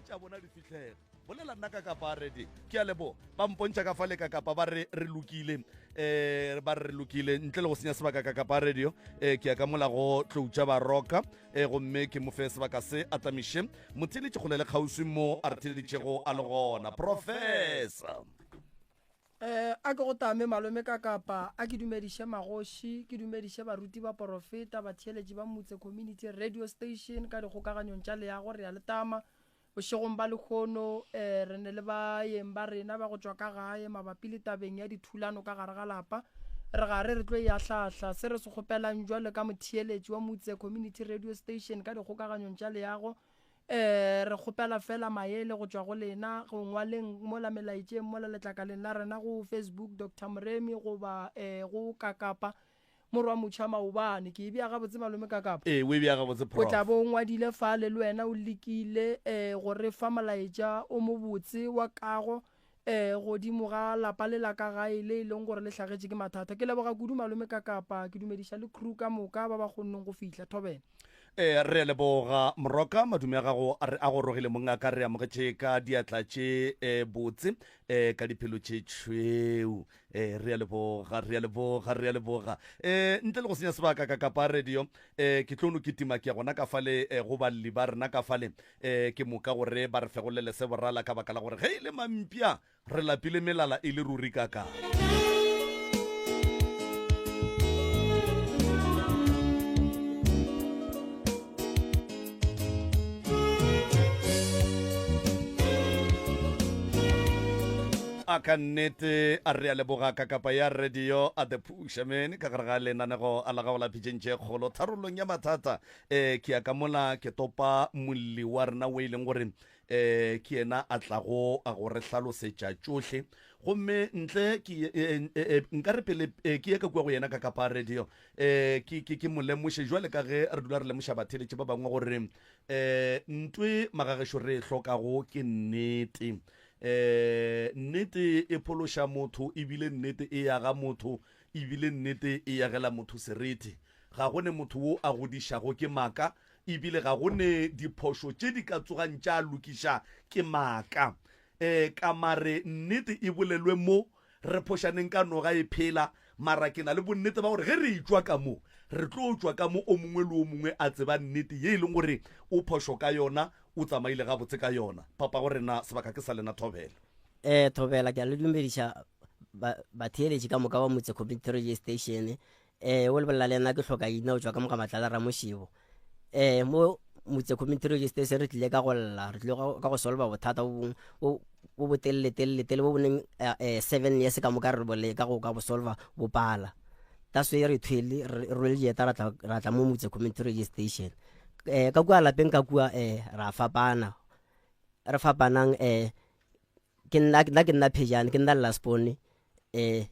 tša bona di fitlhega bolela nna ka kapa ready ke a lebo ba mpontša ka fale ka kapa ba re lokile ba re lokile ntle le go senya sebaka ka kapa radio ke ya ka mola go tloutša baroka gomme ke mofe sebaka se atamiše motheletše kgole le kgauswi mo a re theleditšego a le gona professor a ke go tame malome ka kapa a ke dumediše magoši ke dumediše baruti ba porofeta batheeletši ba motse community radio station ka dikgokaganyong tša leago re ya letama bošegong ba lekgono re ne le baeng ba rena ba go tšwa ka gae mabapi le tabeng ya dithulano ka gare ga lapa re gare re tlo ya hlahla se re se kgopelang jwale ka motheeletši wa motse community radio station ka dikgokaganyong tša leago re kgopela fela maele go tšwa go lena go ngwaleng mo la melaetšeng mo la letlakaleng la rena go Facebook Dr. Mremi goba go kakapa morwa motšha maobane ke bia gabotse malome ka kapa we bia gabotse prof o tla bo ngwadile fale le wena o lekile gore fa malaetša o mo botse wa kago godimo ga lapa le la ka gae le leng gore le hlagetše ke mathata ke leboga kudu malome ka kapa ke dumediša le crew ka moka ba ba kgonneng go fihla thobela re leboga moroka madume a gago a go rogile monga ka re amogetše ka diatla tše botse ka diphelo tše tšweu re a leboga ntle le go senya sebaka ka kapa radio ke tlono ke tima ke ya gona ka fale go balli ba rena ka fale ke moka gore ba re fegolele se borala ka baka la gore ge ile mampia re lapile melala e le ruri kaka a ka nnete a re a leboga ka kapa ya radio a the pushaman ka gare ga lenanego a la gago la pitšentše kgolo tharolong ya mathata ke ya ka mola ke topa molli wa rena o e leng gore ke yena a tlago a gore hlalosetša tšohle gomme ntle nka re pele ke ye ka kua go yena ka kapa radio ke molemoše jwale ka ge re dula re lemoša batheletše ba bangwe gore ntwe magagešo re e hlokago ke nnete nnete e phološa motho ebile nnete e yaga motho ebile nnete e yagela motho seriti ga gone motho wo a godišago ke maaka ebile ga gone diphošo tše di ka tsogang tša lokiša ke maaka ka mare nnete e bolelwe mo re phošaneng ka noga e phela mara ke na le bonnete ba gore ge re itšwa ka mo re tlo tšwa ka mo o mongwe le o mongwe a tseba nnete ye e leng gore o phošo ka yona o tsamaile gabotse ka yona papa go rena sebaka ke sa lena thobela thobela ke a le dumediša batheeletši ka moka ba motse community radio station o lebolela le nna ke hloka ina o tšwa ka moka matlala ra mošebo mo motse community radio station re tlile ka go lla re tlile ka go solva bothata bo botelele bo boneng 7 years ka moka re bole ka go solva bopala that's why re thwele re dieta ra tla mo motse community radio station ka kua lapeng ka kua ra fapana re fapanang ke nna phejane ke nna laspone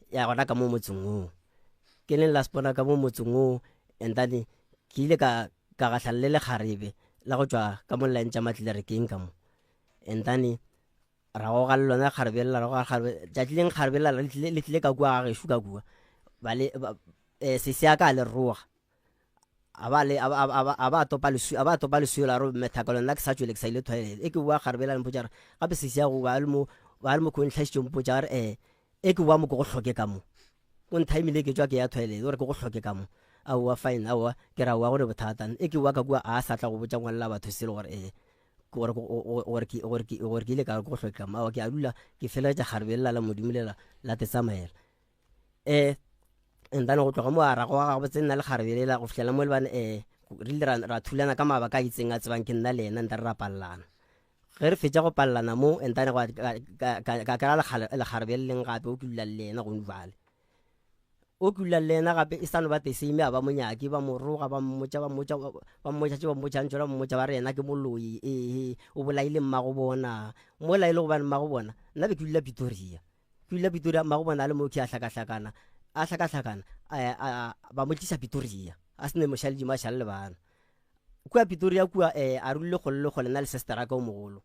ya gona ka mo motseng o ke le laspona ka mo motseng o and then ke ile ka gahlalla le kgarebe la go tšwa ka mo lantša matlile re keng ka mo and then ra go ga lona kgarebe la go kgarebe jatlileng kgarebe la le tlile ka kua ga geshu ka kua bale se se ka le roga aba topa le suela ro metakalo nna ke sa tšwele ke sa ile toilet ke bua kgarbela le mpotša gape se se go ba le mo ko ntlhašitšo mpotša re ke bua mo ke go hloke ka mo o nthaimile ke tšwa ke ya toilet gore ke go hloke ka mo aowa fine aowa ke ra wa gore bothata ke bua ka kua a sa tla go botša ngwalela batho sele gore gore ke ile ka go hloke ka mo aowa ke a dula ke feletša kgarbelela la modimo lela la te tsamaela and then go tloga mo a ra go ga botse nna le kgarbelela go fihlela mo le bane re ile ra thulana ka mabaka a itseng a tsebang ke nna le ena nta re ra pallana ge re fetša go pallana mo and then ka kera le kgarbeleleng gape o ke dula le ena go nubale o ke dula le ena gape e sano ba tesime a ba monyaki ba moroga ba mmotša ba re ena ke moloi o bolaile mmago bona mo la ile go bane mmago bona nna be ke dula Pretoria mmago bona le mo ke a hlakahlakana ba mo tlisa Pretoria a sene mošaledi mašale le bana kua Pretoria kua a rulle kgole nna le sestera ka o mogolo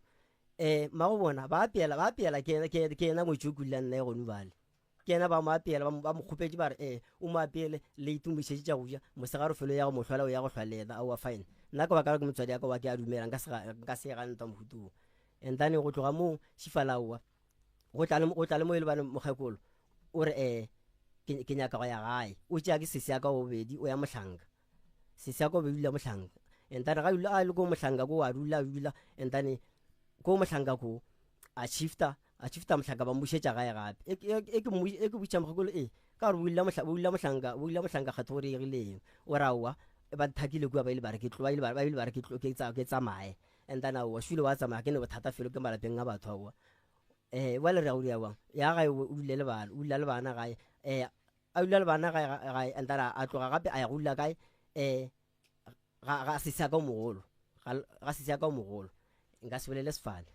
mmago bona ba apela ke ena motšokulla nna e go nubale ke ena ba mo apela ba mo khupetše ba re o mo apele le itumišetše tša go ja mosegaro felo ya go mohlwala o ya go hlwalena aowa fine nna ka baka la ke motswadi ya ka wa ke a dumela nka se gantwa mohutung and then go tloga mo Sifalawa go tla le mo ile bana mogekolo o re ke nyaka go ya gae o tšea ke sesea ka bobedi o ya Mohlanga sesea ka bobedi la Mohlanga and then ga a le go Mohlanga go a dula and then go Mohlanga go a shifta Mohlanga ba mbušetša gae gape e ke butša mogekolo ka re o ile Mohlanga kgathoregileng o rawa ba thakile kua ba ile bare ke tsamaye and then wa shule wa tsamaya ke ne bothata felo ke malapeng a batho wa le re o diawang ya gae o ile le bana gae a ile le bana gae and then a tloga gape a ya go dula kae ga sesea ka mogolo nka se bolele sefale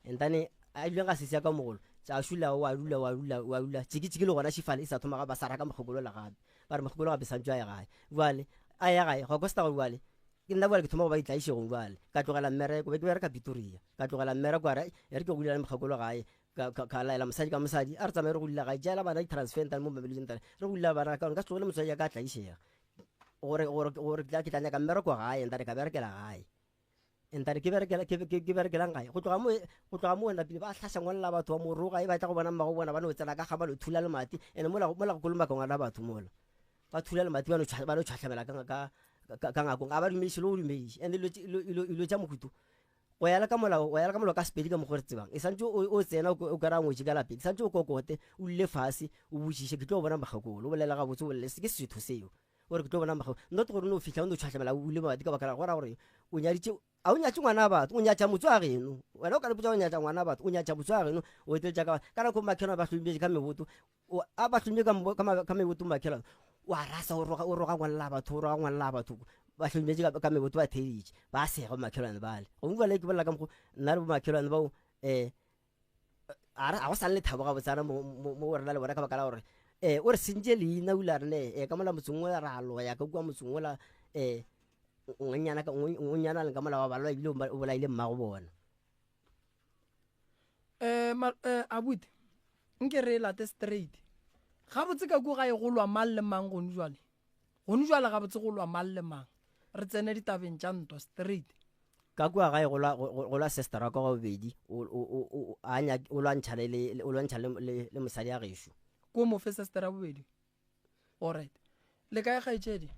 and then a ile ga sesea ka mogolo tsa shula wa dula tšiki le gona Sifale sa thoma ga ba sara ka mogekolo la gape ba re mogekolo gape santšwa ya gae vale a ya gae go kosta go vale ke nna bole ke thoma go ba itlaishe go vale ka tlogela mmereko be ke bereka Pretoria ka tlogela mmereko ara ya re ke go dula le mogekolo gae ka laela mosadi ka mosadi a re tsamaye re go dula gae jela bana transfer ntane mo mabeleng ntane re go dula bana ka ka tlogela mosadi ya ka tlaishega gore ke tla nyaka mmereko gae ntane ka berekela gae ntane ke berekelang gae go tloga mo wena pele ba tlhasa ngwana la batho wa moroga e ba tla go bona mmago bona ba no tsena ka ga ba lo thula le mati ene mola go kolomaka ngwana batho mola ba thula le mati ba no tšhatlhamela ka ngakong a ba dumediše le go dumediše and ilo tša mohutu o ya le ka molao ka Sepedi ka mogore tsebang e santse o tsena o kara ngwetši ka lapeng santse o kokote o lile fase o botšiše ke tlo bona mogekolo o bolela ga botse o bolele ke setho seo gore ke tlo bona mogekolo not gore o ne o fitlha o ne o tšhatlhamela o ile mati ka bakala gora gore o nyaditše a o nyatše ngwana batho o nyatša motse wa geno wena o ka lepotsa o nyatša ngwana batho o nyatša motse wa geno o eteletša ka nako makhelwane ba hlometse ka meboto a ba hlomile ka meboto makhelwane wa rasa o roga ngwana la batho ba hlometse ka meboto ba theeditše ba sega makhelwane bale go bua le ke bolela ka mokgo nna le makhelwane bao a go sale thabo ga botsana mo rena le bona ka baka la gore o re sentše leina o ile a rene ka mola motseng o re a loya ka kua motseng ola ngonyana le ka mola wa balwa ebile o bolaile mmago bona abuti nke re late straight ga botse ka ku ga e golwa mang le mang gone jwale ga botse go lwa mang le mang re tsene ditabeng tša ntwa straight ka kua ga e golwa sister ka go bobedi o lwantšha le mosadi a gešo ko mo fe sister a bobedi alright le kae kgaetšedi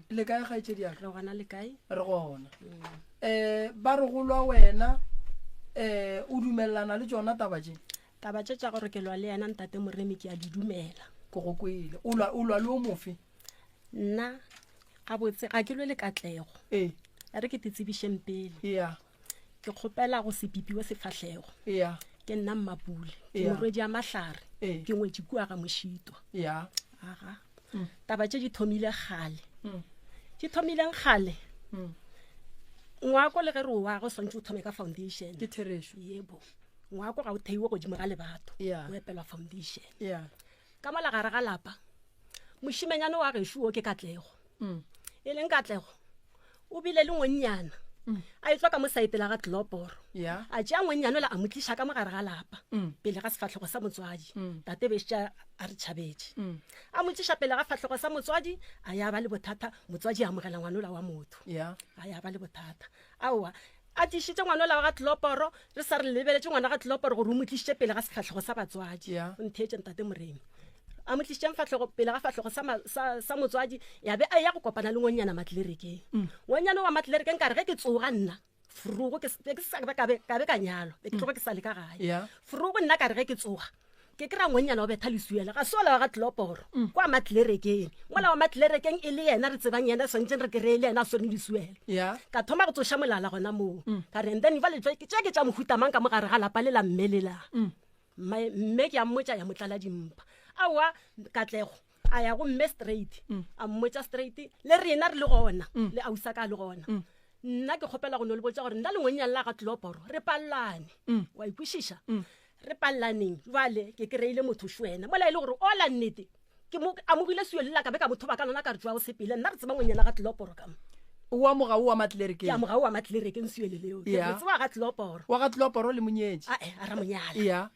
le kae kgaetšedi ya re gona le kae re gona ba re go lwa wena o dumelelana le tsona taba tša gore ke lwa le yena ntate Moremi ke a di dumela ko go kwele o lwa le o mofe nna ga botse ga ke lwe le Katlego ya re ke tsebišeng pele ke kgopela go sepipiwe sefahlego ke nna Mmapule ke morwedi a mahlare ke ngwetši kua ga Mošitwa aga taba tše di thomileng kgale ngwako le ge re wa go swantse o thome ka foundation ke theresho yebo ngwako ga o theiwe godimo ga lebato o epelwa foundation ka mola gare ga lapa mošimenyane wa gešo o ke Katlego e leng Katlego o bile le ngonyana a etswa ka mosaetela ga Tloporo a tšea ngonyane le a motliša ka mogare ga lapa pele ga sefahlego sa motswadi tate bešitša a re tšhabetše a motliša pele ga fahlego sa motswadi a ya ba le bothata motswadi a amogela ngwanola wa motho a ya ba le bothata aowa a tišitše ngwanola ga Tloporo re sa re lebeletše ngwana ga Tloporo gore o motlišitše pele ga sefahlego sa batswadi o ntheetše ntate Moremi a motlišitšeng pele ga fahlego sa motswadi ya be a ya go kopana le ngonyana matlerekeng ngonyana wa matlerekeng ka re ge ke tsoga nna furugo ka be ka nyalo be ke tloga ke sa le ka gae furugo nna ka re ge ke tsoga ke kry-a ngonyana o betha lesuela ga sola wa ga Tloporo kwa matlerekeng mola wa matlerekeng e le yena re tsebang yena swantšeng re kry-e le yena a swone lesuela ka thoma go tsoša molala gona moo ka re then va ke tša mohuta mang ka mogare ga lapa le la mme le la mme ke a mmotša ya motlala dimpa awa Katlego a ya go mme straight a mmotša straight le rena re le gona le ausa ka le gona nna ke kgopela go no le botša gore nna le ngonyana la ga Tloporo re pallane wa ikwešiša re pallaneng jale ke kry-ile motho šwena mola e le gore ola nnete ke amogile suelo la ka be ka motho ba ka lona ka re jwa go sepele nna re tseba ngonyana ga Tloporo kama wa mogao wa matlereke ya mogao wa matlereke nsueleleo ke tswa ga tloporo wa ga tloporo le monyetsi a ra monyala ya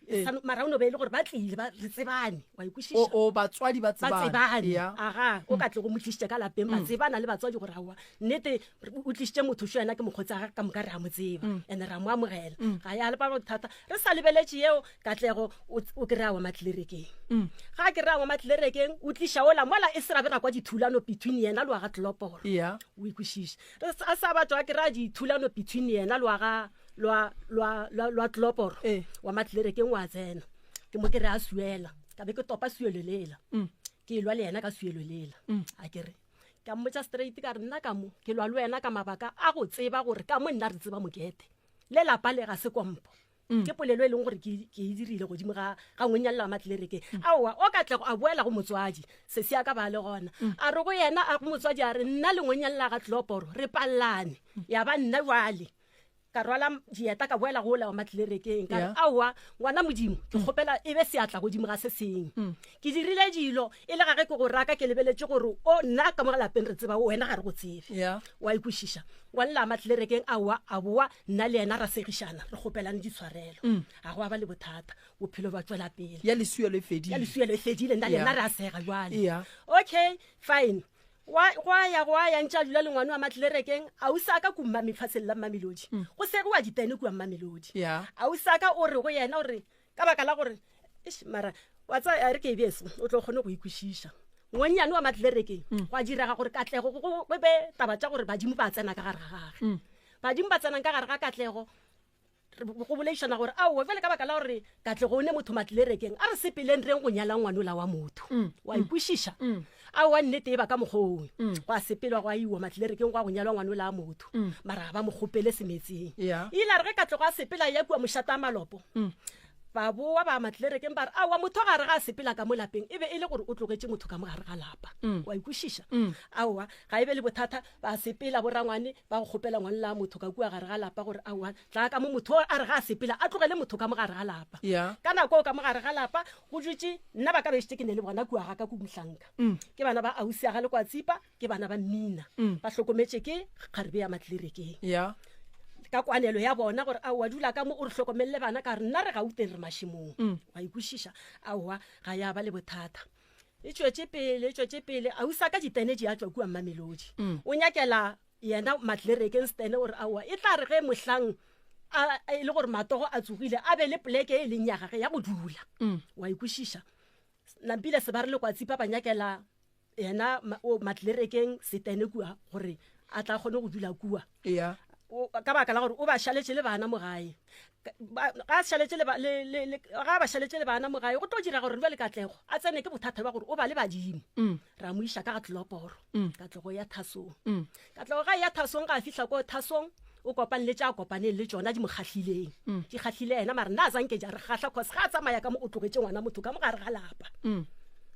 mara o no be le gore ba tlile ba re tsebane wa ikwishisha o batswadi ba tsebane aga o ka tle go motlisitse ka lapeng ba tsebana le batswadi gore awa nnete o tlisitse motho sho yena ke mokgotsa ka moka re a mo tseba ene ra mo amogela ga ya le ba go thata re sa lebeletse yeo Katlego o kry-a wa matlerekeng ga kry-a wa matlerekeng o tlisha ola mola e sera bera kwa dithulano between yena le wa ga tloporo o ikwishisha a sa batho a kry-a dithulano between yena le wa ga lwa tloporo wa matlerekeng wa tsena ke mo kry-a suela ka be ke topa suelo lela ke lwa le yena ka suelo lela a kere ka mmotsa straight ka re nna ka mo ke lwa le wena ka mabaka a go tseba gore ka mo nna re tseba mokete le lapa le ga se kompo ke polelo e leng gore ke e dirile godimo ga ngwenyalla matlereke aowa o Katlego a boela go motswadi se se ka ba le gona a re go yena a go motswadi a re nna le ngwenyalla ga tloporo re pallane ya ba nna jwale ka rwala dieta ka boela go la wa matlerekeng ka aowa ngwana modimo ke kgopela e be se atla godimo ga se seng ke dirile dilo e le ga ge ke go raka ke lebeletse gore o nna ka mo lapeng re tseba wena ga re go tsebe wa ikwishisha wa la matlerekeng aowa a boa nna le yena ra segishana re kgopelane ditshwarelo ga go ba le bothata bophelo ba tswela pele ya lesuelo e fedile nna le nna re a sega jwale okay fine wa ya ntša dula le ngwana wa matlerekeng a o sa ka kumma mefaseng la Mamelodi go se go wa ditene kwa Mamelodi a o sa ka o re go yena o re ka baka la gore mara wa tsa a re ke beso o tlo kgone go ikwishisha ngonyane wa matlerekeng go a direga gore Katlego go be taba tša gore badimo ba tsena ka gare ga gage badimo ba tsena ka gare ga Katlego go bolešana gore ao vele ka baka la gore Katlego o ne motho matlerekeng a re sepeleng reng go nyala ngwanola wa motho wa ikwishisha a wa nnete e ba ka mogong go a sepelwa go a iwa matlerekeng go a go nyalwa ngwanola wa motho mara ba mo gopele semetseng ile re ge Katlego a sepela ya kua mošata malopo ba boa ba matlerekeng ba re awa motho ga re ga sepela ka mo lapeng e be e le gore o tlogetse motho ka mo gare ga lapa wa ikwishisha awa ga e be le bothata ba sepela borangwane ba go gopela ngwanela motho ka kua gare ga lapa gore awa tla ka mo motho a re ga sepela a tlogele motho ka mo gare ga lapa ka nako ka mo gare ga lapa go jutse nna ba ka bešite ke ne le bona kua ga ka ku Mhlanka ke bana ba ausi ga le kwa Tsipa ke bana ba Mmina ba hlokometse ke kgarebe ya matlerekeng ka kwanelo ya bona gore a wa dula ka mo o re hlokomelle bana ka re nna re ga uteng re mashimong wa ikwishisha aowa ga ya ba le bothata e tšwetše pele a usa ka ditene di a tswa kua Mamelodi o nyakela yena matlerekeng stene gore aowa e tla re ge mohlang e le gore matogo a tsogile a be le poleke e leng ya gage ya go dula wa ikwishisha nampile se ba re le kwa Tsipa ba nyakela yena matlerekeng setene kua gore a tla kgone go dula kua ka baka la gore o ba šaletše le bana mo gae ga ba šaletše le bana mo gae go tlo dira gore le Katlego a tsene ke bothata ba gore o ba le badimo ra mo iša ka ga tloporo Katlego ya thasong Katlego ga ya thasong ga a fihla ko thasong o kopane le tša kopaneng le tšona di mo kgahlileng di kgahlile ena mara nna a zanke ja re kgahla cause ga a tsamaya ka mo o tlogetse ngwana motho ka mo gare ga lapa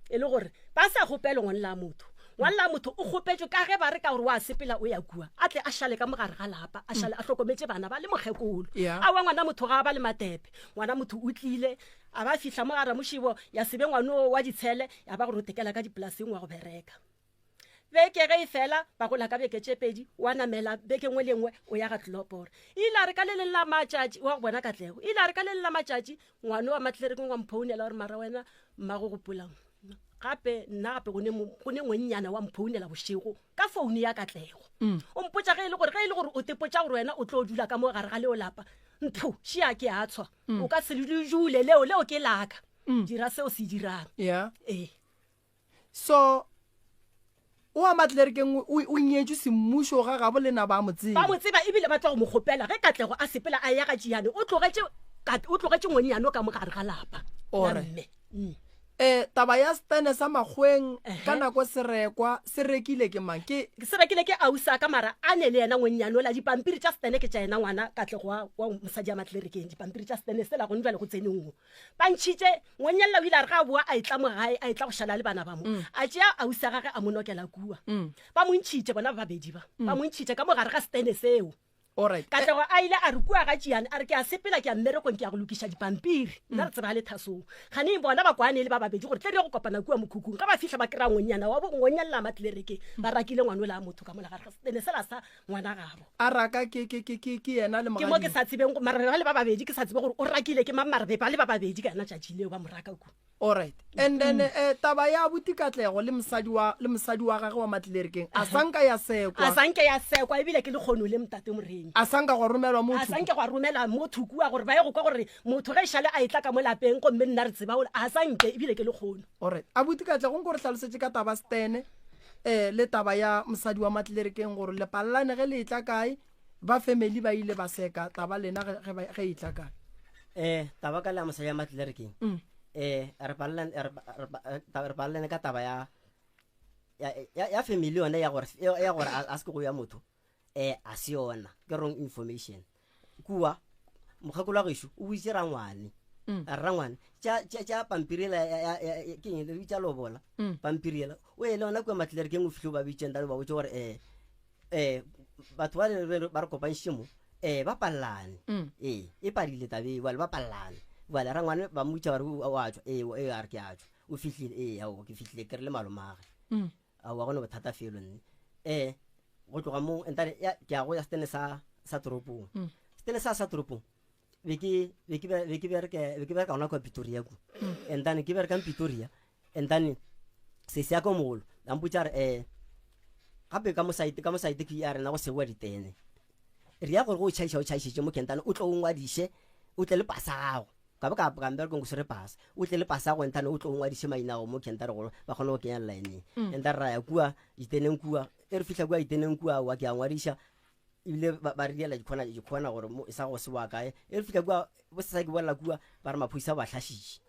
e le gore ba sa gopele ngwanela motho ngwanela motho o gopetswe ka ge ba re ka gore wa sepela o ya kua a tle a šale ka mogare ga lapa a šale a hlokometse bana ba le mokgekolo a wa ngwana motho ga ba le matepe ngwana motho o tlile a ba fihla mo gare mošibo ya sebe ngwano wa ditshele ya ba gore o tekela ka dipolaseng wa go bereka beke ge e fela ba gola ka beke tšepedi wa namela beke ngwe le ngwe o ya ga tloporo ile a re ka le leng la matšatši wa go bona Katlego ile a re ka le leng la matšatši ngwane wa matlerekeng wa mphounela gore mara wena mmago gopolang gape nna gape go ne ngwennyana wa mphounela bošego ka founu ya Katlego o mpotša ge e le gore o tepotša gore wena o tlo dula ka mo gare ga leo lapa ntho šia ke a tshwa o ka se le jule leo ke laka dira seo se dirang so o a matlerekeng o nyetše semmušo ga gabo lena ba mo tseba ebile ba tla go mo gopela ge Katlego a sepela a ya ga tšeane o tlogetse ngwennyane ka mo gare ga lapa mme taba ya stene sa Makgweng ka nako serekwa se rekile ke mang ke ausa ka mara a ne le yena ngwennyane la dipampiri tša stene ke tša yena ngwana Katlego wa mosadi ya matlerekeng dipampiri tša stene se la go njwa le go tsene ngwe ba ntšhitše ngwennyane o ile a re ga boa a etla mo gae a etla go šala le bana ba mo a tšea ausa gage a mo nokela kua ba mo ntšhitše bona ba babedi ba mo ntšhitše ka mo gare ga stene seo Alright. Katlego a ile a re kua ga tšiane a re ke a sepela ke a mmerekong ke ya go lokiša dipampiri nna re tseba le thasong gane bona ba kwane le ba babedi gore tle re go kopana kua mokhukhung ka ba fitlha ba kry-a ngonyana wa ngonyalla matlelereke ba rakile ngwane o le a motho ka mola gare ne sela sa ngwana gabo a raka ke yena le ke mo ke sa tsebeng mara ba le ba babedi ke sa tsebe gore o rakile ke mammarbe ba le ba babedi ka yona tšatši leo ba moraka ku. Alright. And then taba ya Butikatlego le mosadi wa gagwe wa matlelereke a sanka ya sekwa ebile ke le kgono le mtate moreng a sanka go romelwa motho a sanke go romela motho kua gore ba ye go kwa gore motho ga ishale a itla ka mo lapeng go mme nna re tseba gore a sanke ebile ke le kgono. Alright. A Butikatlego go re hlalosetse ka taba Stene le taba ya mosadi wa matlelereke gore le palane ge le itla kae ba family ba ile ba seka taba lena ge itla kae taba ka la mosadi wa matlelereke re palane ka taba ya family yone ya gore a se go ya motho a se yona ke wrong information kua mogakolo wa gešo o buitse rangwane rangwane tša pampirela ke eng le tša lobola pampirela o ele ona kua matlelereke o fitlhe ba bitšeng tane ba botse gore batho ba re kopanšitše mo ba palelane e padile tabe bale ba palelane bale rangwane ba mmotša bare o a tswa a re ke a tswa o fitlhile ao ke fitlhile ke re le malomage a wa gone bothata felo nne go tloga mo entane ke a go ya Stene sa toropong Stene sa toropong be ke bereka gona kwa Pretoria ku entane ke bereka Pretoria entane se se ya ko mogolo a mpotša re gape ka mo site ke ya rena go sewa ditene re ya gore go tšhaišitše mo kentane o tlo o ngwadiše o tle le pasa gago ka ba ka mbereko go se re pasa o tle le pasa go entane o tlo o ngwadiše mainago mo kentane gore ba kgone go kenya line enta re raya kua diteneng kua e re fitlha kua diteneng kua wa ke a ngwadiša ebile ba re diela dikgona gore e sa go se wa kae e re fitlha kua bo se sa ke bolela kua ba re maphoisa ba tlhašiše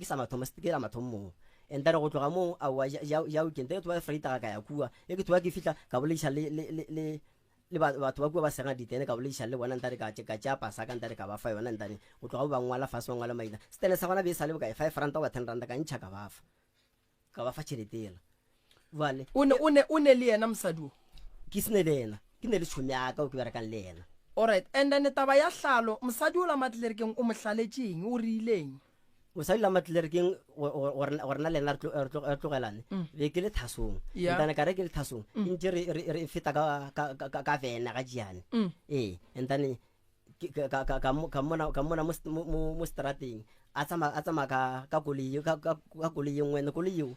ke sa mathomo ke la mathomo enta re go tloga mo a wa ja weekend e to ba freita ka ya kua e ke toa ke fitlha ka boleiša le batho ba kua ba sega ditene ka boleiša le bona ntare ka tša pasa ka ntare ka ba fa yona ntane go tloga ba ngwala fase ba ngwala maina Stene sa gona be sa le bokae 5 ranta wa 10 ranta ka ntšha ka ba fa tšheletela vale o ne le yena mosadi ke sene le yena ke ne le tšhomi aka o ke berekang le yena. Alright. And then taba ya hlalo mosadi o la matlelerkeng o mohlaletšeng o rileng mosadi la matlelerkeng gorena lena re tlogelane be ke le thasong entane ka re ke le thasong ntse re feta ka vena ga jiane entane ka mona mo strateng a tsama ka koloi ngwene koloi eo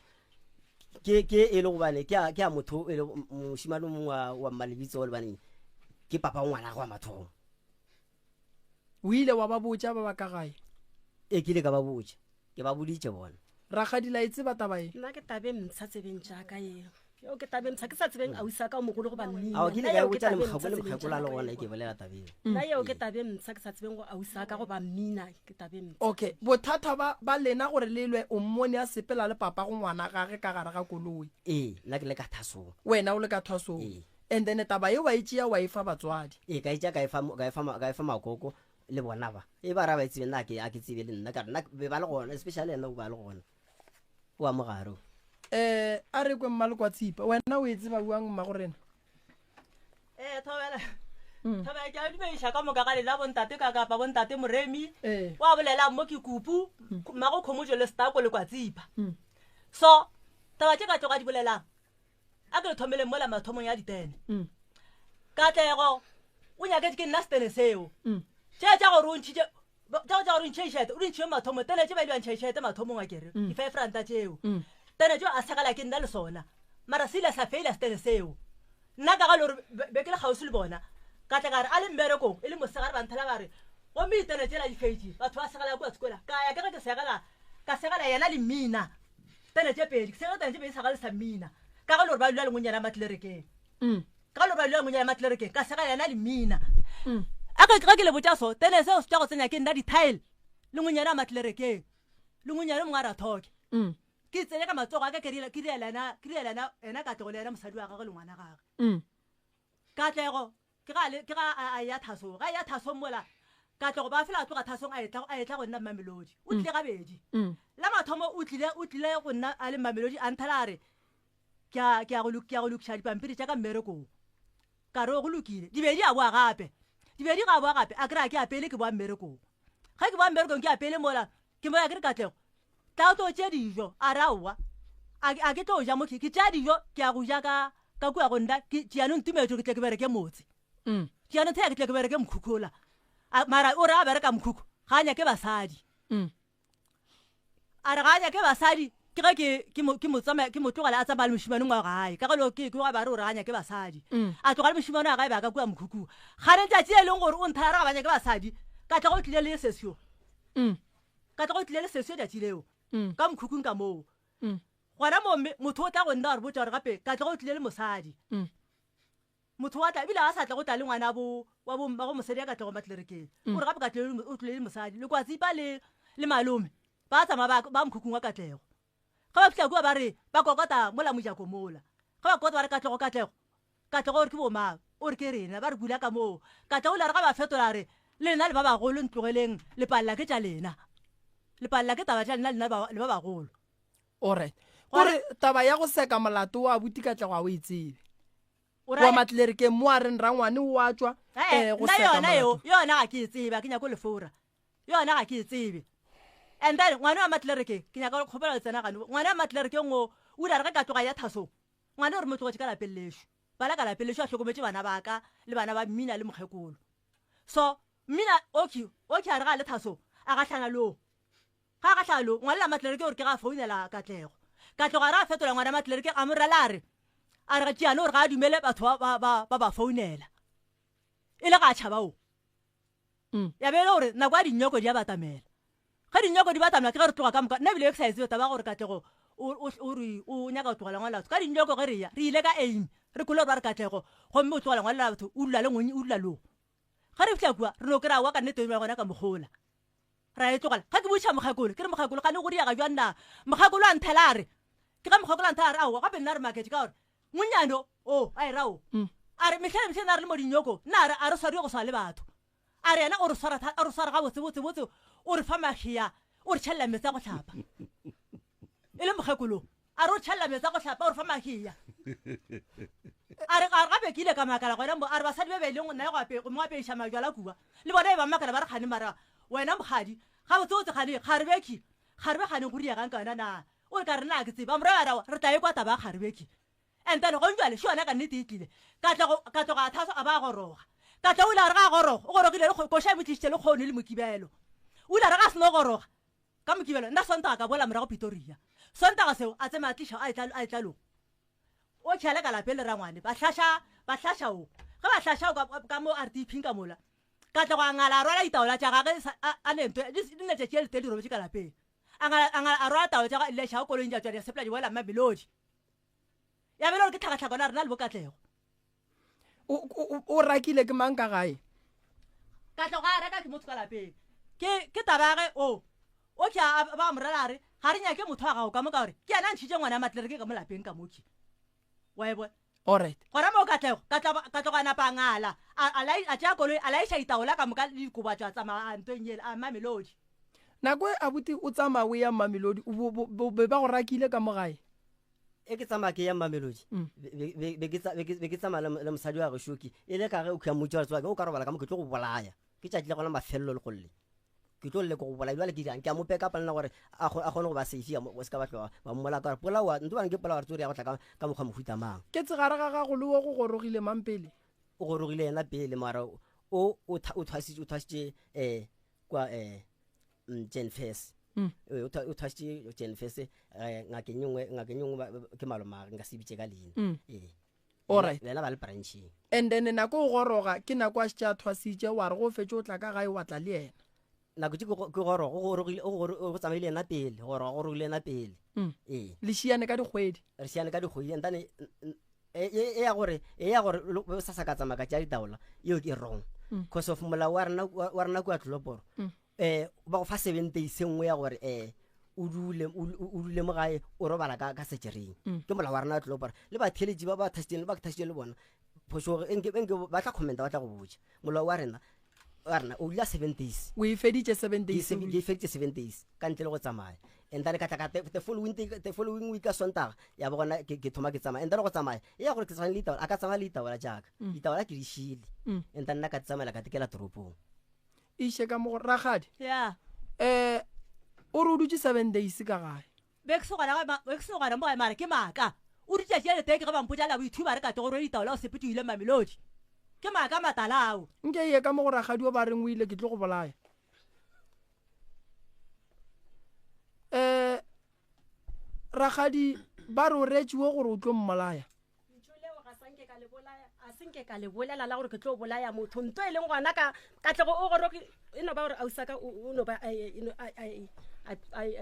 ke e le gobane ke a motho e le mošimane mongwe wa mmalebitso o lebaneng ke papa ngwana go wa mathomo o ile wa ba botša ba ba ka gae ke ile ka ba botša ke ba boditše bona rakgadila e tseba taba e nna ke tabe mtsha tsebeng tšaka eo ke tabe mtsha ke sa tsebeng a isa ka o mogolo go ba mmina ao ke ile ka botša le mokgakola le gona ke bolela tabeng nna eo ke tabe mtsha ke sa tsebeng go a isa ka go ba mmina ke tabe mtsha okay bothata ba lena gore lelwe o mmone a sepela le papa go ngwana gage ka gare ga koloi nna ke le ka thasong wena o le ka thasong and then taba e wa itšea wa e fa batswadi ka itšea ka e fa makoko le bona ba e ba ra ba itsebe nna a ke tsebe le nna ka rena be ba le gona especially ena o ba le gona o a mogaro a re kwe mmale kwa tsipa wena o e tseba buang mma go rena thobela ke a dumediša ka moka ga lela bontate ka kapa bontate moremi wa bolela mo ke kupu mmago kgomojo le stako le kwa tsipa so taba tše ka tloga di bolelang a ke le thomeleng mola mathomong ya ditene Katlego o nyaketse ke nna Stene seo tša gore o ntšheišete o dintšhio mathomo tene tše ba ile wa ntšheišete mathomong a kere ke 5 ranta tšeo tene tšeo a segala ke nna le sona mara se ile sa feila Stene seo nna ka gale gore be ke le kgausi le bona Katlego re a le mmerekong e le mosegare banthela ba re gomme ditene tšela di feitše batho ba segala kua sekola ka ya ke ge ka segala yena le mmina tene tše pedi ke segala tene tše pedi segale sa mmina ka gale gore ba lula le ngonyana ya matlerekeng ka gale gore ba lula le ngonyana ya matlerekeng ka segala yena le mmina a ka ke le botša so tene seo se tša go tsenya ke nna ditile le ngonyana ya matlerekeng le ngonyana mongwe a rathoke ke tsene ka matsogo a ka ke rielana ena Katlego le yena mosadi wa gage le ngwana gage Katlego ke ga a ya thasong ga ya thasong mola Katlego ba fela a tloga thasong a etla go nna Mamelodi o tlile gabedi la mathomo o tlile go nna a le Mamelodi a nthela a re ke a go lokiša dipampiri tša ka mmerekong ka re go lokile di be di a boa gape di be di ga boa gape a kry-a ke apele ke boa mmerekong ga ke boa mmerekong ke apele mola ke mola ke re Katlego tla o tlo tšea dijo a re aowa a ke tlo ja mo ke tšea dijo ke a go ja ka kua go nna jaanong tumetse ke tle ke bereke motse jaanong thea ke tle ke bereke mokhukhu ola mara o re a bereka mokhukhu ga a nyake basadi a re ga a nyake basadi ke ga ke mo tlogela a tsamaya le mošimanong wa gae ka galo ke ga ba re o re ga nyake basadi a tlogela mošimano wa gae ba ka kua mokhukhu ga re tšatši e leng gore o nthara ga ba nyake basadi ka tla go tlile le sesio tšatši leo ka mokhukhung ka moo gona momme motho o tla go nna gore botsa gore gape ka tla go tlile le mosadi motho wa tla ebile a sa tla go tla le ngwana wa go mosadi ya ka tla go matlerekeng gore gape ka tlile le mosadi le kwa tsipa le malome ba tsamaya ba mokhukhung wa Katlego ga ba fitlha kua ba re ba kokota mola mojako mola ga ba kokota ba re Katlego gore ke bomang o re ke rena ba re bula ka moo Katlego le re ga ba fetola re le nna le ba bagolo ntlogeleng lepalela ke tša lena lepalela ke taba tša lena le ba bagolo alright gore taba ya go seka molato wa buti Katlego a o itsebe wa matlerekeng mo a reng rangwane o a tswa go seka molato yona ga ke e tsebe ke nyako lefora yona ga ke e tsebe and then ngwana wa matlerekeng ke nyaka kgopela tsena gane ngwana wa matlerekeng o ile re ka tloga ya Thasong ngwana o re motlogetše ka lapeng lešo bala ka lapeng lešo a hlokometse bana baka le bana ba Mmina le mokgekolo so Mmina okay a re ga le Thasong a gahlana lo ga gahlana lo ngwana la matlerekeng gore ke ga founela Katlego a re a fetola ngwana matlerekeng a mo rela a re tšeane gore ga a dumele batho ba founela e le ga tšhabao ya bele gore nako ya dinyoko di a batamela ga dinyoko di batamela ke ge re tloga ka moka nna bile exercise taba gore Katlego o nyaka go tlogela ngwana latho ka dinyoko ge re ya re ile ka aim re kole gore ba re Katlego gomme o tlogela ngwana latho o dula le ngwenye o dula lo ga re fitlha kua re no kry-a wa ka nnete gona ka mogola ra e tlogela ga ke botšha mokgakolo ke re mokgakolo gane go diaga jwa nna mokgakolo a nthela a re ke ga mokgakolo a nthela a re aowa gape nna re makete ka gore ngonyano a e rao a re metlhele a re le mo dinyoko nna a re swariwe go swa le batho a re ena o re swara ga botsebotsebotse o re fa magia o re tšhelela metsi a go tlhapa e le mokgakolo a re o tšhelela metsi a go tlhapa o re fa magia a re gape ke ile ka makala gona a re basadi ba beleng nna mo apeiša majwala kua le bona e ba makala ba re kgane mara wena mogadi ga botsebotse kgane kgarebeki kgane go riagang kana na o re ka re nna ke tseba morara re tla e kwa taba kgarebeki and then go njwale sho ana ka nnete e tlile ka tloga a Thaso a ba goroga ka tla o ile a re ga goroga o gorogile le koša botlhišitše le kgone le mokibelo o ile a re ga seno goroga ka mokibelo nna Sontaga ka boela morago Pretoria Sontaga seo a tsema a tliša a e tlalong o tšhale ka lapeng le rangwane ba hlasha o ge ba hlasha o ka mo RDP ka mola ka tloga a ngala a rwala ditaola tša gage a nentwe di netšetše le tse di robetše ka lapeng a rwala taola tša leša o koloing ja tswa di sepela di boela Mamelodi ya bele gore ke tlhakatlhakona rena le bo Katlego o rakile ke mang ka gae Katlego a reka ke motho ka lapeng ke tabage o ke ba morela re ga re nyake motho wa gago ka moka gore ke yana ntšhitše ngwana ya matlereke ka mo lapeng ka moki wa e bone alright gona mo Katlego a napa a ngala a tšea koloi a laiša ditaola ka moka le dikoba tša tsamaya ntweng ele a Mamelodi nako e abuti o tsamaya o ya Mamelodi be ba go rakile ka mo gae e ke tsamaya ke ya Mamelodi be ke tsamaya le mosadi wa Geshoki e le ka ge o kya motho wa tswa ke o ka robala ka mo ke tlo go bolaya ke tšatši le gona mafelelo le golle ke tlo le go bolaya jwale ke dirang ke a mo peka panela gore a kgone go ba safe o se ka batlo ba mmola ka gore polawa ntse ba nke polawa tsori ya go tla ka mokgwa mofuta mang ke tsegare ga gago le go gorogile mang pele o gorogile yena pele mara o thwasitše kwa Jenfest o thwasitše Jenfest ngakeng yengwe ke malomage nka se bitše ka leina alright lena ba le branching and then nako o goroga ke nako a šitše a thwasitše wa re go fetse o tla ka gae wa tla le yena nako tše ke goroga o tsamaile yena pele goroga gorogile yena pele le šiane ka dikgwedi re šiane ka dikgwedi entane e ya gore o sa ka tsamaya ka tša ditaola eo ke wrong because of molao wa rena kua Tloloporo ba go fa 7 days nngwe ya gore o dule mo gae o robala ka sejereng ke molao wa rena wa Tloloporo le batheletši ba thasitšeng le bona phoso enke ba tla commenta ba tla go botša molao wa rena o dula 7 days o e feditše 7 days ke feditše 7 days ka ntle le go tsamaya and then ka tla the following week ka Sontaga ya bona ke thoma ke tsamaya and then go tsamaya ya gore ke tsana le itaola aka tsamaya le itaola jaaka itaola ke di shile and then nna ka tsamaya ka tekela toropong ishe ka mo Ragadi ya o re o dutse 7 days ka gae be ke so gana mo ga mara ke maka o di tšatšele teke ga bampotsa la boithuba re ka te gore itaola o sepete ile Mamelodi ke maka matalao nke ye ka mo go Ragadi o ba reng o ile ke tlo go bolaya Ragadi ba re o retšiwe gore o tlo mmolaya senke ka le bolela la gore ke tlo bolaya motho nto e leng gona ka tlego o gore e no ba gore ausaka o no ba a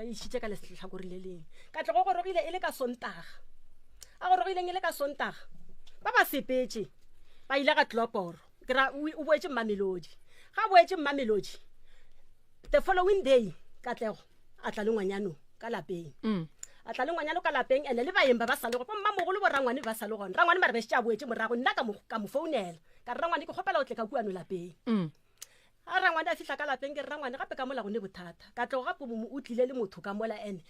ishitse ka le tlhakorile leng ka tlego gore ile e le ka Sontaga a gore ile le ka Sontaga ba ba sepetse ba ile ga Tloporo ke ra o boetse Mamelodi ga boetse Mamelodi the following day ka tlego a tla le ngwanyano ka lapeng a tla le ngwanyano ka lapeng ene le baeng ba sale go mma mogolo borangwane ba sale gone rangwane mare be tša boetse morago nna ka mo founela ka rangwane ke gopela o tle ka kuano lapeng a rangwane a fihla ka lapeng ke rangwane gape ka mola go ne bothata ka tlo gape o tlile le motho ka mola ene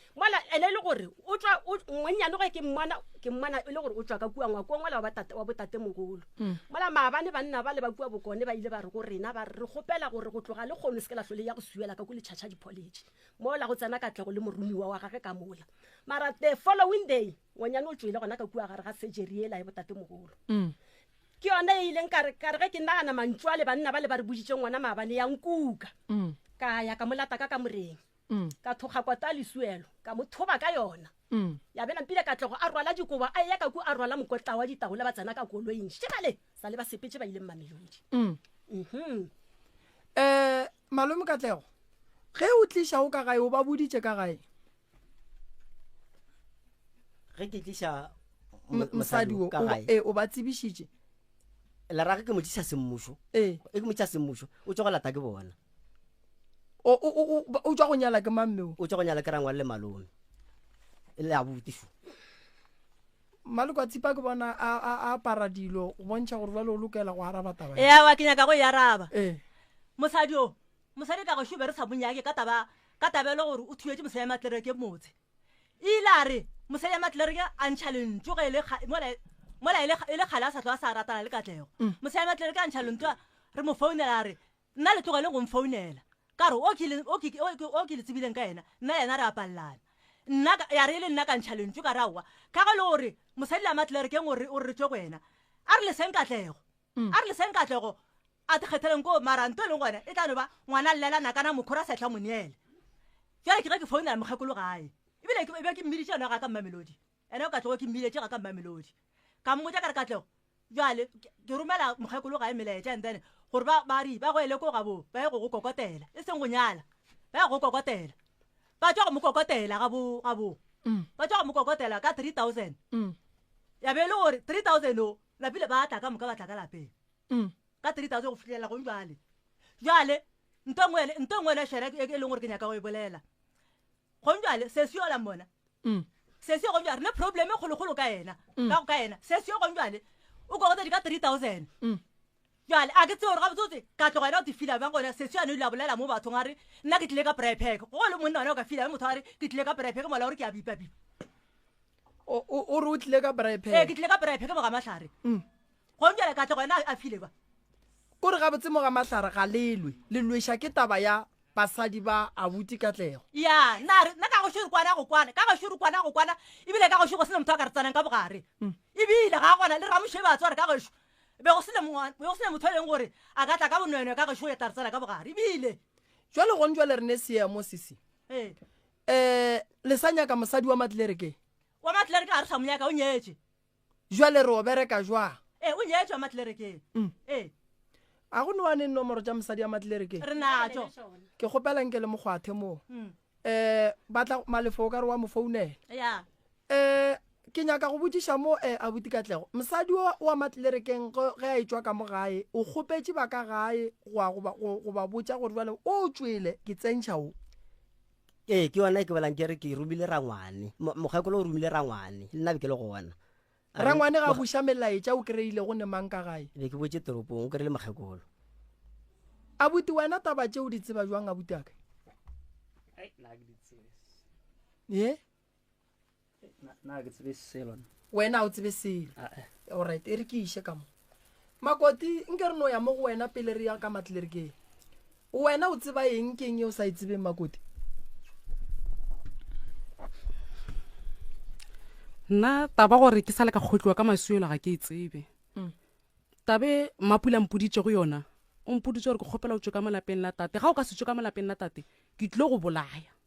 le gore o tswa ngwanyano ge ke mmana e le gore o tswa ka kuangwa ko ngwala wa botate mogolo mola maabane banna ba le ba kua bokone ba ile ba re go rena ba re gopela gore go tloga le kgono se ke la hlole ya go suela ka go le tšhatša di-college mola go tsena ka tlego le morumiwa wa gage ka mola mara the following day ngwanyane o tswile gona ka kua gare ga surgery ela ya botate mogolo ke yone e ileng ka re ge ke nagana mantswa le banna ba le ba re boditse ngwana maabane ya nkuka ka ya ka molata ka moreng ka thoga kwata lesuelo ka mo thoba ka yona ya bena mpile ka tlego a rwala dikoba a ya ka ku a rwala mokotla wa ditagola ba tsena ka koloing shebale sa le ba sepetse ba ile Mamelodi malome ka tlego ge o tlisha o ka gae o ba boditse ka gae ge ke tlisha mosadi o ba tsebishitše la rage ke motsisa semmušo ke motsisa semmušo o tswa go lata ke bona o tswa go nyala ke mammeo o tswa go nyala ke rangwa le malome e le abutisho maloko a tsipa ke bona a para dilo go bontšha gore ba le o lokela go araba taba ya wa ke nyaka go yaraba mosadi ka go šube re sa monyake ka tabelo gore o thuetse mosadi ya matlereke motse ilare mosadi ya matlereke a ntšha lentso ge mola e le kgale a sa tlo a sa ratana le Katlego mosadi ya matlereke a ntšha lentso re mo founela re nna le tlogele go mfounela ka re o ke le tsebileng ka ena nna yena re apallana nna ya re le nna ka ntšha lentso ka rawa ka ga le gore mosadi la matlerekeng o re tse go wena a re leseng Katlego a te kgetheleng ko maranto e leng gona e tla no ba ngwana llelana kana mokhora sa tla moneele jale ke ge ke founela mokgekolo gae ebile ke mmiditše yona ga ka Mamelodi ene o Katlego ke mmiditše ga ka Mamelodi ka mmotsa ka re Katlego jale ke romela mokgekolo gae melaetša and then gore ba go ele ko gabo ba ye go kokotela e seng go nyala ba ye go kokotela ba tswa go mo kokotela gabo ba tswa go mo kokotela ka 3000 ya be le gore 3000 o lapile ba tla ka moka ba tla ka lapeng ka 3000 go fitlhela go jale ntongwe le shere e leng gore ke nyaka go e bolela go jale sesio la mona sesio go jale ne probleme kgologolo ka ena sesio go jale o go di ka 3000 jale a ke tse gore ga botsotse ka tloga ena o te fila bang gona sesio ane la bolela mo bathong a re nna ke tlile ka prepek go le monna wana o ka fila motho a re ke tlile ka prepek mola gore ke a bipa o re o tlile ka prepek ke tlile ka prepek mo ga matlhare go jale ka tloga ena a file ba kore ga botse mo ga matlhare ga lelwe le lwesha ke taba ya basadi ba abuti Katlego ya nna ka go shuru kwana ebile ka go shuru go sena motho a ka re tsanang ka bogare ebile ga gona le ramošhe ba tsware ka gešo be go sena motho e leng gore a ka tla ka bonweenwe ka gešo ya tarsana ka bogare ebile jwale gone jwale re ne seemo sese le sa nyaka mosadi wa matlereke a re sa monyaka o nyetse jwale re o bereka jwa o nyetse wa matlerekeng a go newane nomoro tša mosadi ya matlereke re natso ke kgopelang ke le mogwathe moo batla malefo o ka re wa mo founela ke nyaka go botsiša mo abuti Katlego mosadi wa matlerekeng ge a etswa ka mo gae o kgopetse ba ka gae go ba botsa gore bale o tswele ke tsentšha o ke yona ke belang ke re ke rumile rangwane mokgekolo o rumile rangwane le nna be ke le gona rangwane ga buša melaetša o kry-ile go nemang ka gae be ke botse toropong o kry-ile mokgekolo abuti wena taba tšeo di tseba jwang abuti aka na ke tsebe selo wena o tsebe selo alright e re ke ishe ka mo Makoti nke re no ya mo go wena pele re ya ka matlere ke wena o tseba eng ke eng o sa itsebeng Makoti nna taba gore ke sale ka khotliwa ka masuelo ga ke itsebe tabe mapula mpuditse go yona o mpuditse gore ke kgopela o tswe ka malapeng la tate ga o ka se tswe ka malapeng la tate ke tlile go bolaya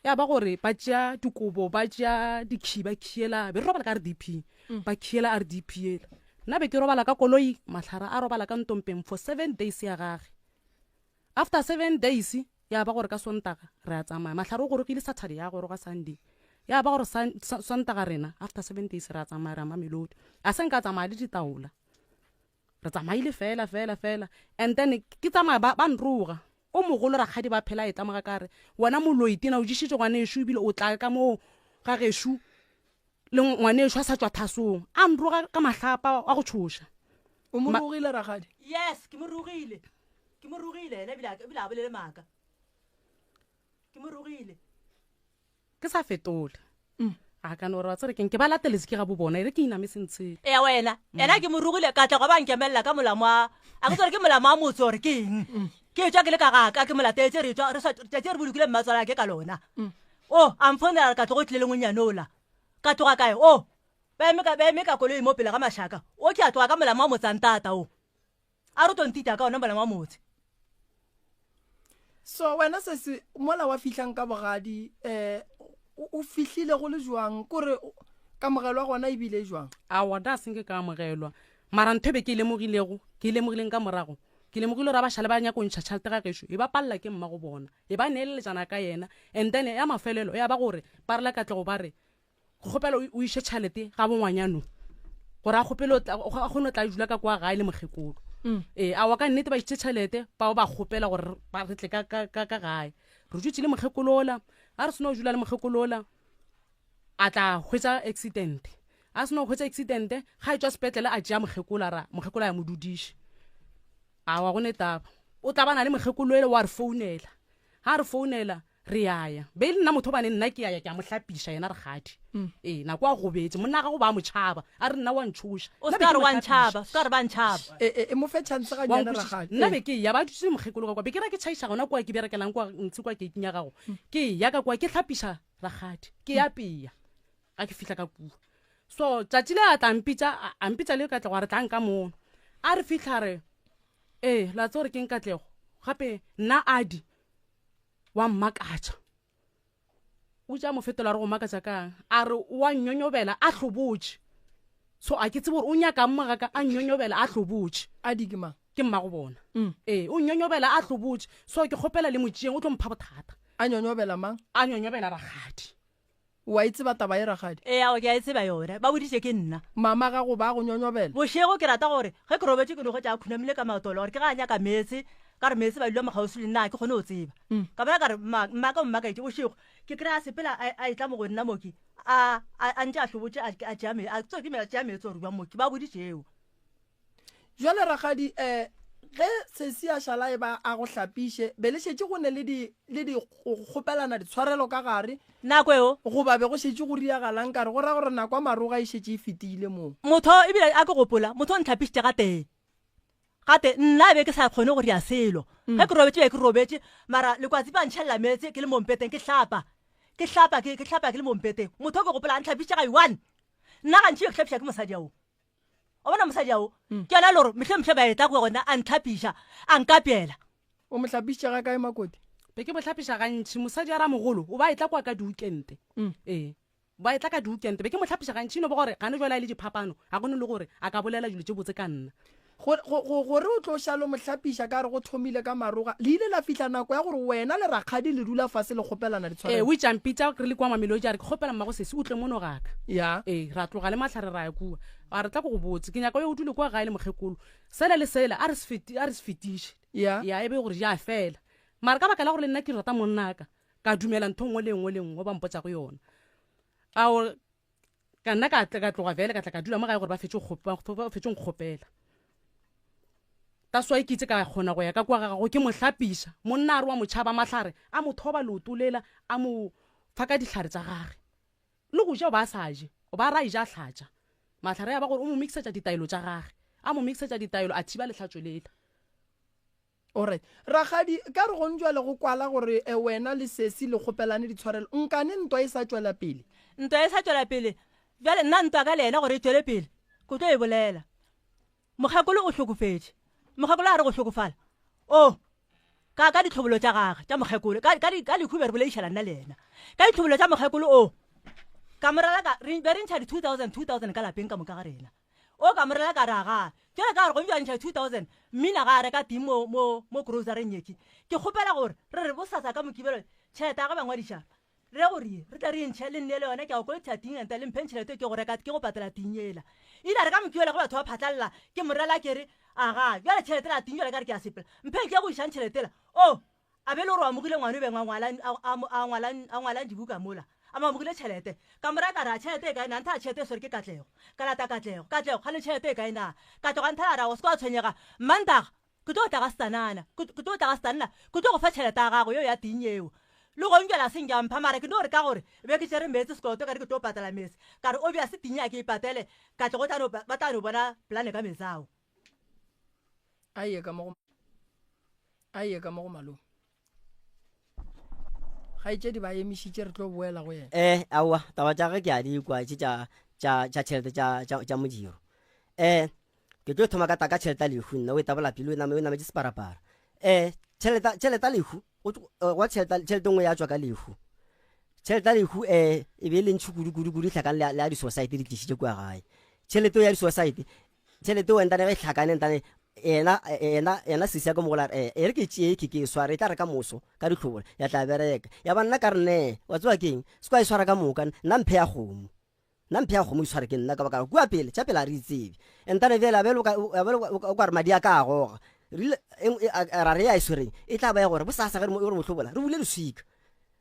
ya ba gore ba tšea dikobo ba tšea dikhiba khiela be re robala ka RDP ba khiela RDP ela nna be ke robala ka koloi matlhara a robala ka ntompeng for 7 days ya gage after 7 days ya ba gore ka sontaga re a tsamaya matlhara o gore ke ile Saturday ya gore ga Sunday ya ba gore sontaga rena after 7 days re a tsamaya ra Mamelodi a se nka tsamaya le ditaola re tsamaile fela and then ke tsamaya ba nruga o mogolo ra khadi ba phela e tamaga kare wona moloitina o jishitse gwane eshu bile o tla ka mo ga geshu le ngwane eshu a sa tswa thasong a nruga ka mahlapa a go tshosha o mo rugile Rakgadi yes ke mo rugile ene bila a bolele maka ke mo rugile ke sa fetole a ka no re wa tsere ke ba lateletse ke ga bo bona ere ke iname sentse wena ena ke mo rugile ka tla go ba nkemella ka molamo a go tsore ke molamo a motse gore ke eng ke tswa ke le ka ke molatetse re tswa re bulukile mmatswala ke ka lona am fonela ka tlo go tlile ngonyanola ka tloga kae ba eme ka koloi mo pele ga mashaka ke a tloga ka molamo wa motsang tata a re tontita ka ona molamo wa motse so wena se mola wa fihlang ka bogadi o fihlile go le jwang kore ka mogelwa gona e bile jwang a wa da senge ka mogelwa mara nthebe ke lemogileng ka morago ke lemogile ra ba shale ba nya go ntšha tšhalte ga gesho e ba palla ke mma go bona e ba neeletsana ka yena and then ya mafelelo ya ba gore ba rela ka tle go ba re go gopela o ishe tšhalete ga bongwanyano gore a gopelo a gone tla dula ka kwa gae le mogekolo a wa ka nnete ba ishe tšhalete ba gopela gore ba re tle ka gae re jutse le mogekolola a re seno o jula le mogekolola a tla hwetsa accident a seno hwetsa accident ga e tswa sepetlele a tšea mogekola ya modudiše a wa gone taba o tabana le mogekolo ele wa re founela ha re founela re yaya be ile nna motho bane nna ke yaya ke a mohlapisha yena Rakgadi na kwa go betse monna ga go ba motšhaba a re nna wa ntšhusha o ska re wa ntšhaba ska re ba ntšhaba mo fe chance ga nyana Rakgadi nna be ke ya ba dutse mogekolo kwa be ke ra ke tšhaisha gona kwa ke berekelang kwa ntse kwa ke kinya gago ke ya ka kwa ke hlapisha Rakgadi ke ya peya ga ke fihla ka ku so tšatši le a tampitsa le ka tla gore tlang ka mono a re fihla re la tsore ke nkatlego gape nna adi wa mmakatša o ja mo fetola re go makatša kang a re wa nnyonyobela a hlobotše so a ke tsebe gore o nyaka mmagaka a nnyonyobela a hlobotše adi ke mang ke mma go bona o nnyonyobela a hlobotše so ke kgopela le motšeng o tlo mpha bothata a nyonyobela mang a nyonyobela Rakgadi wa itse ba taba e Rakgadi ke a itse ba yona ba boditse ke nna mama ga go ba go nyonyobela bošego ke rata gore ge ke robetse ke no go tša khunamile ka maotolo gore ke ga nya ka metse ka re metse ba dilo mogausi le nna ke gone o tseba ka bona ka re mmaka itse bošego ke kry-a sepela a etla mo go nna moki a ntse a hlobotse a tšea metse gore bang moki ba boditšeo jwale Rakgadi ge sesi a šala e ba a go hlapiše be le šetše go ne le di kgopelana ditshwarelo ka gare nako eo goba be go šetše go riagalang kare go ra gore nako a maroga e šetše e fetile moo motho ebile a ke gopola motho o ntlhapišitše gate nna be ke sa kgone gore ya selo ge ke robetse be ke robetse mara lekwatsi ba ntšhelela metse ke le mompeteng ke hlapa ke le mompeteng motho o ke gopola a ntlhapišitše ga i1 nna ga ntšhio ke hlapiša ke mosadi ao o bona mosadi ao ke yona le gore mehle ba etla go gona a ntlhapiša a nkapela o mo hlapišitše ga kae Makoti be ke mo hlapiša gantši mosadi a ra mogolo o ba etla kwa ka diukente ba etla ka diukente be ke mo hlapiša gantši no ba gore gane jwale a ile diphapano ga gone le gore a ka bolela dilo tse botse ka nna gore o tlo šalo mo hlapiša ka re go thomile ka maroga le ile la fihla nako ya gore wena le Rakgadi le dula fase le kgopelana ditshwarelo o itšampitša re le kwa Mamelodi a re ke kgopela mmago sesi o tle mono gaka ya ra tloga le matlhare ra ya kua a re tla ko go botse ke nyaka yo o dule kwa gae le mogekolo sele le sele a re se fetiše ya e be gore ja fela mara ka baka la gore le nna ke rata monnaka ka dumela ntho nngwe le nngwe ba mpotsa go yona ao ka nna ka tloga vele ka tla ka dula mo gae gore ba fetse nkgopela taswa ke tse ka kgona go ya ka kwa gago ke mo hlapiša monna a re wa motšhaba mahlare a mo thoba leotolela a mo fa ka dihlare tsa gage le go ja o ba a sa je o ba ra ija a hlatša mahlare ya ba gore o mo mixetša ditaelo tša gage a mo mixetša ditaelo a thiba lehlatswelela. alright ragadi ka re go ntjwa le go kwala gore wena le sesi le kgopelane ditshwarelo nkane ntwa e sa tswela pele bjale nna ntwa ka le ena gore e tswele pele ko tlo e bolela mokgekolo o hlokofetse mokgekolo a re go hlokofala ka ditlhobolo tša gage tša mokgekolo ka lekhube re boleišana nna le ena ka ditlhobolo tša mokgekolo ka morela be re ntšha di-2000 ka lapeng ka moka ga rena ka morela ka raga jale ka re go ntša ntšha 2000 mmina ga re ka ting mo grocereng yeki ke kgopela gore re re bosasa ka mokibelo tšhelete ya ga bangwadišana re gore re tla re ntšhe le nne le yone ke a koletša ting enta le mphen tšhelete ke go reka ke go patela ting ela ile re ka mokibelo go batho ba phatlalela ke morela ke re aga jale tšhelete la ting jale ka re ke a sepela mphen ke go išang tšheletela a be le gore wa mogile ngwane o beng a ngwalang dibuka mola a mamogile tšhelete ka mora ka ra tšhelete e kae na ntha tšhelete sore ke Katlego ka lata Katlego ga le tšhelete e kae na ka tloga ntha ra o se ka tshwenyega mantaga ke tlo tla ga stanana ke tlo go fa tšhelete ya gago yo ya ting eo le go ntjela seng ja mpha mara ke no re ka gore be ke tsere metse sekoloto ka re ke tlo patela metse ka re obia se ting ya ke ipatele ka tlo go tla no bona plane ka metsao aye ka mo go malo ga itse di ba emišitše re tlo boela go yena aowa taba tša ge ke a di kwa tša tšhelete tša modiro ke tlo thoma ka taka tšhelete lehu nna o e tabola pele o nametše separapara tšhelete lehu wa tšhelete ngwe ya tswa ka lehu tšhelete lehu e be le ntšhi kudu hlakane le ya di-society di tlišitše kwa gae tšhelete ya di-society tšhelete o entane ge hlakane entane ena sisi ya ko mogola e re ke tšee ke swara e tla re ka moso ka ditlhobolo ya tla bereka ya ba nna ka rene wa tsewa keng se kwa e swara ka moka nna mphe ya kgomo e sware ke nna ka baka kua pele tša pele a re itsebe entane fela o ka re madi a ka a goga ra re ya e swereng e tla ba ya gore bosasa ge re motlhobola re bule leswika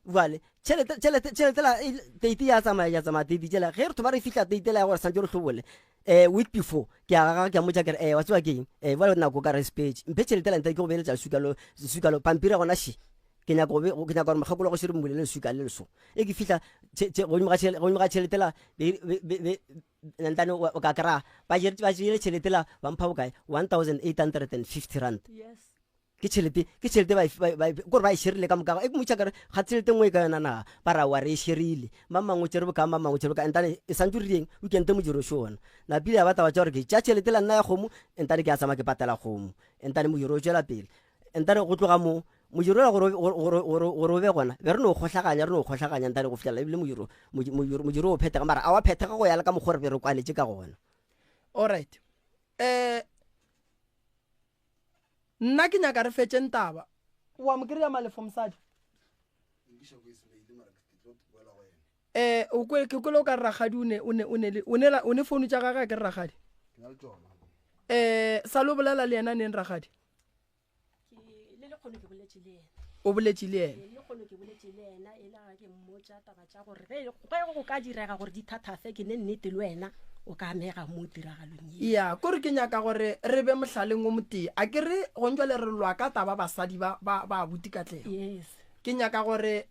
vale tšhelete la teite ya tsamaya teite tšela ge re thoba re fihla teite la ya gore santse re tlhobole week before ke a motša kere wa tsewa keng vale nako ka respage mphe tšhelete la nta ke go beeletša leswikalo pampiri gona she ke nyaka gore mokgekolo go se re mmolele leswika le leso e ke fihla godimo ga tšhelete la ntane o ka kry-a ba jele tšhelete la bampha bokae 1850 rand ke tšhelete kore ba e sherile ka mokago e ke motšha kare ga tšhelete ngwe ka yona na ba ra wa re e sherile mamangwe tšere boka mamangwe tšere boka entane e santse rileng o kente modiro šona na pele ya bataba tša gore ke tša tšhelete la nna ya kgomo entane ke a sama ke patela kgomo entane modiro o tšwela pele entane go tloga mo modiro la gore o be gona be re no kgohlaganya ntane go fitlhela ebile modiro o phethega mara a wa phethega go ya le ka mokgore be re kwaletše ka gona alright nna ke nyaka re fetšeng taba wa mo kry-a malefo mosadi ke kwele o ka re ragadi o ne founu tša gaga ke re ragadi sa le o bolela le yena neng ragadi o boletše le ena go ka direga gore dithathafe ke ne nnete le wena o ka mega mo tiragalong ya kore ke nyaka gore re be mohlaleng o motee a ke re go ntjwa le re lwa ka taba basadi ba abuti Katlego ke nyaka gore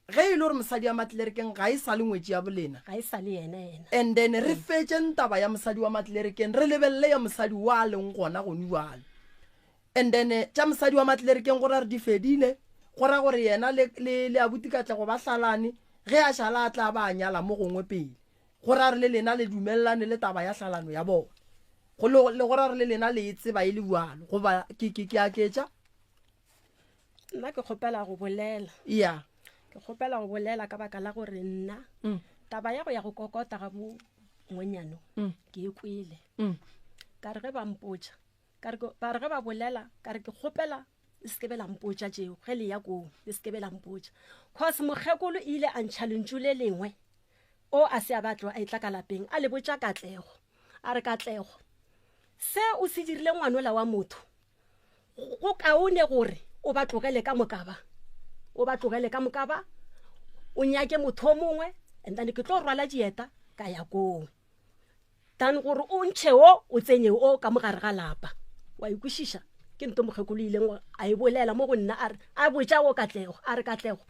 ge e le gore mosadi wa matlerekeng ga e sa le ngwetši ya bolena ga e sa le yena and then re fetšeng taba ya mosadi wa matlerekeng re lebelele ya mosadi wa leng gona gone wale and then tša mosadi wa matlerekeng gore re di fedile gora gore yena le abuti Katlego ba hlalane ge a šala a tla ba a nyala mo gongwe pele gore a re le lena le dumelelane le taba ya hlalano ya bona le gore a re le lena le tseba e le bualo goba ke a ketša nna ke kgopela go bolela ke kgopela go bolela ka baka la gore nna taba ya go ya go kokota ga bo ngwenyano ke e kwele ka re ge ba mpotša ba re ge ba bolela ka re ke kgopela e se ke be la mpotša tšeo ge le ya koo e se ke be la mpotša cause mokgekolo ile a ntšhalentšu le lengwe o a se a batlo a etla ka lapeng a le botša Katlego a re Katlego se o se dirile ngwanola wa motho go kaone gore o ba tlogele ka mokaba o nyake motho o mongwe and then ke tlo rwala dieta ka ya koo dan gore o ntšhe o tsenye o ka mogare ga lapa wa ikušiša ke nto mokgekolo ileng a e bolela mo go nna a botsa go Katlego a re Katlego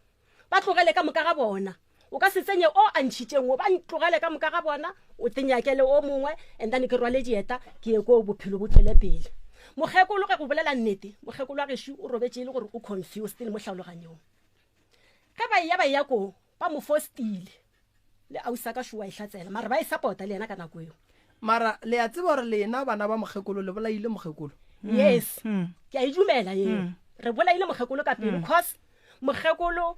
ba tlogele ka moka ga bona o ka se tsenye o a ntšhitšeng o ba tlogele ka moka ga bona o tenyakele o mongwe and then ke rwale dieta ke ye ko bophelo bo tswele pele mokgekolo ge go bolela nnete mokgekolo a gešo o robetse le gore o confused le mo tlhaloganyong ge ba ya ko ba mo fostile le ausa ka šoa e hlatsela mara ba e support le yena ka nako eo mara le a tseba gore lena bana ba mokgekolo le bolaile mokgekolo yes ke a idumela ye re bolaile mokgekolo ka pele because mokgekolo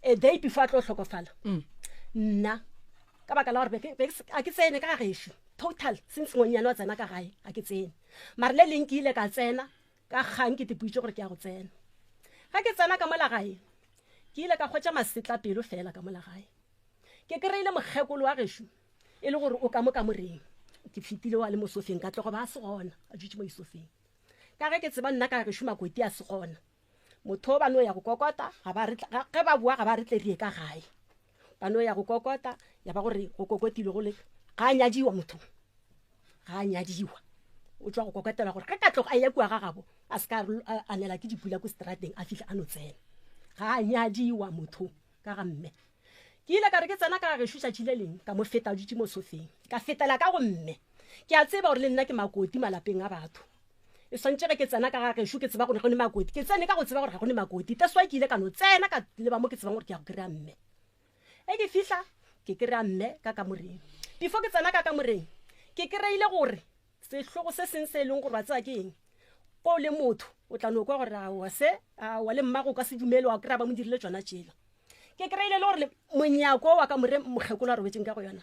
a day before tlo hlokofala nna ka baka la gore a ke tsene ka gešo total since ngonyane wa tsena ka gae a ke tsene mara le leng ke ile ka tsena ka kgang ke tepitse gore ke ya go tsena ga ke tsena ka mola gae ke ile ka khwetša masetla pelo fela ka mola gae ke kreile mokgekolo wa gešo e le gore o ka mo ka moreng ke fitile wa le mo sofeng ka tlogo ba se gona a dutse mo isofeng ka ge ke tseba nna ka gešo makoti a se gona motho ba no ya go kokota ga ba re ge ba bua ga ba re tlerie ka gae ba no ya go kokota ya ba gore go kokotile go le ga nyadiwa motho ga nyadiwa o tswa go kokotela gore ka tlogo a ya kwa ga gabo a ska anela ke dipula ko strateng a fitlha a no tsena ga nyadiwa motho ka ga mme ke ile ka re ke tsena ka gešo tšatši le leng ka mo feta dutse mo sofeng ka fetela ka go mme ke a tseba gore le nna ke makoti malapeng a batho e swantse ge ke tsena ka ga gešo ke tseba gore go ne makoti ke tsene ka go tseba gore ga go ne makoti taswa ke ile ka no tsena ka leba mo ke tsebang gore ke ya go kry-a mme e ke fihla ke kry-a mme ka kamoreng before ke tsena ka kamoreng ke kry-ile gore sehlogo se seng se e leng gore wa tseba ke eng ko le motho o tla no kwa gore wa le mmago ka se dumele wa kry-a ba mo dirile tsona tšela ke kry-ile le gore monyako wa ka more mokgekolo a robetseng ka go yona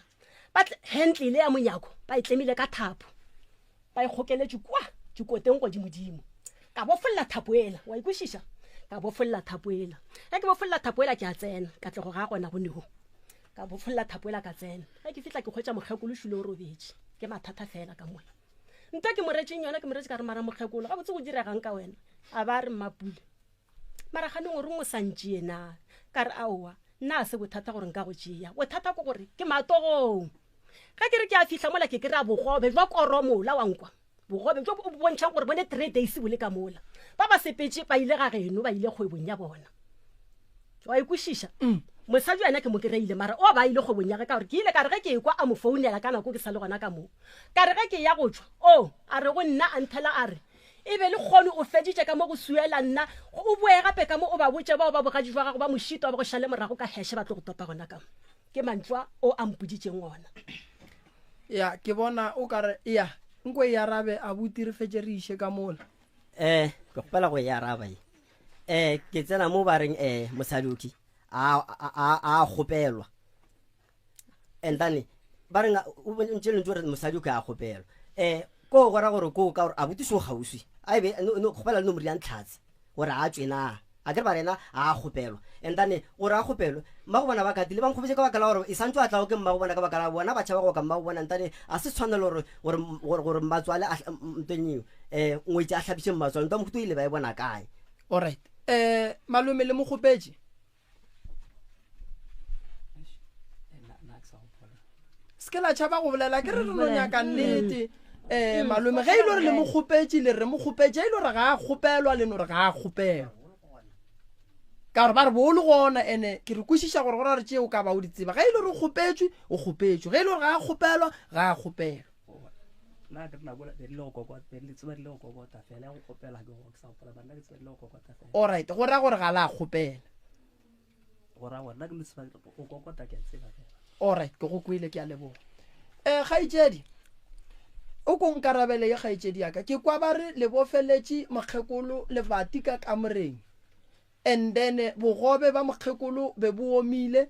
but handle ile ya monyako ba e tlemile ka thapo ba e kgokeletse kwa dikoteng godimo ka bofolla thapo ela wa ikwešiša ka bofolla thapo ela ge ke bofolla thapo ela ke a tsena ka tlego ga gona go nego ka bofolla thapo ela ka tsena ge ke fihla ke kgwetša mokgekolo šule o robetse ke mathata fela ka mola nto ke moretseng yona ke moretse ka re mara mokgekolo ga botse go diregang ka wena a ba re mmapule mara ganeng gore mo santšee na ka re aowa nna a se bothata gore nka go tšea bothata ko gore ke matogong ga ke re ke a fitlha mola ke kry-a bogobe jwa koromola wa nkwa bogobe jo bo bontšhang gore bone 3 days bole ka mola ba ba sepetse ba ile ga geno ba ile kgwebong ya bona wa ikwešiša mosadi wena ke mo kry-ile mara o ba ile kgwebong ya ge ka gore ke ile ka re ge ke ekwa a mo founela ka nako ke sa le gona ka moo ka re ge ke ya go tšwa o a re go nna a nthela a re e be le kgone o feditše ka mo go suela nna o boe gape ka mo o ba botse bao ba bogadi jwa gago ba mošito wa ba go šale morago ka heshe ba tlo go topa gona ka mo ke mantswa o a mpoditseng ona ya ke bona o kare ya nko e arabe a botse re fetse re iše ka mola ke gopela go e araba ke tsena mo ba reng mosaduki a gopelwa and then ba reng ntse le ntse gore mosaduki a gopelwa ko gora gore ko ka gore a botse so gauswi a be no gopela le nomoro ya ntlhatse gore a tsena a ke ba rena a gopelwa and then gore a gopelwa mma go bona ba katile ba nkgopetse ka baka la gore e santse a tla go ke mma go bona ka baka la bona ba tšhaba go ka mma go bona ntane a se tshwanelo gore mmatswale a mtenyiwe ngwetse a tlhapiše mmatswale nta mohuto ile ba e bona kae alright malome le mogopetse se la tšhaba go bolela ke re re no nyaka nnete malome ge e le gore le mogopetse le re mogopetse e le gore ga a kgopelwa le no re ga a kgopelwa ka gore ba re bolo gona ene ke re kwešiša gore gore re tšee o ka ba o di tseba ge e le gore o kgopetswe o kgopetswe ge e le gore ga a kgopelwa ga a kgopelwa alright go raya gore ga la kgopela alright ke go kwele ke a leboga kgaetšedi o ko nkarabele ye kgaetšedi yaka ke kwa ba re le bofeletše mokgekolo lebati ka kamoreng and then bogobe ba mokgekolo be bo omile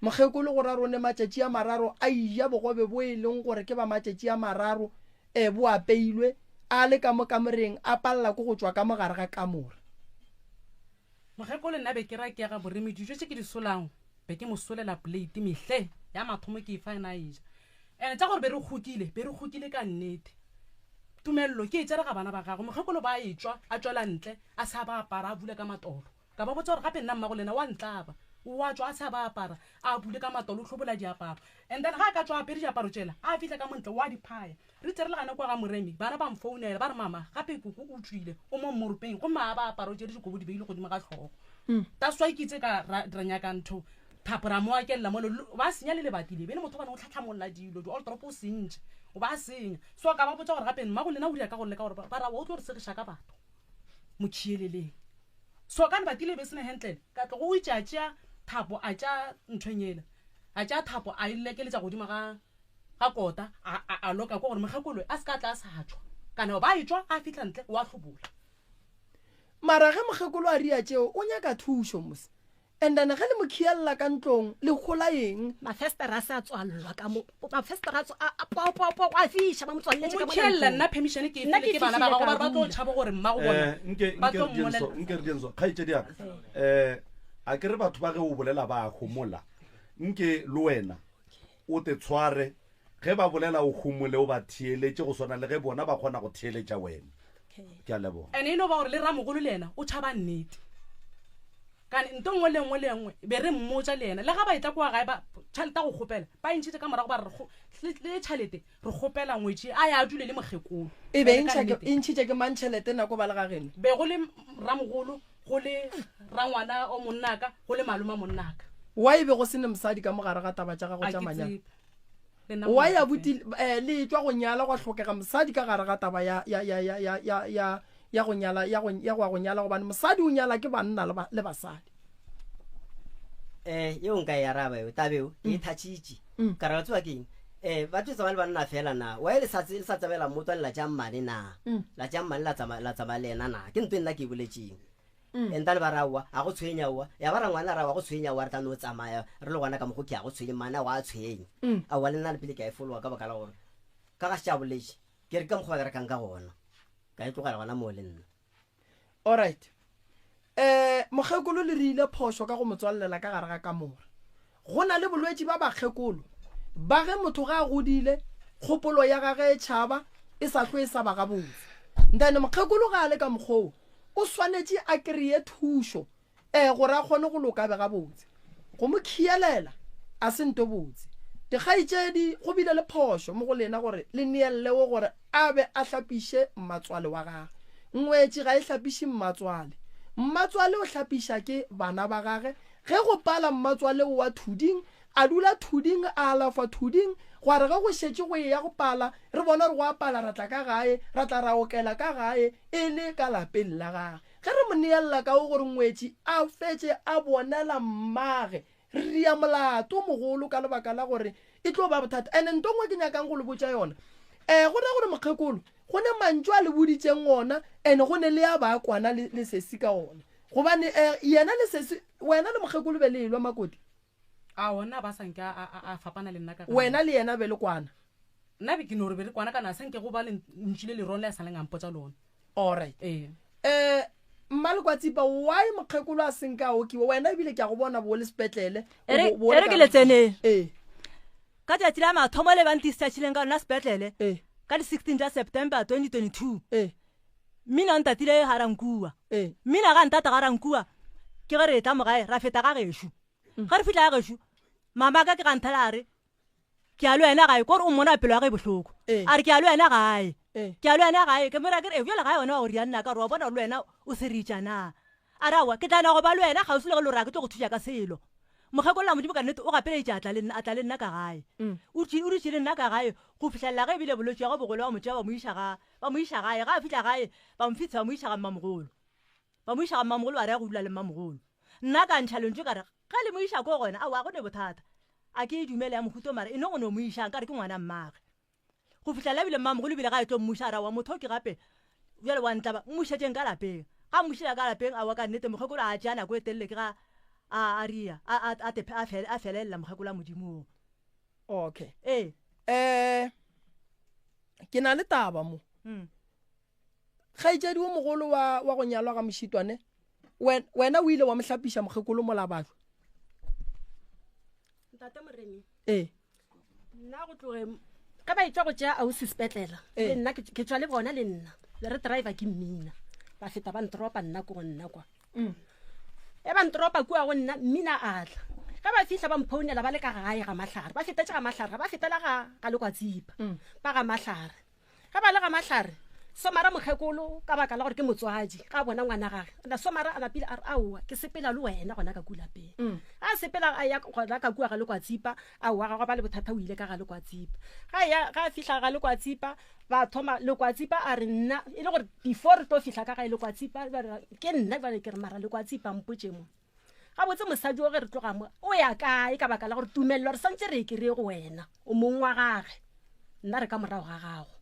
mokgekolo go rarone matšatši a mararo a iya bogobe bo e leng gore ke ba matšatši a mararo bo apeilwe a le ka mo kamoreng a palela ko go tšwa ka mogare ga kamore mokgekolo nna be ke ra ke ga boremi dijo tše ke di solang be ke mo solela plate mehle ya mathomo ke e fa ena eja ene tša gore be re kgokile ka nnete tumelelo ke e tšere ga bana ba gago mokgekolo ba e tšwa a tšwela ntle a sa ba apara a bule ka matolo ka ba botsa gore gape nna mmago lena wa ntlaba wa tswa a sa ba apara a bule ka matolo tlhobola diaparo and then ga ka tswa apere diaparo tsela a fitlha ka montle wa diphaya re tsere le gana kwa ga moremi bana ba mfounela ba re mama gape kuku o tswile o mo moropeng go maa ba aparo tse di dikobo di beile godimo ga tlhogo that's why ke itse ka ra nyaka ntho thapo ra mo akella mo ba senya le lebatile bene motho bana o tlhatlhamolla dilo di all drop o sentse o ba senya so ka ba botsa gore gape mma go lena o di ka go le ka gore ba ra o tlo re segisha ka batho mochieleleng so ka ba tile be sene handle ka tlo go itšatša thapo a tša nthwenyela a tša thapo a ilekeletša godimo ga kota a loka ko gore mogakolo a se ka tla a sa tšwa kana ba itswa a fitlha ntle wa tlhobola mara ge mogakolo a ria tšeo o nyaka thušo mose and then ge le mokhialla ka ntlong le gola eng mafestera sa tswallwa ka mo mafestera a popo a fisha ba motswalletse ka mo mokhialla nna permission ke ifile ke bana ba go ba tlo tšhaba gore mma go bona nke re dienso khaitse dia a ke re batho ba ge o bolela ba gomola nke le wena o te tshware ge ba bolela o humole o ba thieletse go swana le ge bona ba kgona go thieletša wena ke a lebo ene ino ba gore le ramogolo le ena o tšhaba nnete kane nto ngwe le ngwe be re mmotsa le ena le ga ba itla kwa gae ba tšhaleta go kgopela ba intšhitse ka morago ba re le tšhalete re kgopela ngwetši a ya dule le mogekolo e be intšhitse ke mantšhelete nako ba le ga geno be go le ramogolo go le rangwana o monnaka go le maloma monnaka wa e be go sene mosadi ka mogare ga taba tša gago tša manyalo wa ya buti le tswa go nyala go hlokega mosadi ka gare ga taba ya go nyala go nyala go bana mosadi o nyala ke banna le basadi yo nka ya raba yo tabeo e thatšitše ka ra tswa keng ba tse ba le banna fela na wa ile sa tsabela motho la jammane na la jammane la tsama lena na ke ntwe nna ke boletšeng enta le barawa a go tshwenya wa ya bara ngwana ra wa go tshwenya wa re tla no tsamaya re le gwana ka mogo ke a go tshwenya mana wa tshwenya a wa le nna le pele ka e folwa ka bakala gore ka ga tša boletše ke re ka mokgwa ka kang ka gona ka e tlogela gona mo le nna all right mogekolo le rile phosho ka go motswallela ka gare ga kamore go na le bolwetši ba bakgekolo ba ge motho ga a godile kgopolo ya gage e tšhaba e sa tlo e sa ba gabotse then mogekolo ga a le ka mokgoo o swanetše a kry-e thušo gore a kgone go loka be gabotse go mo khielela a se nto botse dikgaitšedi go bile le phošo mo go lena gore le neellewo gore a be a hlapiše mmatswale wa gage ngwetši ga e hlapiše mmatswale o hlapiša ke bana ba gage ge go pala mmatswale wa thuding a dula thuding a alafa thuding gore ge go šetše go ya go pala re bona re go a pala ra tla ka gae ra tla ra okela ka gae e le ka lapeng la gage ge re mo neelela ka gore ngwetši a fetše a bonela mmage re ya molato mogolo ka lebaka la gore e tlo ba bothata ene nto ngwe ke nyakang go le botša yona go na gore mokgekolo go ne mantšo a le boditseng ona ene go ne le ya ba kwana le sesi ka ona gobane yena le sesi wena le mokgekolo be le elwa makoti a ona ba sanke a fapana le nna ka wena le yena be le kwana nna be ke no re be le kwana kana sanke go ba le ntšhile le rona le sa leng ampotsa lona all right mmale kwa tsipa why mokgekolo a senka o kiwa wena ebile ke a go bona bo le sepetlele ere ke le tsene ka tšatši la mathomo le bantisatšhileng ka lona sepetlele ka di 16 September 2022 mina ntatile ga rankua mina ga ntata ga rankua ke ge re tla mogae ra feta ga gešo ga re fitlha ga gešo mama ka ke ga nthalare ke a le wena gae kore o mona pelo ya ge bohloko a re ke a le wena gae ke a le wena gae ke mora ke re bjale gae wena wa go ria nna ka re wa bona le wena o se reacha na a rawa ke tla na go ba le wena ga o se le go lora ke tlo go thuša ka selo mogekolola modimo ka nnete o gapeletše a tla le nna ka gae o ritše le nna ka gae go fitlhelela ge ebile bolwetši ya go bogolo wa motšea ba mo iša gae ga a fitlha gae ba mfitsa ba mo iša ga mmamogolo ba re ya go dula le mmamogolo nna ka ntšha lentse ka re ga le mo iša ko gona a wa go ne bothata a ke e dumele ya mohuto mare e ne go ne mo išang ka re ke ngwana mmage go fitlhelela ebile mmamogolo ebile ga e tlo mmuša ra wa motho ke gape bjale wa ntlaba mmušetšeng ka lapeng ga mmušela ka lapeng a wa ka nnete mogekolo a tšea nako e telele ke ga a ria a felelela mogekolo a modimong okay ke na le taba mo kgaitšedi wo mogolo wa go nyalwa ga mošitwane wena o ile wa mohlapiša mogekolo mola batho ntate moremi nna go tloge ka ba itswa go tšea ausi sepetlela le nna ke tswa le bona le nna le re driver ke mmina ba feta ba ntropa nna ko go nna kwa e ba ntropa kua go nna mmina atla ka ba fihla ba mphounela ba le ka gae ga mahlare ba fetetse ga mahlare ba fetela ga lekwatsipa ba ga mahlare ga ba le ga mahlare somara mokgekolo ka baka la gore ke motswadi ga bona ngwana gage na somara a napile a re aowa ke sepela le wena gona ka kulapeng a sepela a ya gona ka kua ga lekwatsipa aowa ga ba le bothata o ile ka ga lekwatsipa ga fihla ga lekwatsipa ba thoma lekwatsipa a re nna e le gore before to fihla ka ga lekwatsipa ke nna ba le ke re mara lekwatsipa mpotse mo ga botse mosadi o ge re tloga mo o ya kae ka baka la gore tumelelo re santse re kry go wena o mong wa gage nna re ka morago ga gago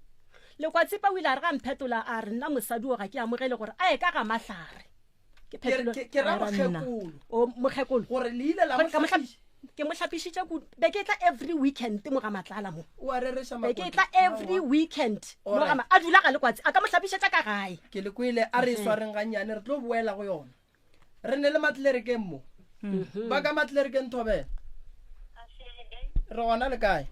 lekwatsipa o ile a re ga mphetola a re nna mosadi o ga ke amogele gore a e ka ga mahlare ke ra mokgekolo gore le ile la ke mo hlapišitša be ke tla every weekend mo ga matlala mo wa rereša be ke tla every weekend mo ga a dula ga lekwatsi a ka mo hlapišetša ka gae ke le kwele a re swareng gannyane re tlo boela go yona re ne le matlerekeng mo ba ka matlerekeng thobela re gona le kae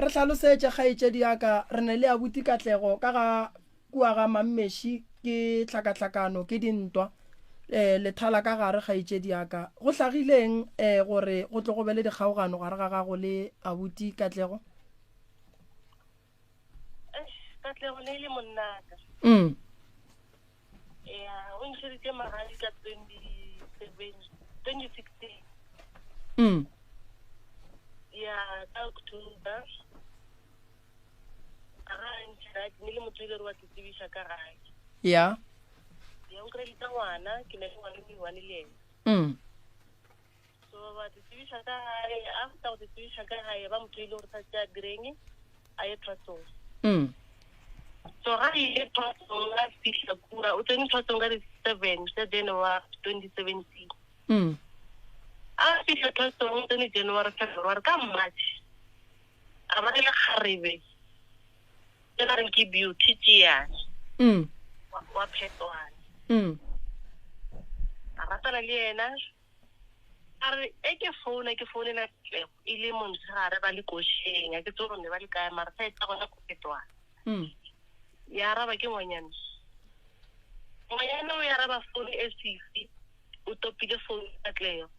re tlhalosetse kgaetšedi yaka re ne le abuti Katlego ka ga kua ga Mammeši ke tlhakatlhakano ke dintwa lethala ka gare kgaetšedi yaka go hlagileng gore go tlo go be le dikgaogano gare ga gago le abuti Katlego Katlego le monnaka o ntšheditše magadi ka 2016 ya ka October ne le motho ile re wa tsebiša ka gae ya o kredita ngwana ke ne le ngwana le one le ena so ba tsebiša ka gae after go tsebiša ka gae ba motho ile gore sa tša direng a ye trasong so ga ile trasong a fihla kura o tsene trasong ka di 7 tša January 2017 a fihla trasong o tsene January February ka March a ba le kgarebe ke la reng ke beauty tšeane wa phetwana a ratana le yena a re ke founela Katlego e le montshegare ba le košeng a ke tse gore ne ba le kae mara sa etsa gona ko phetwana ya araba ke ngwanyana o ya araba phone e sifi o topile phone Katlego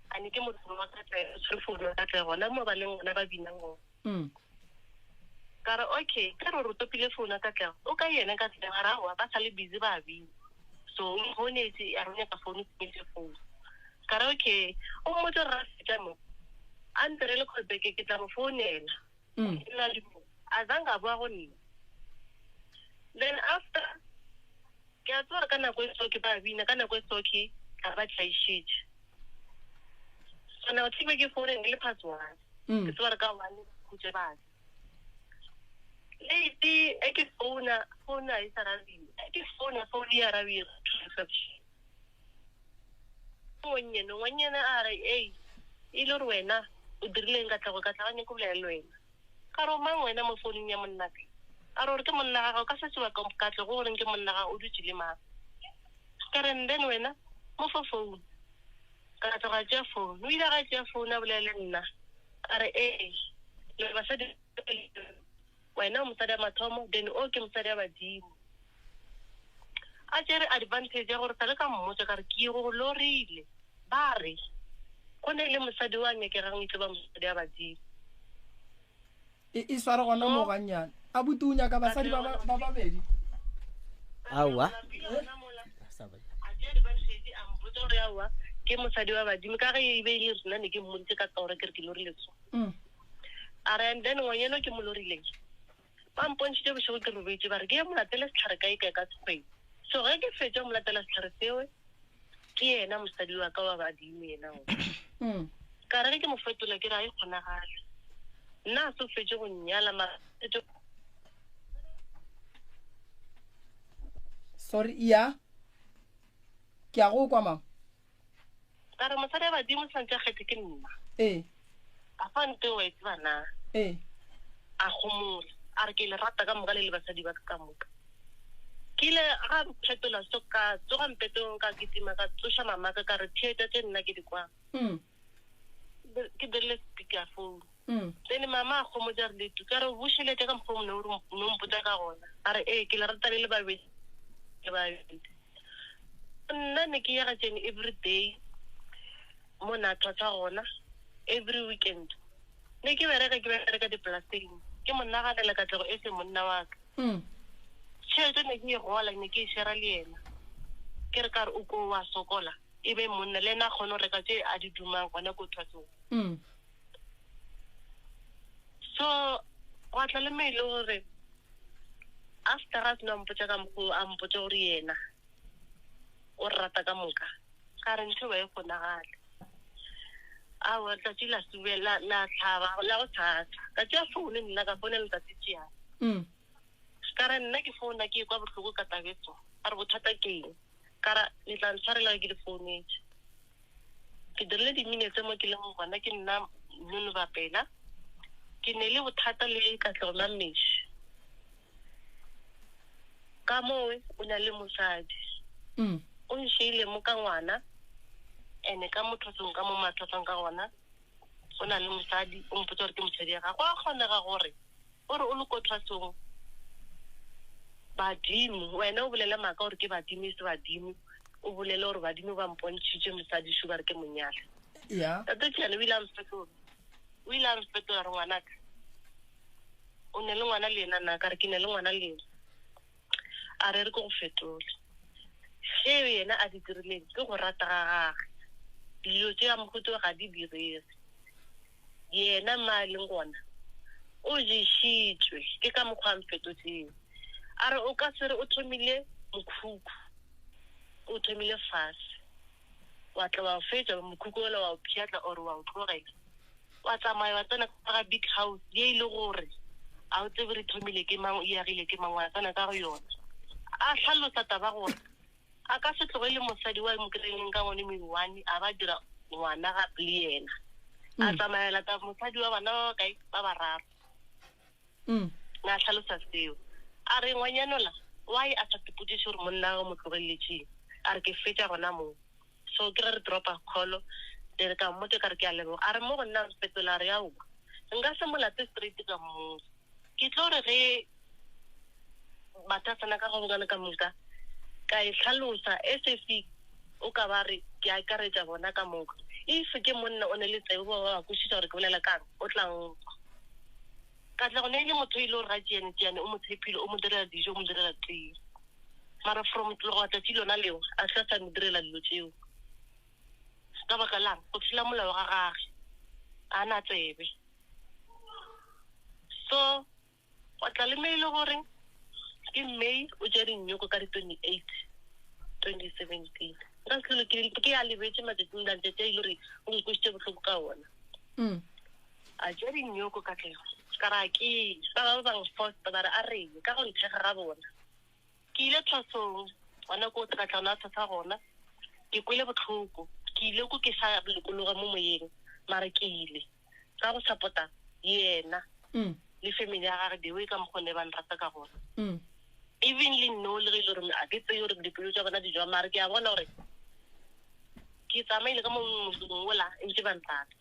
a ne ke motho wa Katlego tshwere phone ya Katlego gona mo ba leng gona ba binang go kare okay ka re topile phone ya Katlego o ka yena ka tsela ga rawa ba sa le busy ba bina so o honetse a rone ka phone ke phone kare okay o mo tse ra feta mo a ntere le callback ke tla mo founela nna le mo a zanga bua go nna then after ke a tswa ka nako e tsoke ba bina ka nako e tsoke ka ba tlaishitše so na o tsebe ke phone le password ke tswa ka one khutse ba lady e ke phone e sarabi e ke phone ya rabi reception ngonyena a re ile re wena o dirileng Katlego ka tla go bolela wena ka ro mang wena mo phone ya monna a re ke monna ga ka se tswa ka Katlego gore ke monna ga o dutse le ma ka re then wena mo phone ka tla ga tša phone o ile ga tša phone a bolela nna a re le ba sa di wena mosadi a mathomo then o ke mosadi a badimo a tšere advantage ya gore tla le ka mmotse ka re ke go lorile ba re go ne le mosadi wa nyekegang itse ba mosadi a badimo e swara gona mo gannyane a butunya ka basadi ba babedi aowa ke mosadi wa badimo ka ge e be le rena ne ke mmontse ka gore ke re ke lorile so a re and then ngwanyeno ke mo lorileng ba mpontšhitše bošego ke robetse ba re ke ye molatele setlhare kae ka sekgwedi so ge ke fetša molatela setlhare seo ke yena mosadi wa ka wa badimo yena ka re ke mo fetola ke re a e kgonagale nna a se o fetše go nnyala sorry ya ke a go kwa mama ka re mosadi a badimo santse a kgethe ke nna a fa nte wa etse bana a gomola a re ke le rata ka moka le basadi ba ka moka ke ile ga phetola so ka tsoga mpetong ka kitima ka tsoša mamaka ka re theeta tše nna ke di kwang ke dirile speakerphone then mama a kgomotsa re letu ka re bušhelete ka mokgwa mone o mpotsa ka gona a re ke le rata le babedi ke ba nna ne ke ya ga tsene every day mo na tsa gona every weekend ne ke bereka di-plastic ke monna ga le ka tlego e se monna wa ka tšhelete ne ke e gola ne ke e share le yena ke re ka re o ko wa sokola e be monna le ena kgone go reka tse a di dumang gona ko thwatsong so wa tla le maile gore after us no mpotsa ka mokgo a mpotsa gore yena o rata ka moka ka re ntho ba e kgonagale a wa tla tsila subela la tlhaba la go thata ka tša founu nna ka founela tsatsi tšea ka re nna ke founa ke kwa botlhoko ka tabetso a re bothata ke eng ka ra le tla ntshwarela ke di founetse ke dirile di-minutes mo ke leng gona ke nna nono bapela ke ne le bothata le Katlego Mameši ka mowe o na le mosadi o nšeile mo ka ngwana ene ka mothotsong ka mo mathotsong ka gona o na le mosadi o mpotsa gore ke mosadi ya gago a kgonega gore o re o le ko thwatsong badimo wena o bolela maaka gore ke badimo se badimo o bolele gore badimo ba mpontšhitše mosadi šo ba re ke monyala tate tšane o ile a mfetola re ngwanaka o ne le ngwana le ena na ka re ke ne le ngwana le ena a re ke go fetole ge yena a di dirileng ke go rata ga gage dilo tse a mogote ga di direge yena ma leng gona o ješitšwe ke ka mokgwa a mfetotseng a re o ka se re o thomile mokhukhu o thomile fase wa tla wa fetša mokhukhu ola wa o phiatla ore wa o tlogela wa tsamaya wa tsena ka ga big house ye ile gore a o tsebe re thomile ke mang o iagile ke mang wa tsena ka go yona a tlhalosa taba gore a ka se tlogele mosadi wa mo kry-ileng ka ngone mewane a ba dira ngwana gape le yena a tsamaela ka mosadi wa bana ba kae ba bararo na tlhalosa seo a re ngwanyanola why a sa tipotsiše gore monna go mo tlogeletseng a re ke fetša gona moo so ke re dropa call re ka mmotse ka re ke a leboga a re mo go nna fetola re yaoa nka se molate straight ka moo ke tlo re ge batasana ka go bokana ka moka ka e tlhalosa SFC o ka ba re ke a ikaretša bona ka moka if ke monna o ne le tsebo ba kwešiša gore ke bolela kang o tlang ka tla go ne le motho ile gore ga tšeane o mo tshepile o mo direla dijo o mo direla tee mara from tlogo wa tsatsi lona leo a tla sa mo direla dilo tseo ka baka lang go tshela molao ga gage a na tsebe so wa tla le maile gore ke May o jere nnyoko ka di 28 2017 nka se ke a lebetse matsatsing dantse tse ile gore o nkwešiše botlhoko ka ona a jere nnyoko ka tlego ka ra ke ba bang fosta ba re a reye ka go nthega ga bona ke ile thwasong gona ko tekatlana a thasa gona ke kwele botlhoko ke ile ko ke sa lekologa mo moyeng mara ke ile ka go support-a yena le family ya gage the way ka mokgone ba nrata ka gona even le no le ge gore a ke tseye gore dipelo tša bona di jwa mara ke a bona gore ke tsamaile ka mongwe ola ntse ba nrata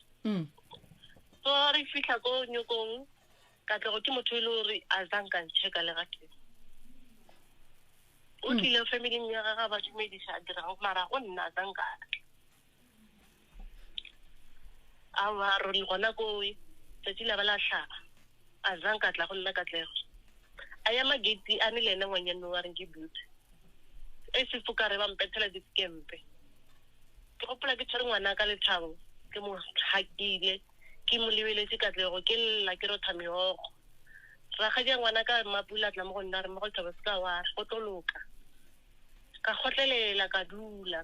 so re fitlha ko nyokong ka tlego ke motho e le gore a zanka ntšheka le gateng o tlile familing ya gaga ba dumediša a dirang mara go nna a zanka awa ro le gona koe tsatsi la ba la tlhaba a zanka tla go nna Katlego a ya mageti a ne le ena ngwanyane wa reng ke beauty e se fokare ba mpethela diskempe ke gopola ke tshwere ngwana ka lethabo ke mo hakile ke mo lebeletse Katlego ke lla ke rotha meogo ra ga ja ngwana ka mapula tla mo go nna re mo go thaba se ka wa go toloka ka gotlelela ka dula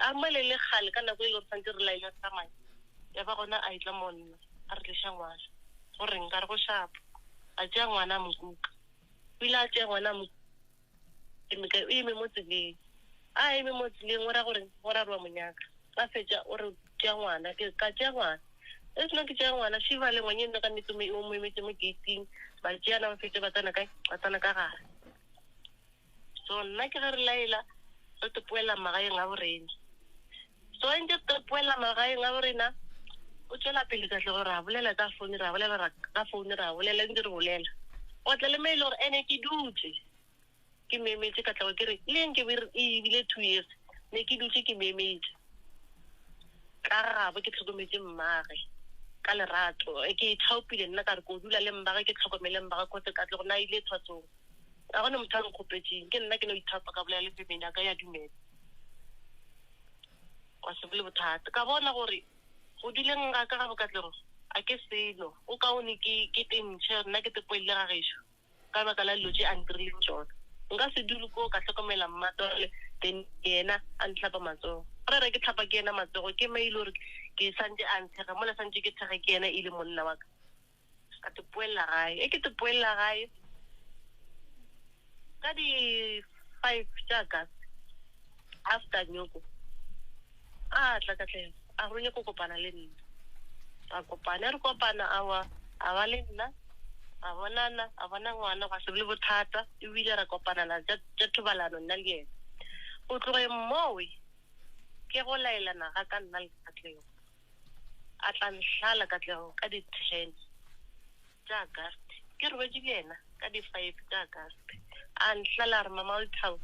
a malele gale ka nako e le tsantse re laila tsamaya ya ba gona a itla monna a re lesha ngwana gore nka re go shapa a tšea ngwana mokuka pila a tšea ngwana mokuka o eme mo tseleng a eme mo tseleng o ra gore go rarwa monyaka a fetša o re tšea ngwana ka tšea ngwana e sena ke tšea ngwana šiva le ngwanye nna ka nnete o mo emetse mo gating ba tšeana ba fetše ba tsana ka gare so nna ke ge re laela re topoela magaeng a borena so ntse topoela magaeng a borena o tšwela pele Katlego ra bolela ka founu ra bolela ntse re bolela o tla le maile gore ene ke dutse ke memetse ka tlago ke re le nke e bile 2 years ne ke dutse ke memetse ka rabo ke tlhokometse mmage ka lerato ke ithaopile nna ka re ko dula le mmage ke tlhokomele mmage kgotse ka tle go na ile thwatsong a gone motho a nkgopetseng ke nna ke no ithapa ka bolela le family ya ka ya dumela wa se bole bothata ka bona gore go dileng ga ka ga bokatlego a ke seno o kaone ke tentšhe nna ke tepoile ga gešo ka baka la dilo tše a ntirileng tsona nka se dule ko ka tlhokomela mmatole then yena a ntlhapa matsogo re ke tlhapa ke yena matsogo ke maile gore ke santse a ntshega mola santse ke thega ke yena e le monna wa ka tepoela gae ke tepoela gae ka di 5 tša after nyoko tla ka tleng a go nyako kopana le nna a kopana re kopana a ba le nna a bonana a bona ngwana ga se le bothata e bile ra kopanana tša thobalano nna le yena o tloge mmowe ke go laelana ga ka nna le Katlego a tla nhlala Katlego ka di 10 tša Auguste ke re wetše yena ka di 5 tša Auguste a nhlala re mama o thao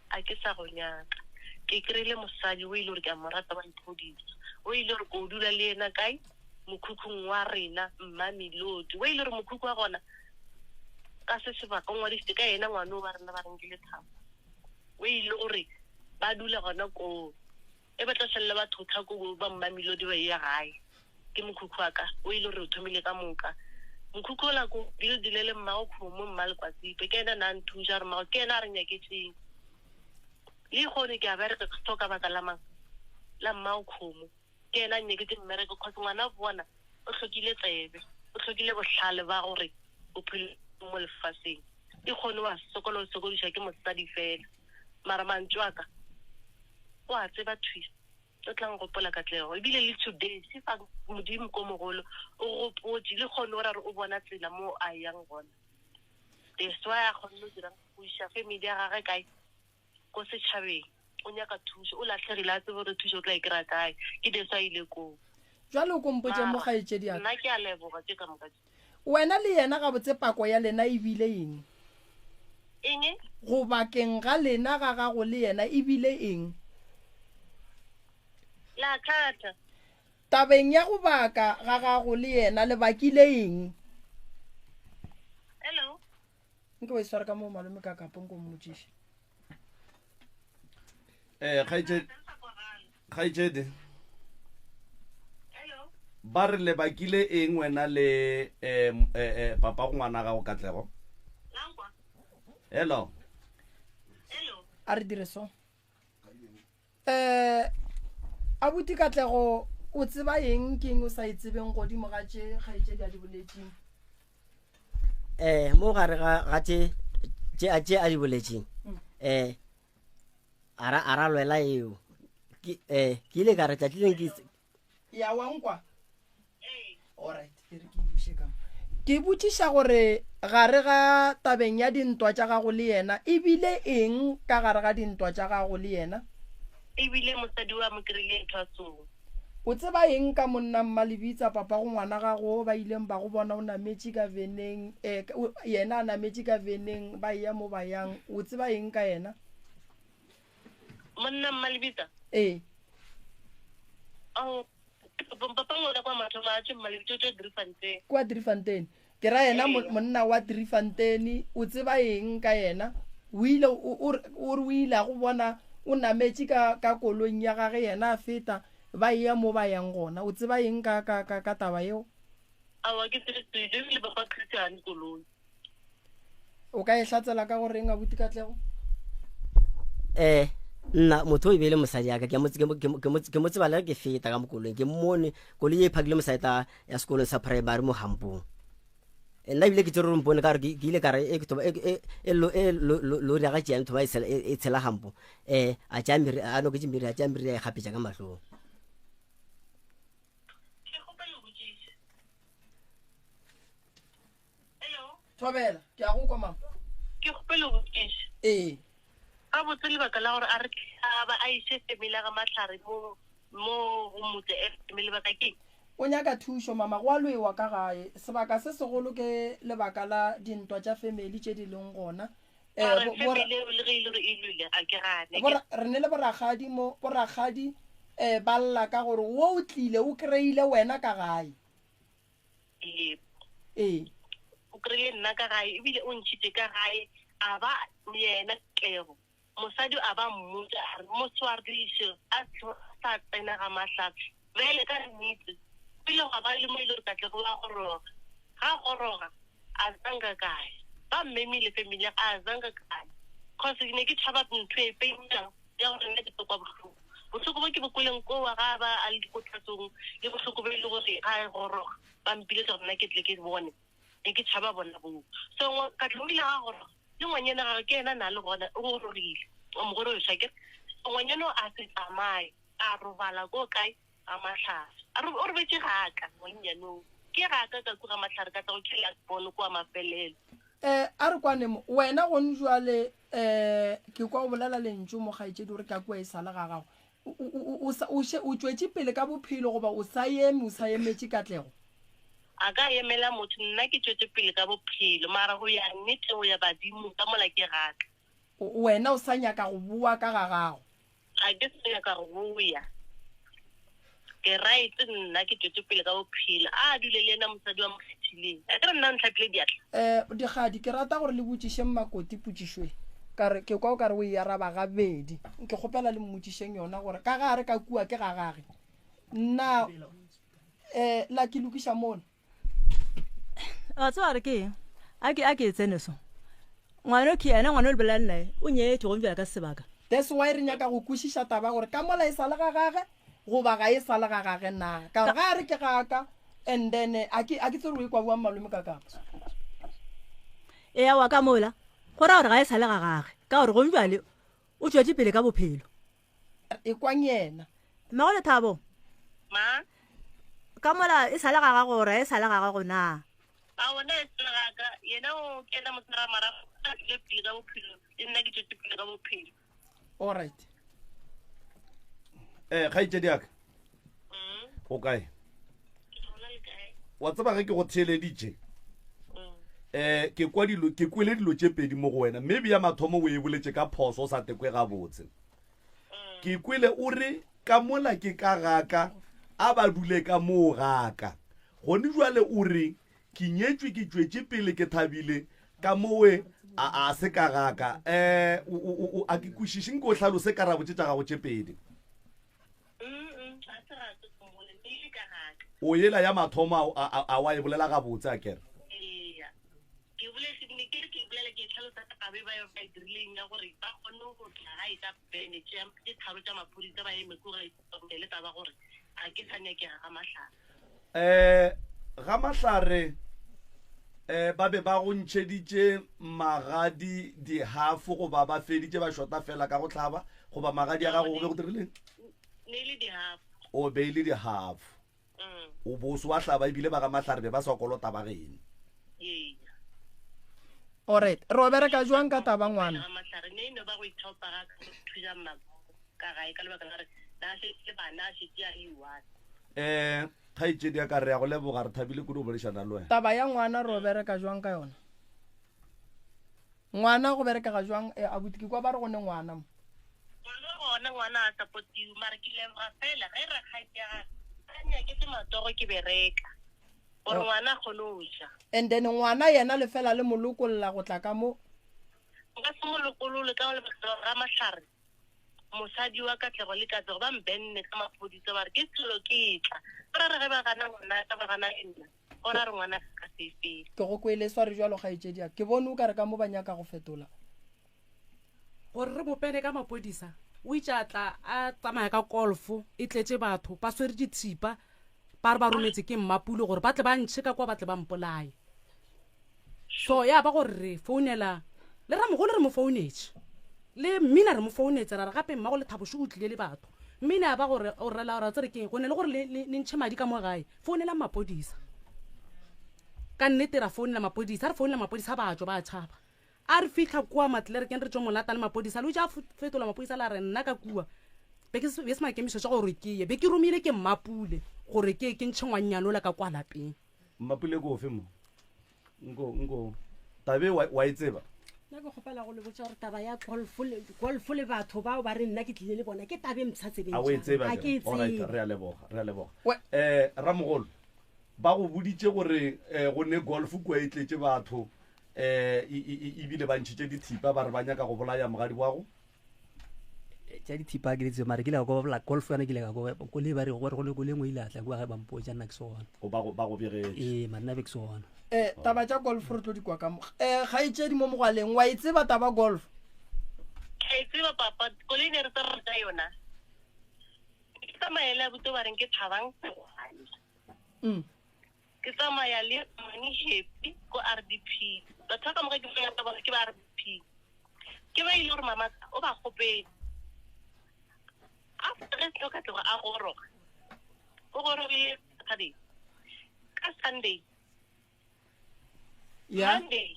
a ke sa go nyaka ke kry-ile mosadi o ile gore ke a morata wa iphodisa o ile gore ko dula le yena kae mokhukhung wa rena Mmamelodi o ile gore mokhukhu wa gona ka se sebaka ngwadisitse ka yena ngwana o ba rena ba renkile thabo o ile gore ba dula gona ko e ba tlašella batho thako ba Mmamelodi ba ya gae ke mokhukhu wa ka o ile gore o thomile ka moka mokhukhu o la ko dile le mmago khomo mmale kwa tsipe ke yena na nthuša re mmago ke yena a re nyaketseng le gone ke a bereka ka baka la mang la mmago khomo ke yena nyeketse mmereko kgotsa ngwana bona o tlhokile tsebe o tlhokile botlhale ba gore o phele mo lefaseng e gone wa sokolodiša ke mosadi fela mara mantso aka o a tseba thuisa o tlang gopola Katlego ebile le today se fa modimo ko mogolo o gopotse le gone o ra re o bona tsela mo a yang gona that's why a kgonne go dira go iša family ya gage kae ko setšhabeng o nyaka thuso o latlhegile a tsebe gore thuso o tla e kry-a kae ke deso a ile koo jalo ko mpotse mo gaetšedi aka nna ke a leboga ke ka moka wena le yena ga botse pako ya lena e bile eng go bakeng ga lena ga gago le yena e bile eng la thata tabeng ya go baka ga gago le yena le bakile eng hello nke wa iswara ka mo malome ka kapong ko mmotsiše kgaitšedi ba re le bakile eng wena le papa go ngwana gago Katlego hello a re dire so abuti Katlego o tseba eng ke eng o sa itsebeng godimo ga tše kgaetšedi a di boletseng mo gare ga tše a di boletseng ara lwela eo ke ile ka re tlatlileng ya wankwa alright ke botšiša gore gare ga tabeng ya dintwa tša gago le yena e bile eng ka gare ga dintwa tša gago le yena e bile mosadi wa mo kry-ile thwatsong o tseba eng ka monna Mmalebitsa papa go ngwana gago ba ileng ba go bona o nametše ka veneng yena a nametše ka veneng ba ya mo ba yang o tseba eng ka yena monna Mmalebitsa papa ngwana kwa mathomo a tše Mmalebitsa tše Driefontein kwa Driefontein ke ra yena monna wa Driefontein o tseba eng ka yena o ile o ile go bona o nametše ka kolong ya gage yena a feta ba ya mo ba yang gona o tseba eng ka taba yeo awa ke tsebe le ba Christian koloi o ka e hlatsela ka gore eng abuti Katlego nna motho o e bele mosadi aka ke mo tsebala ke feta ka mokolong ke mmone koloi e phakile mosaeta ya sekolong sa primary mo Hampong nna ebile ke tsere mpone ka re ke ile ka re lori ya ga tšea ntho ba e tshela Hampong a tšea mmiri a noketse mmiri a tšea mmiri ya e kgapetša ka mahlong thobela ke a go kwa mama ke gopele go botšiša a botse lebaka la gore a re a iše family ga matlhare mo go motse family lebaka ke o nyaka thušo mama go a lwewa ka gae sebaka se segolo ke lebaka la dintwa tša family tše di leng gona re ne le boragadi mo boragadi ba lla ka gore wo o tlile o kry-ile wena ka gae o kry-ile nna ka gae ebile o ntšhitse ka gae a ba yena Katlego mosadi a ba mmotsa a re motswariše a sa tsena ga mahlapi bele ka nnete pele ga ba le mo ile re Katlego wa goroga ga goroga a zanga kae ba mmemile family a zanga kae cause ne ke tšhaba ntho e penyang ya gore nne ke tokwa bohloko bo ke bokoleng ko wa ga ba a le dikotlatsong le bohloko bo e le gore ga e goroga ba mpile gore nna ke tle ke bone ne ke tšhaba bona bo so Katlego ile ga goroga le ngwanyana ga ke ena na le gona o rorile o mogoro o shake ngwanyana a se tsamaye a robala go kae a matlhare a re betse gaka ngwanyana ke gaka ka kuga matlhare ka tla go khela bone kwa mafelelo a re kwane mo wena go njwale ke kwa o bolela lentšo mo gaetse di gore ka kwa e sala ga gago o tšwetse pele ka bophelo goba o sa emetse Katlego a ka emela motho nna ke tšwetse pele ka bophelo mara go ya nnete go ya badimo ka mola ke gaka wena o sa nyaka go bua ka ga gago a ke sa nyaka go bua ke right nna ke tšwetse pele ka bophelo a dule le ena mosadi wa mokgethileng a ke re nna ntlhatlile diatla digadi ke rata gore le botšiše makoti potšišwe kare ke kwa o kare o e araba gabedi ke kgopela le mmotšišeng yona gore ka gare ka kua ke ga gage nna la ke lokiša mona a tsewa re ke a ke tsene so ngwana ke ena ngwana o le bolela nnae o nyetse go njela ka sebaka that's why re nyaka go kwešiša taba gore ka mola e sale ga gage goba ga e sale ga gage na ka ga re ke gaka and then a ke tsere o e kwa buang malome ka kapa wa ka mola go ra gore ga e sale ga gage ka gore go njale o tšwetse pele ka bophelo e kwang yena mmago le Thabo ma ka mola e sale ga gago gore e sale ga gago na a ona e sale ga ga yena o kena motsara mara a le pele ka bophelo e nna ke tšwetse pele ka bophelo all right ga itse diaka o kae wa tsaba ge ke go theeleditše ke kwele dilo tše pedi mo go wena maybe ya mathomo o e boletše ka phoso o sa tekwe gabotse ke kwele o re ka mola ke ka gaka a ba dule ka moo gaka gone jwale o re ke nyetswe ke tšwetse pele ke thabile ka mowe a se ka gaka a ke kwešišeng ke o hlalose karabo tše tša gago tše pedi o yela ya mathomo a wa e bolela gabotse a kere ga mahlare ba be ba go ntšheditše magadi dihafo goba ba feditše ba shota fela ka go tlhaba goba magadi a gago go be go dirileng o beile dihafo o boso wa hlaba ebile ba ga mahlare be ba sa kolota ba gene alright re o bereka jwang ka taba ngwana ga itse di ka re ya go leboga re thabile kudu o bolešana le wena taba ya ngwana re o bereka jwang ka yona ngwana go bereka ga jwang abuti ke kwa ba re gone ngwana mo ngwana a supportiwe mara ke leboga fela ge re kgaitega anya ke se matoro ke bereka gore ngwana a kgone go ja and then ngwana yena le fela le molokolola go tla ka mo nka se molokolole ka go lebaka ga mahlare mosadi wa Katlego le Katlego ba mbenne ka maphodisa ba re ke selo ke tla gore re ge ba gana ngwana ka ba gana nna gore re ngwana ka sefele ke go kweleswa re jwalo ga etsedi ke bone o ka re ka mo ba nyaka go fetola gore re bopene ka maphodisa o itse a tla a tsamaya ka golfo e tletse batho ba swere ditshipa ba re ba rometse ke mmapule gore ba tle ba ntšheka kwa ba tle ba mpolaye so ya ba gore re founela le ramogolo re mo founetse le mmina re mo founetse ra re gape mmago le Thabošo o tlile le batho mmina ba gore o rela o ratse re keng go ne le gore le ntšhe madi ka mo gae founela maphodisa ka nnete ra founela maphodisa re founela maphodisa ba tšwa ba tšhaba a re fitlha kua matlerekeng re tšo molata le maphodisa le o ja fetola maphodisa la re nna ka kua be se makemišo tša gore ke ye be ke romile ke mmapule gore ke ntšhe ngwannyanola ka kwa lapeng mmapule ko ofe mo nko tabe wa e tseba nna ke kgopela go le botsa gore taba ya golf le batho bao ba re nna ke tlile le bona ke tabe mtshatsebeng a o e tseba ke alright re a leboga ramogolo ba go boditse gore go ne golf kwa e tletse batho ebile ba ntšhitše dithipa ba re ba nyaka go bolaya mogadi wago tša dithipa ke ditse mare ke le go bola golf yana ke le go le ba re gore go le go le ngwe ile atla kwa ga ba mpotša nna ke sona ba go begetse manna be ke sona taba tša golf re tlo di kwa ka ga e tšedi mo mogwaleng wa e tseba taba golf ka e tseba papa koloi ne re tsamaya yona ke tsamaya le botse ba reng ke thabang ke tsamaya le mani happy ko RDP batho ka moka ke fela ba ke ba RDP ke ba ile gore mama o ba gopedi after re tloka tloga a goroga o gorogile kadi ka Sunday Monday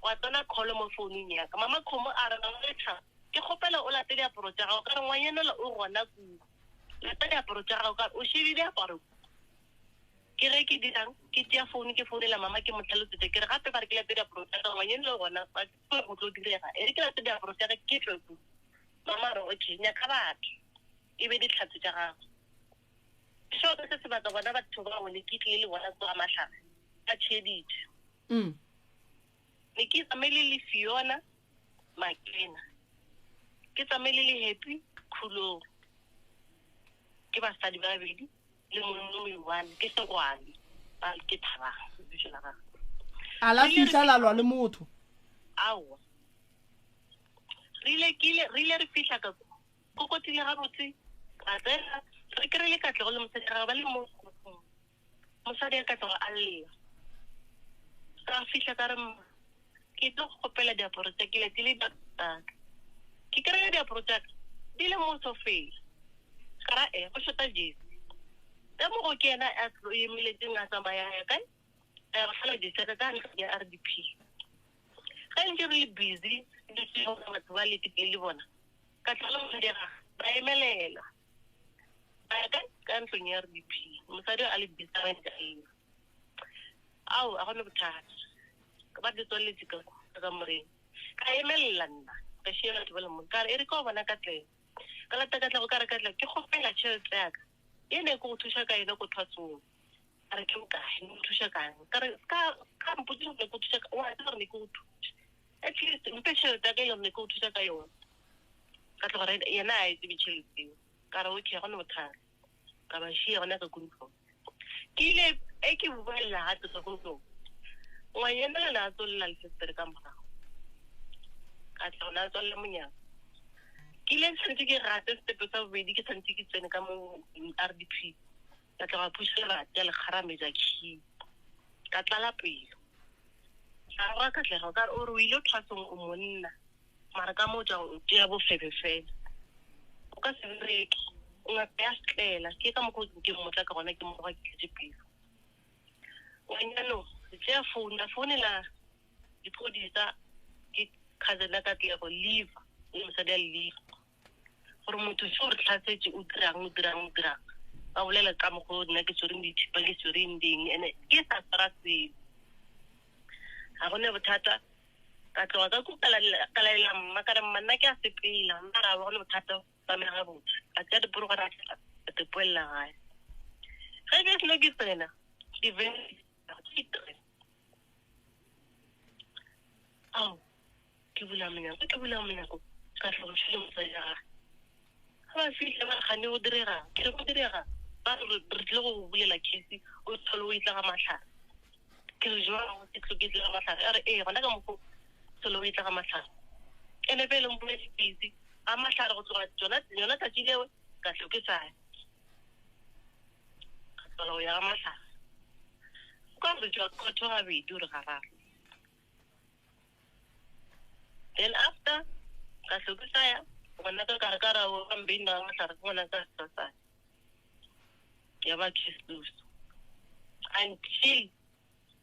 wa tsona kholo mo founung ya ka mama khomo a re nna ke gopela o late diaparo tša gago ka re ngwanyanela o gona ku late diaparo tša gago ka o shebile diaparo ke re ke dirang ke tia phone ke founela mama ke motlhalosetse ke re gape ba re ke late diaparo tša gago ngwanyanela o gona ba go tlo direga e re ke late diaparo tša gago ke tlo mama re okay nya ka batho e be ditlhatse tša gago so ka se batla bona batho ba bone ke tlile le bona go amatlhaga a tšheditše ne ke tsamele le Fiona Makena ke tsamele le Happy Khulong ke basadi ba babedi le monna one ke segwane ba ke thabang bitšela ga ala fihla lalwa le motho awa rile re fihla ka kokotile ga botse ka tsena re kry-ile katlego le mosadi ga ba le mosadi a katlego a lela ka fihla ka re ke tlo gopela diaparo tša ke letile ke kry-ile diaparo tša di le mo sofeng ka ra go shota jesi ka mogo ke ena a emeletseng a tsamaya ya kae a go fela diseka ka ntlha ya RDP ga ntse re le busy batho ba letekile le bona ka tlala mosadi ga ba emelela ba ya kae ka ntlong ya RDP mosadi a le busy a ntse a ema ao a gone bothata ka ba ditswaletse ka moreng ka emelela nna ka shia batho ba le mo ka re e re ka bona ka tleng ka lata ka tla go ka re ka tla ke gopela tšhelete ya ka e ne go thuša ka ena ko thwatsong a re ke bokae ne go thuša kang ka re ka mpotse ne go thuša ka wa tsere ne go thuša at least mpe tšhelete ya ka ile ne go thuša ka yona ka tla gore yena a etse bitšhelete ka re okay gone bothata ka ba shia gona ka kuntlong ke ile e ke buela ga tsa kuntlong ngwanyana le a tsolla le sesere ka morago ka tla ona tsolla monyako ke ile sentse ke rate stepe sa bobedi ke sentse ke tsene ka mo RDP ka tla ga puša rate le kgarametša khi ka tlala pelo a go ka tlega ka o re o ile thwatsong o monna mara ka mo tša o tea bofebe fela o ka se bereke o ngaka ya setlela ke ka moko ke mmotla ka gona ke moga ke tletse pelo ngwanyano tšea founela diphodisa ke cousin ka tlego leave le mosadi a leave gore motho se o re tlhatsetse o dirang ba bolela ka mogo nna ke tshwereng dithipa ke tshwereng ding ene ke sa tsara selo ga gone bothata ka tloga ka ka laela mma ka re mmanna ke a sepela mara ba gone bothata ba me ga botse a tšea diporogana a tepoelela gae ge ke seno ke tsena ke bula monyako ka tlogošile mosadi ya gage ga ba fitlhe ba gane go direga ke re go direga ba re tlile go bulela case o tlhole o itla ga matlhare ke re jwang ke tloketse ga matlhare a re ee gona ka moko tlhole o itla ga matlhare ene pele mpole dipitse ga matlhare go tsoga yona tatsi lewe ka tlhoketsae ka tlola go ya ga matlhare ka re jwa kgotho gabedi o re gararo then after ka tlhoketsaya gona ka kare ka rao ga mbeinda ga matlhare ke gona ka sesasane ya ba case loose until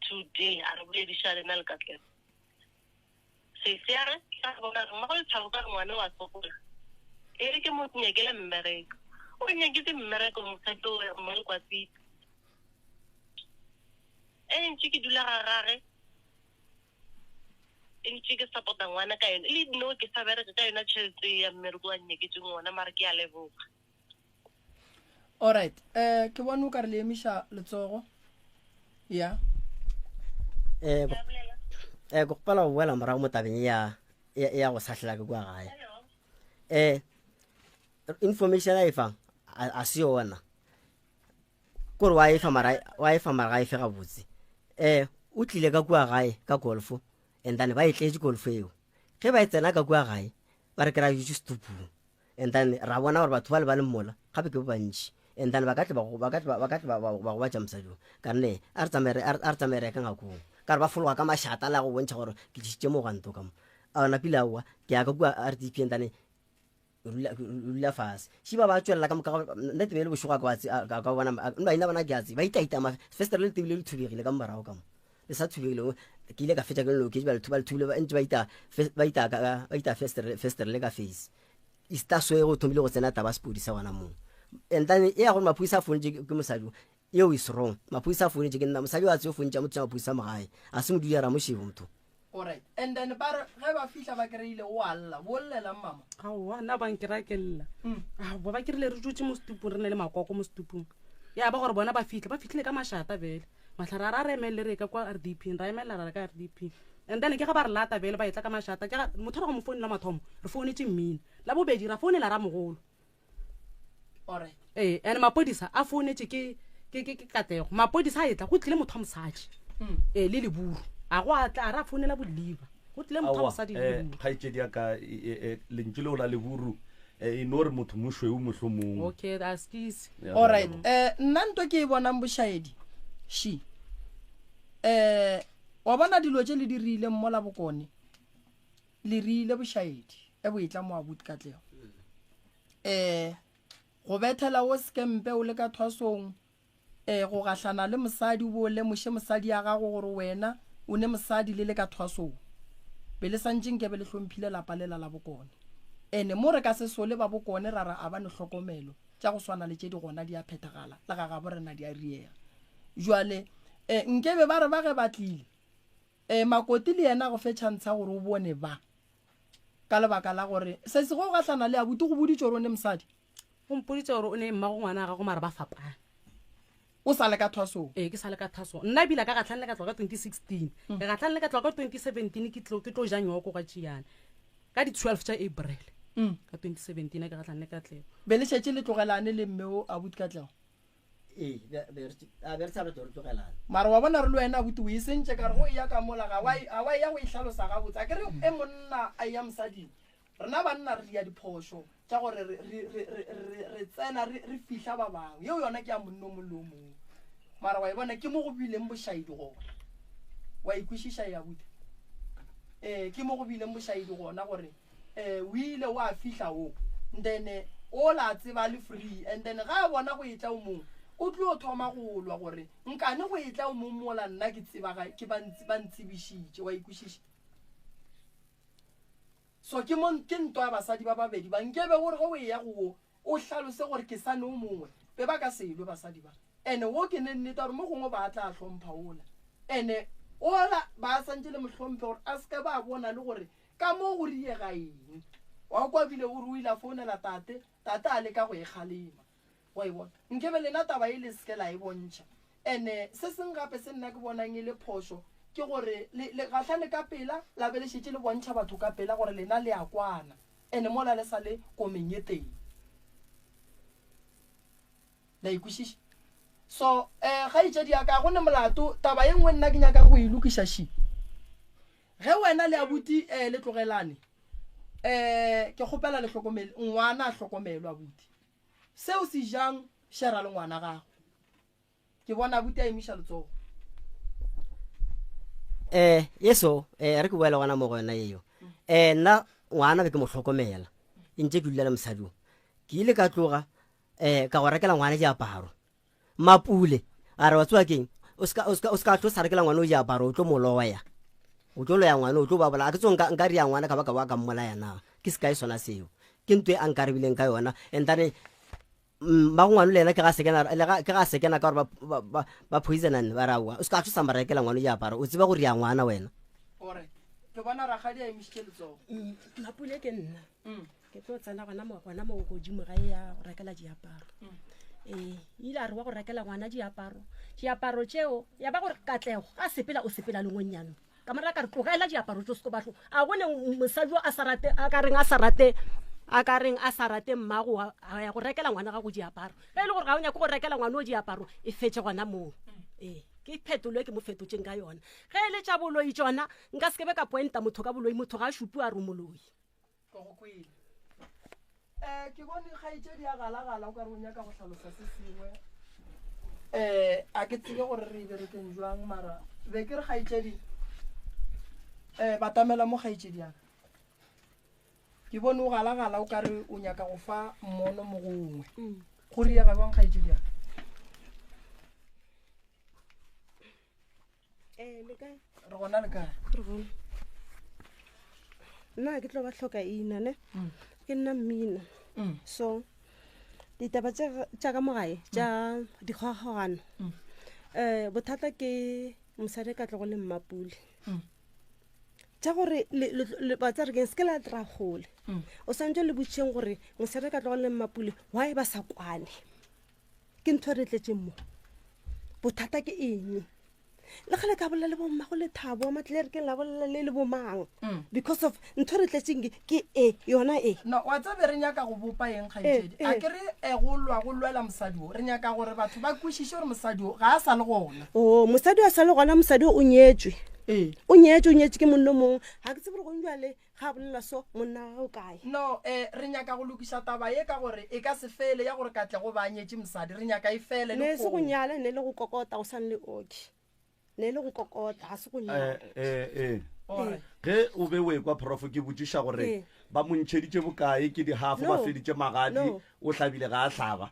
today a re boledišane na le katlego seseare ka bona re mmago letshabo ka re ngwane wa sokola e re ke mo nyakele mmereko o nyaketse mmereko mosadi o mmale kwa tsita ntse ke dula ga gage ntse ke support-a ngwana ka yone le no ke sa bereka ka yona tšhelete ya mmereko wa nyeketseng ngwana mara ke a leboga. Alright, ke bona o ka re le emiša letsogo ya go pala go boela morago mo tabeng ya go sahlela ke kwa gae information a e fang a se yona kore wa e fa mara ga e fe ga botse o tlile ka kwa gae ka golfo and then ba e tletse golfo eo ge ba e tsena ka kwa gae ba re kry-a jutse stupung and then ra bona gore batho ba le ba le mmola gape ke bo bantši and then ba ka tle ba go batša mosadi ka nne a re tsamere ka ngakong ka re ba fologa ka mašata la go bontšha gore ke tšhitše mo ganto ka mo a napile aowa ke ya ka kua RDP and then rula fase šiba ba tswelela ka moka nnete be le bošoga ka bona baina bona ke a tse ba itaita festere le tebile le thubegile ka morago ka mo le sa thubegile ke ile ka fetša ke lelo ke ba le thubile ntse ba ita festere le ka face ista soe go thomile go tsena taba sepodisa gona moo and then e ya gore maphodisa a founetse ke mosadi eo is wrong maphodisa a founetse ke nna mosadi wa tse o founetša motho ya maphodisa magae a se modudi ya ramošebo motho. Alright, and then ba ge ba fihla ba kry-ile o alla bollela mama aowa nna bankerakelela bo ba kerile re dutse mo setupong re ne le makoko mo setupong ya ba gore bona ba fitlhile ka mašata bele matlhare a ra re emelele re ka kwa RDP ra emelela ra ka RDP and then ke ga ba re lata bele ba etla ka mašata motho re go mo founela mathomo re founetse mmino la bobedi ra founela ra mogolo. Alright, and mapodisa a founetse ke Katlego mapodisa a etla go tlile motho wa mosadi le leburu a go atla a ra founela boliva go tlile motho wa mosadi kgaitsedi ya ka lentse le o la leburu e no re motho mošweu mohlomong. Okay, that's easy. Alright, nna nto ke e bonang bošaedi shi wa bona dilo tše le dirile mmola bokone le rile bošaedi e bo etla mo abuti Katlego go bethela o skempe o le ka thwasong go gahlana le mosadi o bo le moše mosadi ya gago gore wena o ne mosadi le ka thwasong be le santseng ke be le hlomphile lapa lela la bokone ene mo re ka se sole ba bokone ra ra a ba ne hlokomelo tša go swana le tše di gona di a phethagala la ga ga borena di a riega jwale nkebe ba re ba ge batlile makoti le yena go fetšhantsha gore o bone ba ka lebaka la gore se se go gahlana le abuti go boditše gore o ne mosadi o mpoditse gore o ne mmago ngwana ga go mara ba fapana o sa le ka thwasong ke sa le ka thwasong nna bila ka gatlhane le ka tloga ka 2016 ke gatlhane le ka tloga ka 2017 ke tlo ja nyoko ka tšeana ka di 12 tša April ka 2017 ke gatlhane le Katlego be le šetše le tlogelane le mmeo abuti Katlego mara wa bona re le wena abuti o e sentše ka re go ya ka mola ga wa ya go ihlalosa gabotse a kere e monna a ya mosading rena banna re ya diphošo tša gore re tsena re fihla ba bangwe yeo yona ke ya monno mollo o mongwe mara wa e bona ke mo go bileng bošaedi gona wa ikwešiša ya bute ke mo go bileng bošaedi gona gore o ile wa fihla o then o la tseba le free and then ga a bona go etla o mongwe o tlo thoma go lwa gore nkane go etla o mongwe mola nna ke tseba ke ba ntsebišitše wa ikwešiša so ke nto ya basadi ba babedi ba nkebe gore go e ya go o hlalose gore ke sane o mongwe be ba ka seilwe basadi ba ene wo ke nnete gore mo gongwe ba tla hlompha ola ene ola ba santse le mohlompe gore a se ka ba bona le gore ka mo go riega eng wa kwa bile o re o ile a founela tate a le ka go e kgalema wa e bona nkebe lena taba e le se ke la e bontšha ene se seng gape se nna ke bonang e le phošo ke gore le gahlane ka pela la be le šetše le bontšha batho ka pela gore lena le a kwana ene mola le sa le komeng ye teng la ikwešiša so ga itšedi ya ka gone molato taba ye nngwe nna ke nyaka go e lokiša shi ge wena le abuti le tlogelane ke kgopela le hlokomele ngwana a hlokomelwa abuti seo se jang shera le ngwana gago ke bona abuti a emiša letsogo yeso re ke boela gona mo go yona eo nna ngwana be ke mo hlokomela ntse ke dulela mosadi ke ile ka tloga ka go rekela ngwana diaparo mapule a re wa tswa keng o ska tlo sa rekela ngwana o diaparo o tlo moloya o tlo loya ngwana o tlo ba bola a ke tsong nka ria ngwana ka baka wa ka mmolaya na ke se ka e sona seo ke ntwe a nkaribileng ka yona and then ba go ngwana le ena ke ga sekena ka gore ba poisonane ba rawa o ska tlo sa rekela ngwana diaparo o tseba go ria ngwana wena ore ke bona ragadi a emisitse letsogo Mapule ke nna ke tlo tsena gona mo godimo ga ya go rekela diaparo ile a re wa go rekela ngwana diaparo tšeo ya ba gore Katlego a sepela o sepela le ngonyano ka mara ka re tlogela diaparo tso se batlo a bone mosadi a sa rate a ka reng a sa rate mmago a ya go rekela ngwana ga go diaparo ge ile gore ga o nya go rekela ngwana o diaparo e fetse gona mo ke phetolo ke mo fetotseng ka yona ge ile tša boloi tsona nka se ke be ka pointa motho ka boloi motho ga a šupu a re moloi go kwile ke bone kgaitsedi ya galagala o ka re o nyaka go tlhalosa se sengwe a ke tsebe gore re berekeng jwang mara be ke re kgaitsedi batamela mo kgaitsedi yaka ke bone o galagala o ka re o nyaka go fa mmono mo gongwe go riaga jwang kgaitsedi yaka re gona le kae nna ke tlo ba tlhoka ina ne ke nna mmina so ditaba tša ka mogae tša dikgwagano bothata ke mosadi ka tlo go le Mmapule tša gore ba tsa re ke se ke la tra gole o santse le botšeng gore mosadi ka tlo go le Mmapule why ba sa kwane ke ntho re tletseng mo bothata ke eng le gale ka bolela le bomma go le Thabo Matlere ke la bolela le bomang because of ntho re tletseng ke yona no wa tsa be re nyaka go bopa eng kgaitsedi a ke re go lwela mosadi o re nyaka gore batho ba kwishishe gore mosadi o ga a sa le gona mosadi a sa le gona mosadi o nyetswe o nyetswe ke monno mongwe ga ke tsebe gore go njwale ga bolela so monna ga o kae no re nyaka go lokisa taba ye ka gore e ka se fele ya gore Katlego ba nyetse mosadi re nyaka e fele ne se go nyala ne le go kokota go sane le oki ne le go kokota ga se go nyala ge o be we kwa prof ke botšiša gore ba montšheditše bokae ke di-half ba feditše magadi o hlabile ga a hlaba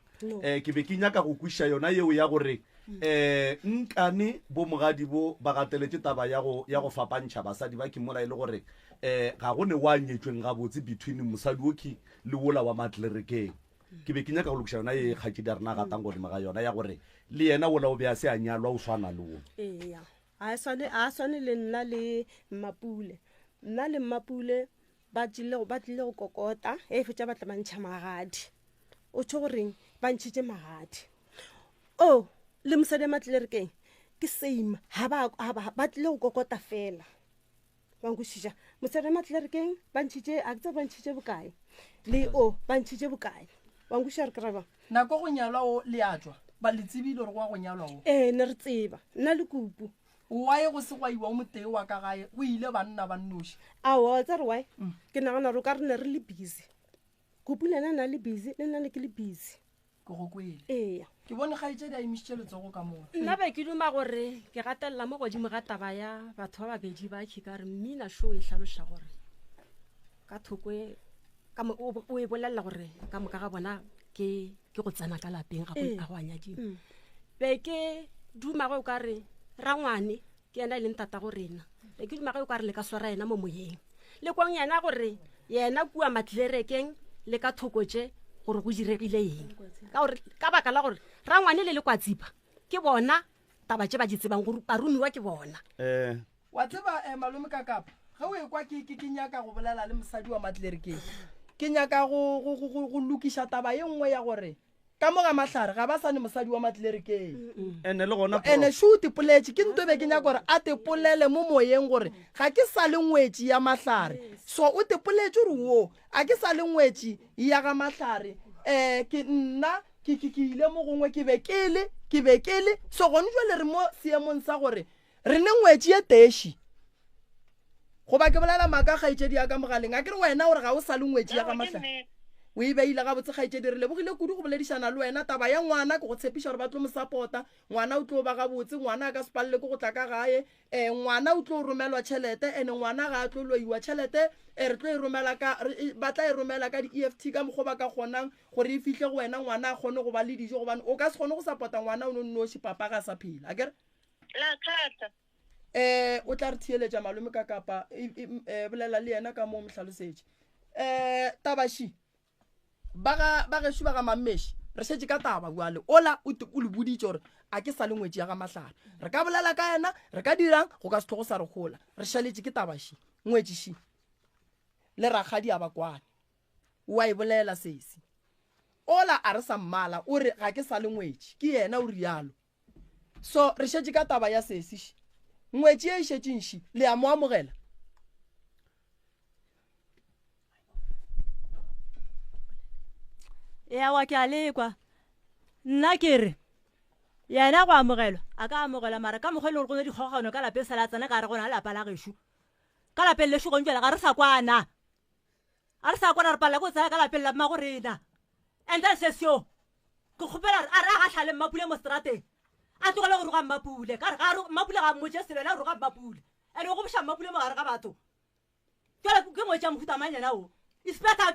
ke be ke nyaka go kwiša yona yeo ya gore nkane bo mogadi bo ba gateletse taba ya go fapantšha basadi ba kimola e le gore ga go ne wa nyetsweng gabotse between mosadi oki le wola wa Matlerekeng ke be ke nyaka go lokiša yona ye kgatsedi a rena gatang godimo ga yona ya gore le yena wola o be a se a nyalwa o swana le wo a swane le nna le Mmapule nna le Mmapule ba tlile go kokota e fetša ba tla bantšha magadi o tsho goreng ba ntšhitše magadi le mosadi Matlerekeng ke same ba tlile go kokota fela ba nkwešiša mosadi Matlerekeng ba ntšhitše a ke tsa ba ntšhitše bokae le ba ntšhitše bokae ba nkwešiša re keraba nako go nyalwa o le a tswa ba le tsebile gore go a go nyalwa o ne re tseba nna le Kupu wae go se gwaiwa o motee wa ka gae o ile banna ba nnoši aowa tsa re wae ke nagana gore o ka re ne re le busy Kupu le ena na le busy le nna ne ke le busy ke go kwele ke bone kgaitsedi a emisitše letsogo ka moo nna be ke duma gore ke gatelela mo godimo ga taba ya batho ba babedi ba ka re mmina show e hlaloša gore ka thoko o e bolelela gore ka moka ga bona ke go tsena ka lapeng ga go a nyadimo be ke duma go o ka re rangwane ke yena e leng tata go rena be ke duma go o ka re le ka swara yena mo moyeng le kwang yena gore yena kua Matlerekeng le ka thokotše gore go diregile eng ka baka la gore rangwane le kwa tsipa ke bona taba tše ba di tsebang gore ba rumiwa ke bona wa tseba malome ka kapa ga o ekwa ke nyaka go bolela le mosadi wa Matlerekeng ke nyaka go lokiša taba ye nngwe ya gore ka moga Mahlare ga ba sane mosadi wa Matlerekeng ene shu tipoletše ke nto be ke nyaka gore a tepolele mo moyeng gore ga ke sa le ngwetši ya Mahlare so o tepoletše gore wo a ke sa le ngwetši ya ga Mahlare ke nna ke ile mo gongwe ke be kele so gone jwale re mo seemong sa gore re ne ngwetši ye teši goba ke bolela maaka kgaitsedi ya ka mogaleng a ke re wena gore ga o sa le ngwetši ya ga Mahlare o e beile ga botse kgaitsedi re lebogile kudu go boledišana le wena taba ya ngwana ke go tshepiša gore ba tlo mo support-a ngwana o tlo ba ga botse ngwana a ka se palele ke go tla ka gae ngwana o tlo romelwa tšhelete ene ngwana ga a tlo loiwa tšhelete re tlo ba tla e romela ka di-EFT ka mokgwa ba ka kgonang gore e fitlhe go wena ngwana a kgone go ba le dijo gobane o ka se kgone go support-a ngwana o no nnoši papa ga sa phela a kere o tla re thieletša malome ka kapa bolela le yena ka moo mohlalosetše tabaši ba gešo ba ga Mameši re šetše ka taba buale ola o le boditše gore a ke sa le ngwetši ya ga Mahlare re ka bolela ka yena re ka dirang go ka se thogo sa re gola re šaletše ke tabaši ngwetšiši le ragadi a ba kwane wa e bolela sesi ola a re sa mmala o re ga ke sa le ngwetši ke yena o rialo so re šetše ka taba ya sesi ngwetši e šetšinši le a mo amogela ya wa ke a lekwa nna ke re yena go amogelwa a ka amogelwa mara ka mokgwa e le gore go ne dikgogano ka lapeng sa la tsena ka re gona lapa la gešo ka lapeng le šogong jela ga re sa kwana re palela ko tsaya ka lapeng la mma go rena and then sesio ke kgopela a re a gatlhale mmapule mo strateng a tlogele go roga mmapule ka re mmapule ga mmotse selwena a roga mmapule and go boša mmapule mo gare ga batho jale ke ngwetša mohuta manyana o ispeta a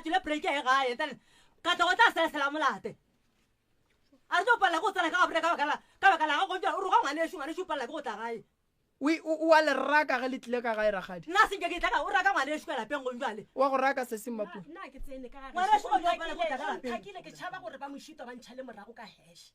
tswile break e gae then ka tla go tla selesela molate a re tlo palela go tsena ka gabre ka baka la gago o roga ngwanešo o palela ke go tla gae wa le raka ge le tlile ka gae ragadi nna senke ke tlaka o raka ngwanešo ka lapeng gonjale wa go raka se se mmapule ngwanešoakile ke tšhaba gore ba mošito ba ntšha le morago ka hash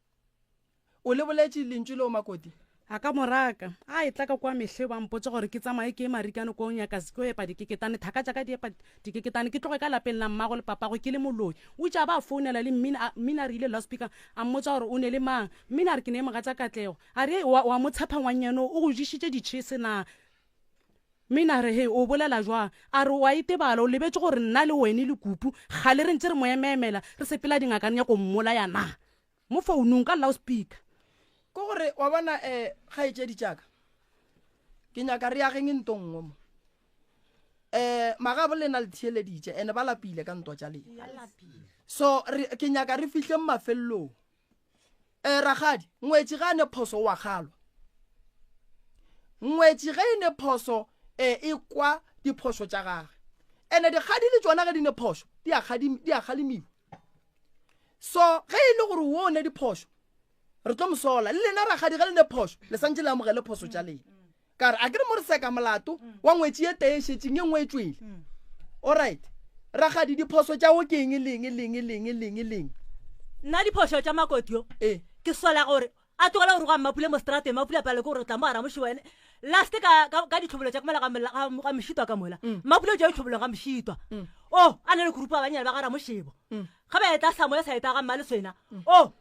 o le boletše lentšu le o makoti a ka moraka a e tla ka kwa metlhe ba mpotse gore ke tsamaye ke marikane ko nyaka ko epa dikeketane thaka jaka di epa dikeketane ke tloge ka lapeng la mmago le papago ke le moloi o tša ba founela le mmina re ile last speaker a mmotsa gore o ne le mang mmina re ke ne moga tša katlego a re wa mo tshepa ngwanyano o go dišitše ditšhese na mmina re he o bolela jwang a re wa itebala o lebetse gore nna le wene le kupu ga le re ntse re mo ememela re sepela dingakane ya ko mmola ya na mo founung ka loud speaker ko gore wa bona ga e tšedi tšaka ke nyaka re ageng ntongwe mo magabo le na le theeleditše ene ba lapile ka ntwa tša lena so ke nyaka re fihle mafellong ragadi ngwetši ga ne phoso wa kgalwa ngwetši ge e ne phoso e kwa diphoso tša gage ene dikgadi le tšona ge di ne phoso di a kgalemiwa so ge e le gore wo ne diphoso re tlo mosola le lena ragadi ge le ne phoso le santse le amogele phoso tša lena ka re a ke re mo re seka molato wa ngwetši e tee šetšeng e nngwe e tswele allright ragadi diphoso tša go ke eng leng nna diphoso tša makotio ke sola gore a tlogela gore go a mmapule mo strateng mapule a pale ke gore tla mo ara moši wene last ka ditlhobolo tša kamela ga mošitwa ka mola mapule o tša ditlhobolong ga mošitwa o a na le grupa ba banyane ba gara mošebo ga ba eta samo ya sa eta ga mma le swena o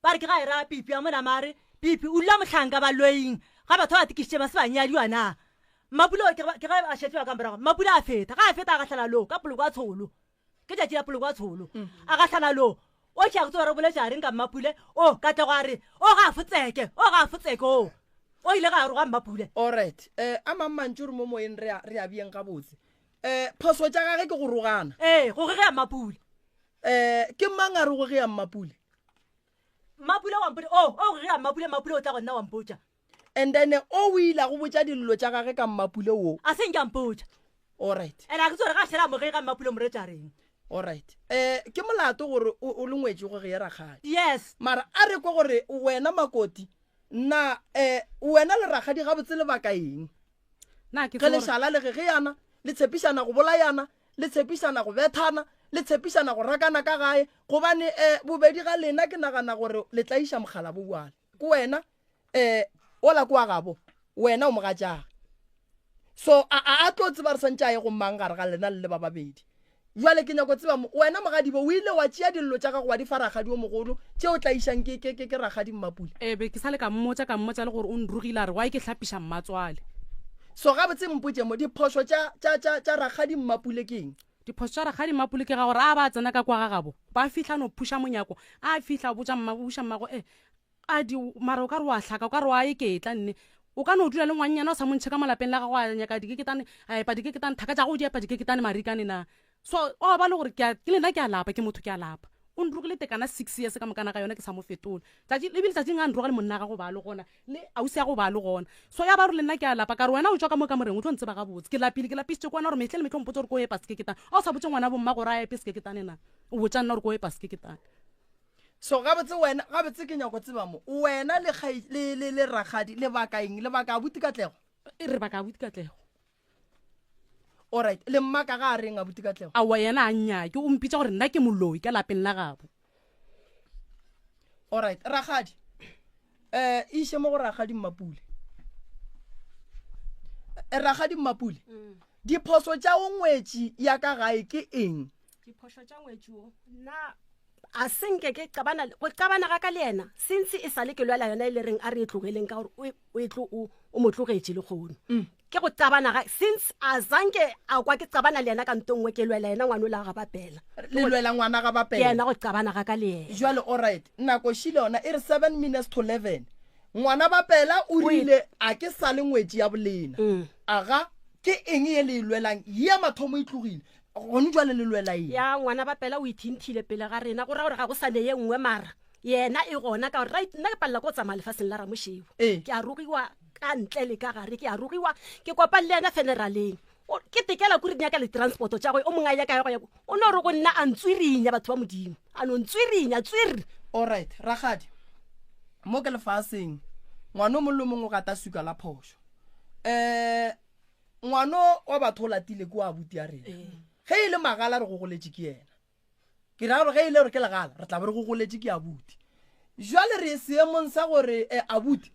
ba re ke ga e ra pipi a mona mare pipi o dula motlhanka ba loing ga batho ba tikišitše ba se banyadiwa na mapule ke ga a šetšewa ka morago mapule a feta ga a feta a gatlhana lo ka poloko a tsholo ke tšatši la poloko a tsholo a gatlhana lo o ke a go tse gore boletša reng ka mmapule o ka tle go a re o ga a fotseke o ile ga a roga mmapule allright a mammantse gore mo moeng re a bieng ga botse phoso tša gage ke go rogana go ge ya mmapule ke mang a re go ge ya mmapule mapule wampotsa o ge ya mmapule o tla go nna wampotsa and then o ile go botsa dillo tša gage ka mmapule wo a seng ke a mpotsa allright and a ke tsore ga šhela moge ka mmapule moretša reng allright ke molato gore o le ngwetše go ge ya ragadi yes mara a re kwa gore wena makoti nna wena le ragadi ga botse le baka eng ge le šala le ge yana le tshepišana go bolayana le tshepišana go bethana le tshepišana go rakana ka gae gobane bobedi ga lena ke nagana gore le tla iša mogala bo buale ko wena ola kwa gabo wena o mogatšaga so a tlo tseba re santse a ye go mang gare ga lena le ba babedi jwale ke nyako tseba wena mogadibo o ile wa tšea dillo tša gago wa di fa ragadi o mogolo tšeo tla išang ke ragadi mmapule be ke sa le ka mmotsa le gore o nrogile a re wa ke hlapiša mmatswale so ga botse mpotse mo diphoso tša ragadi mmapule ke eng diphoso tša ragadi mmapule ke ga gore a ba tsena ka kwa gagabo ba fihla no phuša monyako a fihla botsa mmago mara o ka re wa hlaka o ka re wa eketla nne o ka no dula le ngwanyana o sa montšhe ka malapeng la gago a nyaka dikeketane a epa dikeketane thaka tša go di epa dikeketane marikane na so o ba le gore ke lena ke a lapa ke motho ke a lapa o nrogile tekana 6 years ka mokana ka yona ke sa mo fetola ebile tšatšing a nroga le monna ga go ba le gona le ausi ya go ba le gona so ya ba re le nna ke a lapa ka re wena o tswa ka mo ka moreng o tlo ntse ba gabotse ke lapisitše kwana gore metlhe le metlhe mpotse gore ko epa sekeketane a o sa botse ngwana bomma gore a epe sekeketane na o botsa nna gore ko epa sekeketane so gabotse ke nyako tseba mo wena le ragadi le baka eng le baka abuti katlego re baka abuti katlego allright le mmaka ga a reng abuti katlego awa yena a nnyake o mpitsa gore nna ke moloi ka lapeng la gabo allright ragadi iše mo go ragadi mmapule Ragadi Mapule diphoso tša o ngwetši ya ka gae ke eng? Diphoso tša ngwetši o na a senke ke qabana ga ka le yena since e sale ke lwela yona ile reng a re e tlogeleng ka gore o mo tlogetše le kgono ke go qabana ga since a zanke a kwa ke qabana le yena ka ntongwe ke lwela yena ngwana la ga bapela le lwela ngwana ga bapela yena go qabana ga ka le yena jwale alright nako shile yona e re 7 minutes to 11 ngwana bapela o rile a ke sa le ngwetši ya bolena aga ke eng ye le lwelang ya mathomo e tlogile gone jwale le lwela eng ya ngwana bapela o ithinthile pele ga rena go ra gore ga go sane ye nngwe mara yena e gona ka right nna ke palla go tsamaya lefaseng la Ramoshego ke a rugiwa ka ntle le ka gare ke a rugiwa ke kopa le yena funeraleng ke tekela kuri nya ka le transport tša go o monga ya ka go o no re go nna a ntswirinya batho ba modimo a no ntswirinya tswiri alright Ragadi mo ke lefaseng ngwana mo lo mongwe ga ta suka la phosho ngwana wa batho la tile kwa abuti ya rena ge ile magala re go goletše ke yena ke ra gore ge ile re ke legala re tla be re go goletše ke abuti jwale re seemong sa gore abuti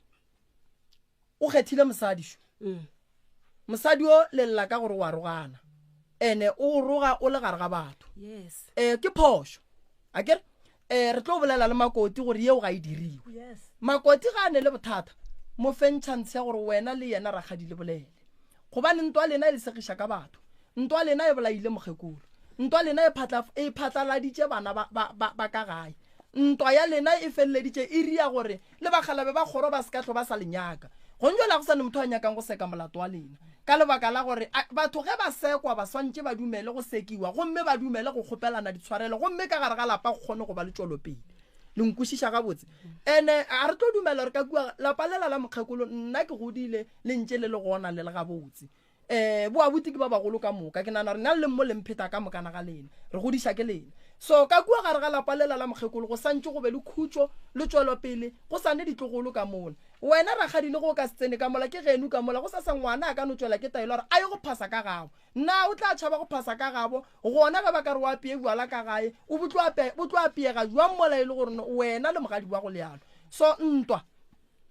o kgethile mosadi sho mosadi o le lla ka gore wa rogana ene o roga o le gare ga batho yes ke phosho akere re tlo bolela le Makoti gore yeo ga e diriwe yes Makoti ga ne le bothata mo fentšhantse ya gore wena le yena Ragadi le bolele gobane ntwa lena e le segiša ka batho ntwa lena e bolaile mogekolo ntwa lena e phatlaladitše bana ba ka gae ntwa ya lena e feleleditše e ria gore le bagalabe ba kgoro ba sekatlo ba sa lenyaka go njwela go sane motho a nyakang go seka molato wa lena ka lebaka la gore batho ge ba sekwa ba swantše ba dumele go sekiwa gomme ba dumele go kgopelana ditshwarelo gomme ka gare ga lapa go kgone go ba le tšwelopele le nkwešiša gabotse ene a re tlo dumela gore ka kua lapa lela la mokgekolo nna ke godile le ntše le le gona le le gabotse bo abuti ke ba bagolo ka moka ke nana re nna le mo le mpheta ka mokana ga lena re godiša ke lena so ka kua gare ga lapa lela la mokgekolo go santše go be le khutšo le tšwelopele go sane ditlogolo ka mola wena Ragadi le go ka setsene ka mola ke genu ka mola go sa ngwana a ka no tšwela ke taelo gore a ye go phasa ka gabo nna o tla tšhaba go phasa ka gabo gona ga ba ka re wa apeye bjala ka gae o tlo apeega jwang mola e le gore wena le mogadi wa go lealo so ntwa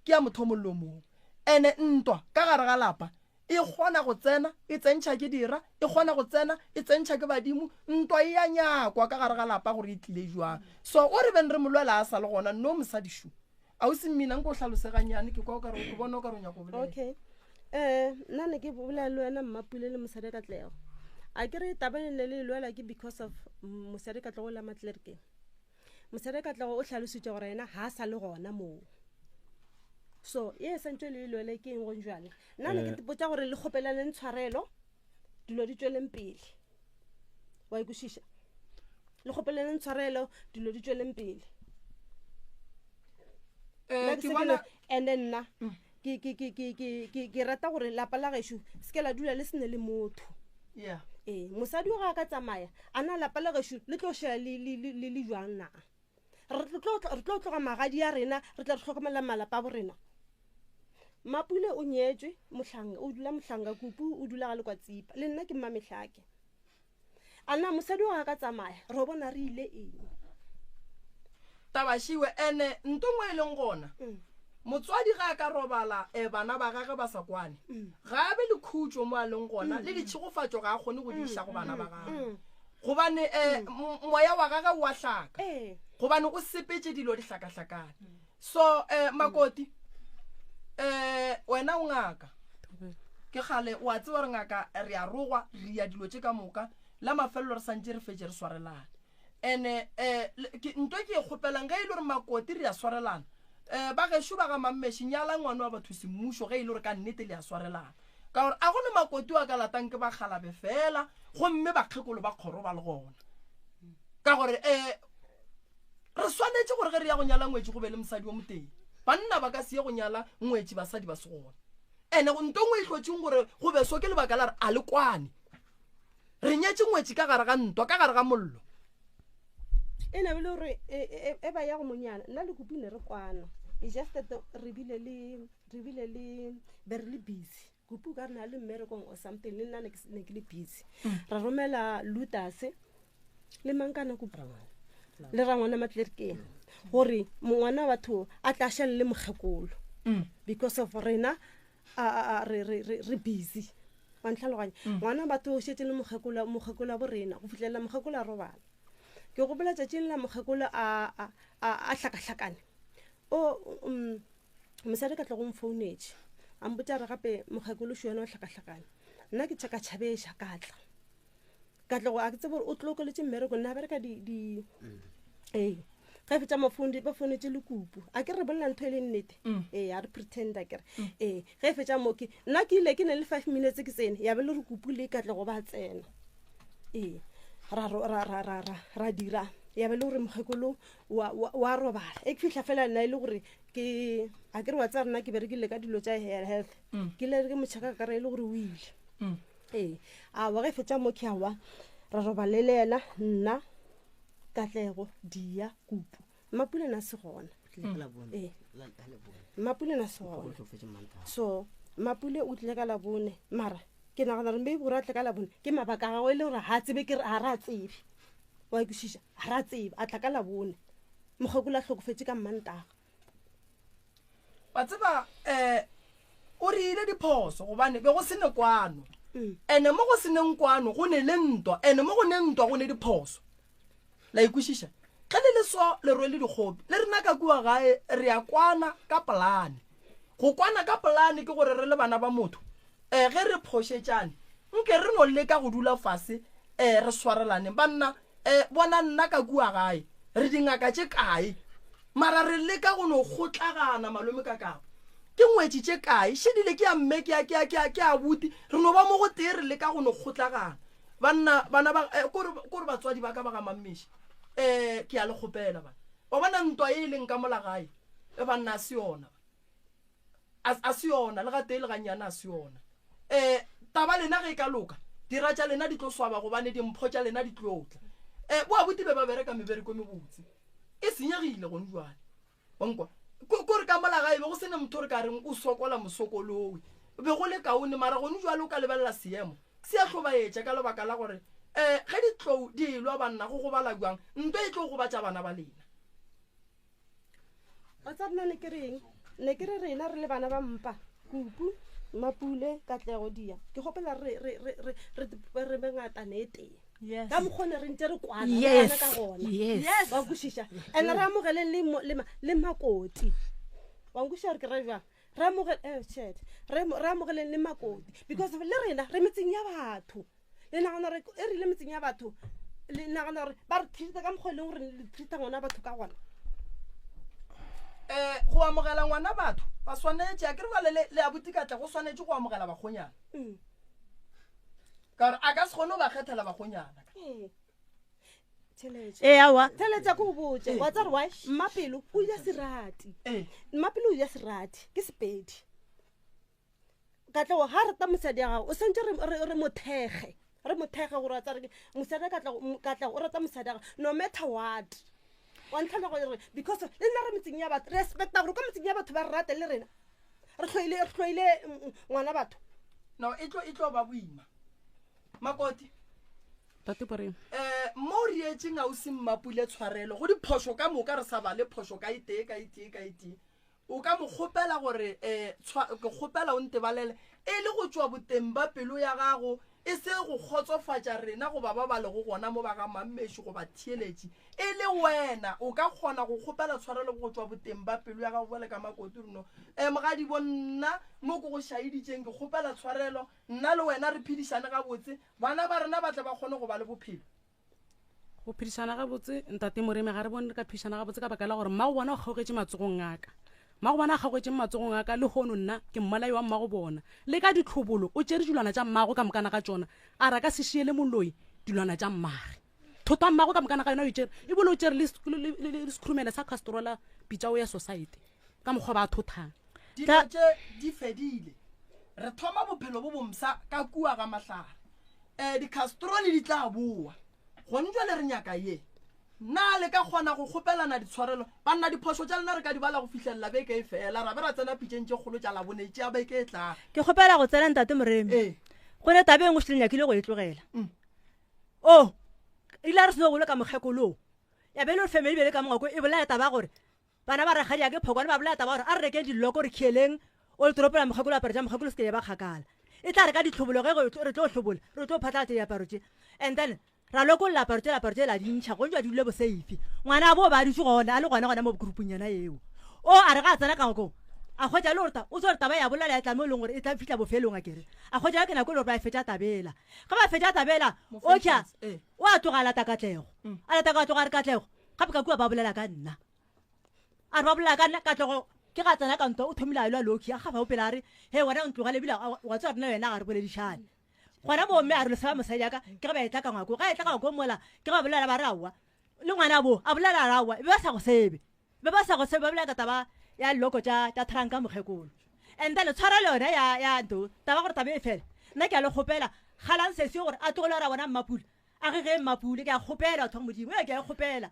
ke ya motho mollo mongwe ene ntwa ka gare ga lapa e kgona go tsena e tsentšha ke dira e kgona go tsena e tsentšha ke badimo ntwa e ya nyakwa ka gare ga lapa gore e tlile jwang so o re ben re molwela a sa le gona no mosadi shu a o se mmina nko hlaloseganyane ke kwa o ka re go bona o ka re nya go bolela okay nna ne ke bolela le wena Mmapule le Mosadi Katlego a ke re tabelele le lwela ke because of Mosadi Katlego la matlerkeng Mosadi Katlego o hlalositse gore yena ha sa le gona moo so ye sentse le lwele ke eng go njwale nna ne ke botsa gore le kgopelane ntshwarelo dilo di tsweleng pele wa ikušiša le kgopelane ntshwarelo dilo di tsweleng pele ke bona and then nna ke rata gore lapa la gešo se ke la dula le sene le motho mosadi o ga ka tsamaya a na lapa la gešo le tlo šela le jwang na re tlo tloga magadi ya rena re tla re tlhokomela malapa a borena Mapule o nyetšwe mohlanga o dula mohlanga kupu o dula ga le kwa tsipa le nna ke Mmamehlake a na mosadi o ga ka tsamaya re bona re ile eng tabashiwe ene ntongwe e leng gona motswadi ga ka robala bana ba gagwe ba sa kwane ga be le khutšo mo a leng gona le ditšhigofatšo ga a kgone go diša go bana ba gagwe gobane moya wa gagwe wa hlaka gobane o sepetše dilo di hlakahlakane so Makoti wena o ngaka ke gale wa tse gore ngaka re a rogwa re ya dilo tše ka moka la mafelelo re santše re fetse re swarelana ene ntwa ke e kgopelang ge e le gore Makoti re a swarelana ba gešo ba ga Mammeši nyala ngwana wa batho semmušo ge e le gore ka nnete le a swarelana ka gore a gone Makoti wa ka latang ke ba galabe fela gomme bakgekolo ba kgoro ba le gona ka gore re swanetše gore ge re ya go nyala ngwetši go be le mosadi o moteng banna ba ka se ye go nyala ngwetši basadi ba se gona ene go ntongwe e tlhotseng gore go beso ke lebaka la re a le kwane re nyetše ngwetši ka gare ga ntwa ka gare ga mollo e ne bile gore e ba ya go monyana nna le kopile re kwana e just that re bile le very busy kupu ka rena le mmerekong or something le nna ne ke le busy ra romela Lutas le mankana kupu le rangwana matlerkeng gore mongwana batho a tla shelle le mogekolo because of rena re busy wa ntlhaloganya ngwana batho o shetse le mogekolo borena go fitlhelela mogekolo a robala ke go bolela tšatšing la mogekolo a hlakahlakane mosadi ka tla go mfounetse a mpotsa re gape mogekolo šo yena o hlakahlakane nna ke tšhaka tšhabeša ka tla go a ke tsebe gore o tlokoletse mmereko nna bereka ga e fetsa ba founetse le kupu a ke re bolela ntho e le nnete a re pretenda kere ga e fetsa moke nna ke ile ke ne le 5 minutes ke tsene ya be le re kupu le ka tla go ba tsena ra dira ya be le gore mogekolo wa robala e ke fitlha fela nna e le gore a ke re wa tsa rena ke berekile ka dilo tša health ke le ke motšhaka ka re e le gore o ile a wa ge fetsa mo ke awa ra robalelela nna Katlego dia kupu mapule na se gona mapule na se gona so mapule o tle ka la bone mara ke nagana re maybe ra tle ka la bone ke mabaka ga go ile gore ha tsebe ke a ra tsebe wa ikishisha ha ra tsebe a tla ka la bone mogekolo a hlokofetse ka Mantaga wa tseba o re ile diphoso gobane be go sene kwano ene mo go seneng kwano go ne le ntwa ene mo go ne ntwa go ne diphoso la ikushisha ka le so le rwele dikgopi le rena ka kua gae re ya kwana ka polane go kwana ka polane ke gore re le bana ba motho ge re phoshetšane nke re no leka go dula fase re swarelane banna bona nna ka kua gae re dingaka tše kae mara re leka go no gotlagana malome ka kago ke ngwetšitše kae šedile ke a mme ke a buti re no ba mo go tee re leka go no gotlagana bana kore batswadi ba ka ba ga mammeši ke a le kgopela bana wa bona ntwa e leng ka mola gae banna a se yona le ga tee le ganyana a se yona taba lena ge e ka loka dira tša lena di tlo swaba gobane dimpho tša lena di tlo tla boa buti be ba bereka mebereko mebotse e senyegile gone jwale wankwa kore ka mola gae be go sene motho re ka reng o sokola mosokolowe be go le kaone mara gone jwale o ka lebelela seemo se a tlhobaetša ka lebaka la gore ge ditlou di lwa banna go gobala jwang ntwe e tlo go batša bana ba lena wa tsa rena ne ke re rena re le bana ba mpa kupu mapule Katlego dia ke gopela re bengatane e teng ka mokgone re ntse re kwana ka gona wa nkušiša ene re amogeleng le makoti wa nkušiša gore ke re jang re amogeleng le makoti because le rena re metseng ya batho le nagana re e rile metseng ya batho le nagana gore ba re treata ka mokgwa e leng gore le treata ngwana batho ka gona go amogela ngwana batho ba swanetse a ke re ba le abuti Katlego go swanetse go amogela bagonyana ka gore a ka se kgone o ba kgethela bagonyana awa theletša ko botse wa tsa re wa mmapelo o ja serati mmapelo o ja serati ke Sepedi Katlego ga rata mosadi ya gago o sentse re mothege gore a tsare mosadi Katlego o rata mosadi ya gago no matter what wa ntlhana gore because le nna re metseng ya batho respecta gore ka metseng ya batho ba re rate le rena re tlhoile ngwana batho no e tlo ba boima makoti Tatipore mo re etseng a o se mmapule tshwarelo go diphoso ka moka re sa ba le phoso ka itee o ka mo kgopela gore ke kgopela o ntebalele e le go tswa boteng ba pelo ya gago e se go khotsofatša rena go ba le go gona mo ba ga mammešo go ba thieletše e le wena o ka kgona go kgopela tshwarelo go tswa boteng ba pelo ya gago bole ka makoti reno mogadi bo nna mo ko go šaeditšeng ke kgopela tshwarelo nna le wena re phedišane gabotse bana ba rena ba tle ba kgone go ba le bophelo go phedišana gabotse ntate Moremi ga re bone ka phedišana gabotse ka baka la gore mma go bona o kgaogetše matsogong aka mma go bona a kgaogetšeng matsogong aka le gono nna ke mmolai wa mma go bona le ka ditlhobolo o tšere dilwana tša mmago ka mokana ga tsona a ra ka sešiele moloi dilwana tša mmage thota mmago ka mokana ga yona o tšere e bole o tšere le sekhurumele sa castrola pitšao ya society ka mokgwa ba a thothang dilo tše di fedile re thoma bophelo bo bomsa ka kua ga matlhare dicastrole di tla boa gone jwa le re nyaka ye na le ka kgona go kgopelana ditshwarelo banna diphoso tša lena re ka di bala go fitlhelela beke e fela ra be ra tsena pitšeng tše kgolo tša labonetse ya beke e tlang ke kgopela go tsena ntate Moremi go ne tabe engwe se lenyakile go e tlogela ile re seno go le ka mokgekolong ya be le gore family bele ka mongako e bolaya taba gore bana ba regadiya ke phokwane ba bolaya taba gore a re rekeng diloko re khieleng o le toropela mokgekolo apere tša mokgekolo se ke ba kgakala e tla re ka ditlhobolo ge re tlo tlhobola re tlo phatlalatse diaparo tse and then ra lokolola aparo tse la dintšha go ntšwa di dule boseifi ngwana bo ba ditse gona a le gona mo groupung yana eo o a re ga a tsena kangoko a kgwetsa le gore o tse gore taba ya bolela ya tlamo e leng gore e tla fitlha bofelong a kere a kgwetsa ke nako e le gore ba e fetša tabela ga ba fetša tabela o tšha o a tloga a lata Katlego a lata ka tloga a re Katlego gape ka kua ba bolela ka nna a re ba bolela ka nna Katlego ke ga tsena ka ntwa o thomile a ilo a loki a gafa o pele a re he wena o ntlogale ebile wa tsa rena wena ga re boledišane gona bomme a re lesaba mosadi yaka ke ge ba etla ka ngwako ga etla ka ngwako mola ke ba bolela ba rawa le ngwana bo a bolela rawa e be ba sa go sebe ba bolela ka taba ya loko tša tranka mokgekolo and then tshwara le yona ya ntho taba gore tabe e fela nna ke a le kgopela galang sesio gore a tlogole ra bona mmapule a ge mmapule ke a kgopela batho ba modimo ke a kgopela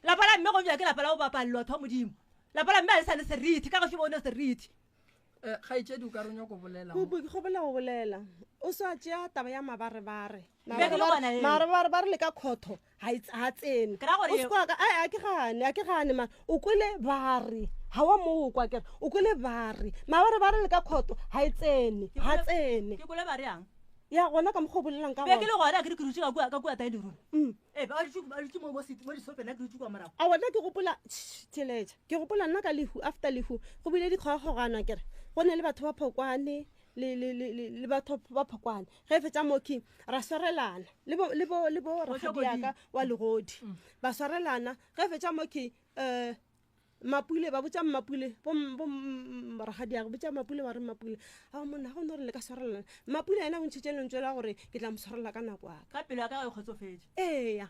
lapa la mme go ke lapa la go bapalelwa batho ba modimo lapa la mme a le sa le seriti ka go se bone seriti ga itsedi o ka ronya go bolela go bolela o sa tšea taba ya mabarebare le ka khotho ha tsene a ke gane ma o kwele bare ha wa mo kwa kere o kwele bare mabarebare le ka khotho ha tsene ke kwele bare yang ya gona ka mgo bolelang ka be ke le gona ke re rutsi ka kwa ta diruru ba di mo di sope na ke rutsi kwa morago a wena ke gopola tšheletša ke gopola nna ka lehu after lehu go bile dikgogana kere go ne le batho ba phokwane le batho ba phokwane ge fetša moki ra swarelana le bo rakgadi yaka wa legodi ba swarelana ge fetša moki mapule ba botša mmapule bo rakgadi yaka botša mapule ba re mapule a monna go ne gore le ka swarelana mapule ena bontšhitše lentswe la gore ke tla mo swarela ka nako aka ka pelo ya ka e kgotsofetse eya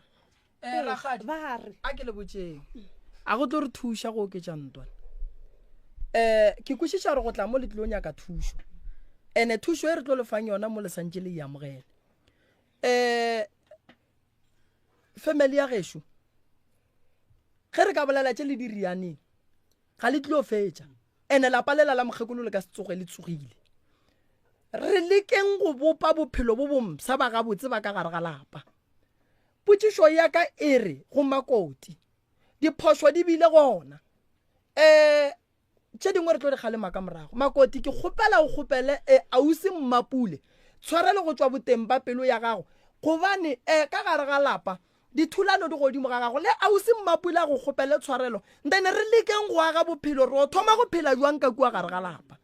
rakgadi ba re a ke le botšeng a go tlo re thuša go oketša ntwana ke kwešiša gore go tla mo le tlilo nyaka thušo ene thušo e re tlo lefang yona mo lesantše le iamogele family ya gešo ge re ka bolela tše le dirianeng ga le tlilo fetša ene lapa lela la mokgekolo le ka se tsoge le tsogile re lekeng go bopa bophelo bo bomsa ba gabotse ba ka gare ga lapa potšišo ya ka e re go makoti diphošwa di bile gona tše dingwe re tlo di kgalema ka morago makoti ke kgopela o kgopele ausi mmapule tshwarele go tšwa boteng ba pelo ya gago gobane ka gare ga lapa dithulano di godimo ga gago le ausi mmapule a go kgopele tshwarelo then re lekeng go aga bophelo re o thoma go phela jwang ka kua gare ga lapa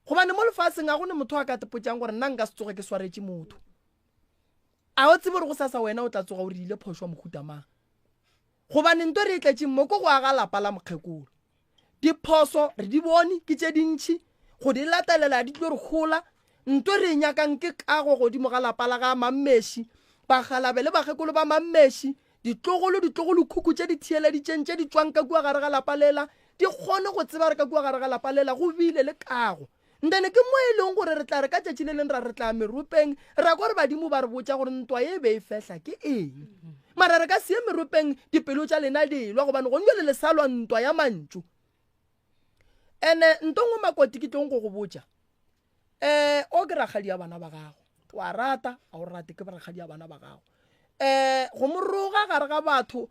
gobane mo lefatsheng a gone motho a ka tepotšang gore nna nka se tsoge ke swaretše motho a o tsebe gore go sasa wena o tla tsoga o rile phošwa mohutamang gobane nto re tletšeng mo ko go aga lapa la mokgekolo diphoso re di bone ke tše dintšhi go di latelela di tlo re gola nto re nyakang ke kago godimo ga lapa la ga mammesi bagalabe le bagekolo ba mammesi ditlogolo khukhu tše di thieleditšeng tše di tswang ka kua gare ga lapa lela di kgone go tseba re ka kua gare ga lapa lela go bile le kago ntene ke mo e leng gore re tla re ka tšatši le leng ra re tla meropeng ra ko re badimo ba re botša gore ntwa ye be e fehla ke eng mara re ka sie meropeng dipelo tša lena dilwa gobane go nyo le lesalwa ntwa ya mantšu ene ntongwe makoti ke tlong go botša o ke rakgadi ya bana ba gago wa rata a o rate ke rakgadi ya bana ba gago go moroga gare ga batho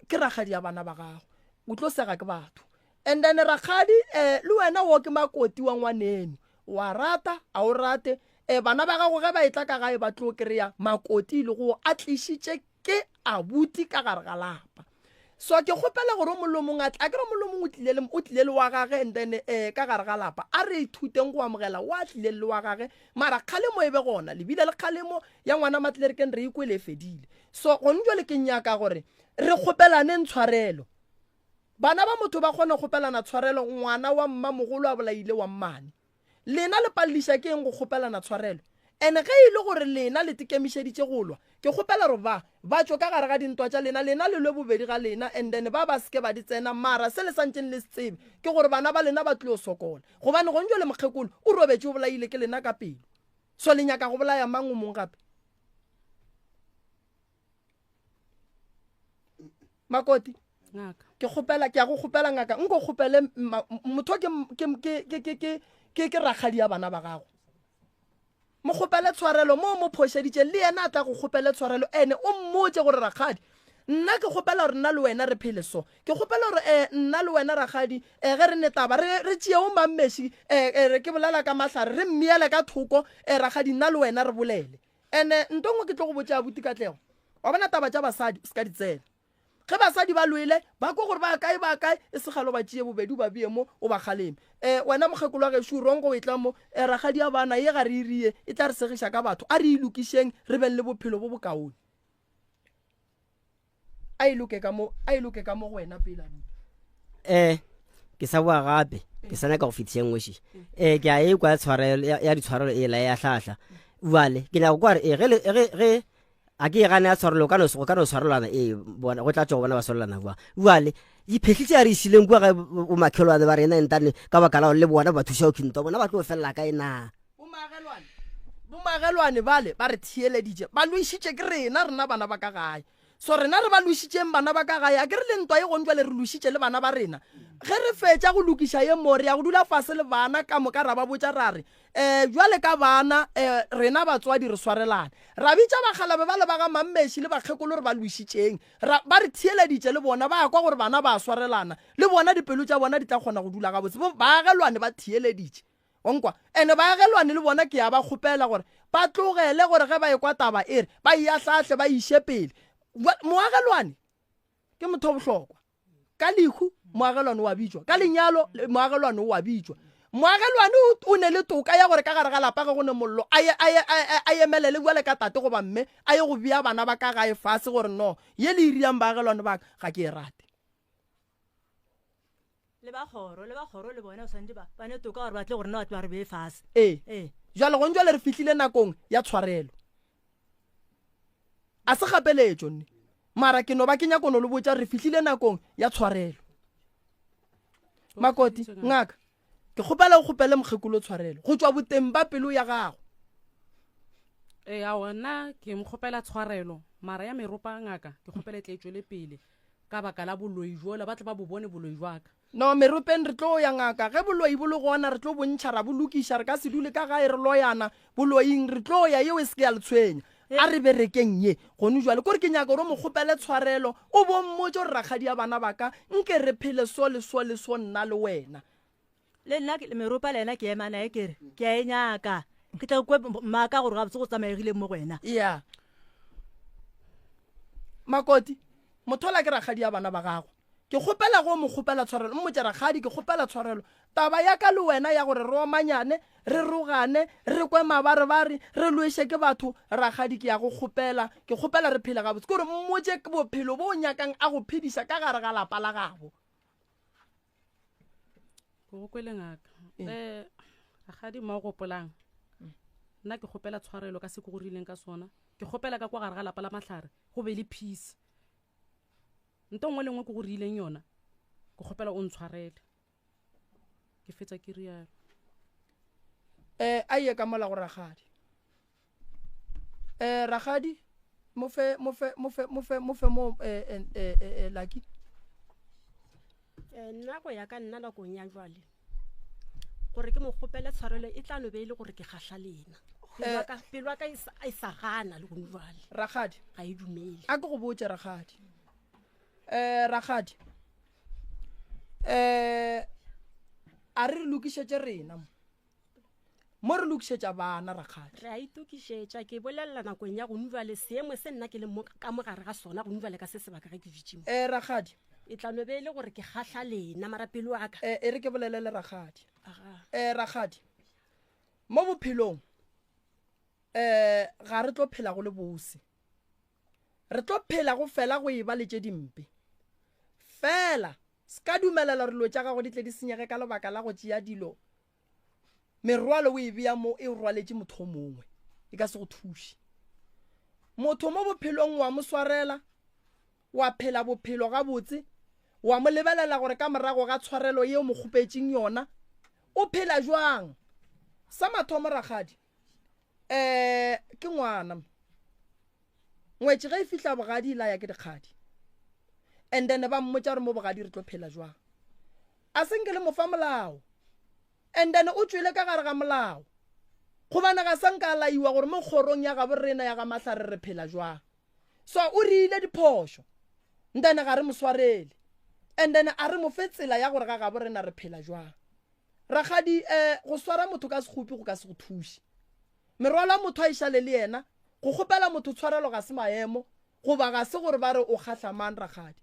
ke rakgadi ya bana ba gago o tlo sega ke batho and then rakgadi le wena wo ke makoti wa ngwaneno wa rata a o rate bana ba gago ge ba etla ka gae ba tlo kry-a makoti le go a tlišitše ke abuti ka gare ga lapa so ke kgopela gore mollo mongwe a kere mollo mongwe o tlile le wa gage and then ka gare ga lapa a re ithuteng go amogela wa tlile le wa gage mara kgalemo e be gona lebile le kgalemo ya ngwana matlerekeng re ikwele fedile so gone jale ke nyaka gore re kgopelane ntshwarelo bana ba motho ba kgone kgopelana tshwarelo ngwana wa mmamogolo a bolaile wa mmane lena le palliša ke eng go kgopelana tshwarelo ene ge e le gore lena le tekemišeditše go lwa ke kgopela gore ba tšo ka gare ga dintwa tša lena le lwe bobedi ga lena and then ba seke ba di tsena mara se le santšeng le se tsebe ke gore bana ba lena ba tlile o sokola gobane go ntšo le mokgekolo o robetše o bolaile ke lena ka pelo so le nyaka go bolaya mang o mong gape makoti ke a go kgopela ngaka nko kgopele motho ke rakgadi ya bana ba gago mo kgopele tshwarelo mo phošeditše le yena a tla go kgopele tshwarelo ene o mmotse gore rakgadi nna ke gopela gore nna le wena re phele so ke gopela gore nna le wena Rakgadi ge re netaba re tšee o mammesi ke bolela ka mahlare re mmeele ka thoko Rakgadi nna le wena re bolele ene ntongwe ke tlo go botša buti Katlego wa bona taba tša basadi se ka di tsena ge basadi ba lwele ba ko gore ba kae e segalo ba tšee bobedi ba bie mo o ba kgaleme wena mogekolo wa gešo rongo o e tla mo Rakgadi ya bana ye ga re irie e tla re segiša ka batho a re ilokišeng re beng le bophelo bo bokaone a iloke ka mo go wena pela ke sa bua gape ke sana ka go fitšeng ngweši ke a e kwa tshwarelo ya ditshwarelo e la ya hlahla uale ke na go kwa re ge a ke gane ya tshwarelo ka no tshwarelana bona go tla tšwa go bona ba tshwarelana bua uale iphetlhitse ya re isileng kua ge bomakhelwane ba rena entane ka baka lao le bona ba thuša o khinto bona ba tlo felela ka ena bomagelwane bale ba re thieleditše ba loišitše ke rena bana ba ka gae so rena re ba loišitšeng bana ba ka gae a ke re le ntwa ye gontšwa le re loišitše le bana ba rena ge re fetša go lokiša ye more ya go dula fase le bana ka moka ra ba botša ra re jwale ka bana rena batswadi re swarelane ra bitša bagalabe ba le ba ga mammesi le bakgekolo re ba loišitšeng ba re thieleditše le bona ba kwa gore bana ba swarelana le bona dipelo tša bona di tla kgona go dula gabotse baagelwane ba thieleditše onkwa ene baagelwane le bona ke ya ba kgopela gore ba tlogele gore ge ba ekwa taba ere ba iahlahle ba iše pele moagelwane ke motho bohlokwa ka lehu moagelwane wa bitšwa ka lenyalo moagelwane wa bitšwa moagelwane o ne le toka ya gore ka gare ga lapa ga go ne mollo a emelele bjale ka tate goba mme a ye go bea bana ba ka gae fase gore no ye le iriang baagelwane ba ga ke e rate le ba kgoro le bona o santse ba ne toka gore ba tle gore no batho ba re bee fase jwale go njwale re fihlile nakong ya tshwarelo a se gapeletšo nne mara ke no ba kenya kono le botša re fihlile nakong ya tshwarelo Makoti ngaka ke kgopela o kgopele mogekolo tshwarelo go tšwa boteng ba pelo ya gago a wona ke mokgopela tshwarelo mara ya meropa ngaka ke kgopele tletšwe le pele ka baka la boloi jola ba tle ba bo bone boloi jwaka no meropeng re tlo ya ngaka ge boloi bo le gona re tlo bontšha ra bolokiša re ka se dule ka gae re loyana boloing re tlo ya yeo e se ke ya le tshwenya a re berekeng ye gone jwale kore ke nyaka gore mogopele tshwarelo o bommotse gore Rakgadi ya bana baka nke re phele so le so nna le wena le nna meropa le ena ke ema nae kere ke a e nyaka ke tla kwe maaka gore ga botse go tsamaegile mo wena ya Makoti mothola ke Rakgadi ya bana ba gago ke kgopela go mo kgopela tshwarelo mmotse Rakgadi ke kgopela tshwarelo taba ya ka le wena ya gore re omanyane re rogane re kwe mabarebare re loeše ke batho Rakgadi ke ya go kgopela ke kgopela re phela gabotse ke gore mmotse ke bophelo bo o nyakang a go phediša ka gare ga lapa la gago go kwele ngaka Rakgadi mo go gopolang nna ke kgopela tshwarelo ka se ke go rileng ka sona ke kgopela ka kwa gare ga lapa la mahlare go be le peace ntongwe lengwe ke go rileng yona ke kgopela o ntshwarele ke fetsa ke rialo a ye ka mola go Rakgadi Rakgadi mo fe mo Lucky nna go ya ka nna nakong ya jwale gore ke mo kgopele tshwarelo e tla no be ile gore ke kgahla lena pelo wa ka e sa gana le go jwale Rakgadi ga e dumele a ke go botse Rakgadi Rakgadi a re lokišetše rena mo re lokišetša bana Rakgadi re a itukišetša ke bolelela nakong ya go jwale seemo se nna ke le ka mogare ga sona go jwale ka se sebaka ge ke ditšimo Rakgadi e tla no be ile gore ke kgahla lena mara pelo wa ka e re ke bolelele Rakgadi Rakgadi mo bophelong ga re tlo phela go le bose re tlo phela go fela go e ba le tše dimpe fela ska dumelela re lo tša gago di tle di senyege ka lebaka la go tšea dilo merwalo o e bea mo e rwaletše motho mongwe e ka se go thuše motho mo bophelong wa mo swarela wa phela bophelo gabotse wa mo lebelela gore ka morago ga tshwarelo yeo mo kgopetšeng yona o phela jwang sa mathomo Rakgadi ke ngwana ngwetše ge e fihla bogadi la ya ke dikgadi and then ba mmotša gore mo bogadi re tlo phela jwang a senke le mofa molao and then o tswile ka gare ga molao gobane ga sanka laiwa gore mo kgorong ya gabo rena ya ga mahlare re phela jwang so o rile diphošo then ga re moswarele and then a re mo fe tsela ya gore ga ga bo rena re phela jwang rakgadi go swara motho ka sekhupi go ka se go thushi merwala motho a ishale le yena go gopela motho tshwarelo ga se maemo go ba ga se gore ba re o khatla man rakgadi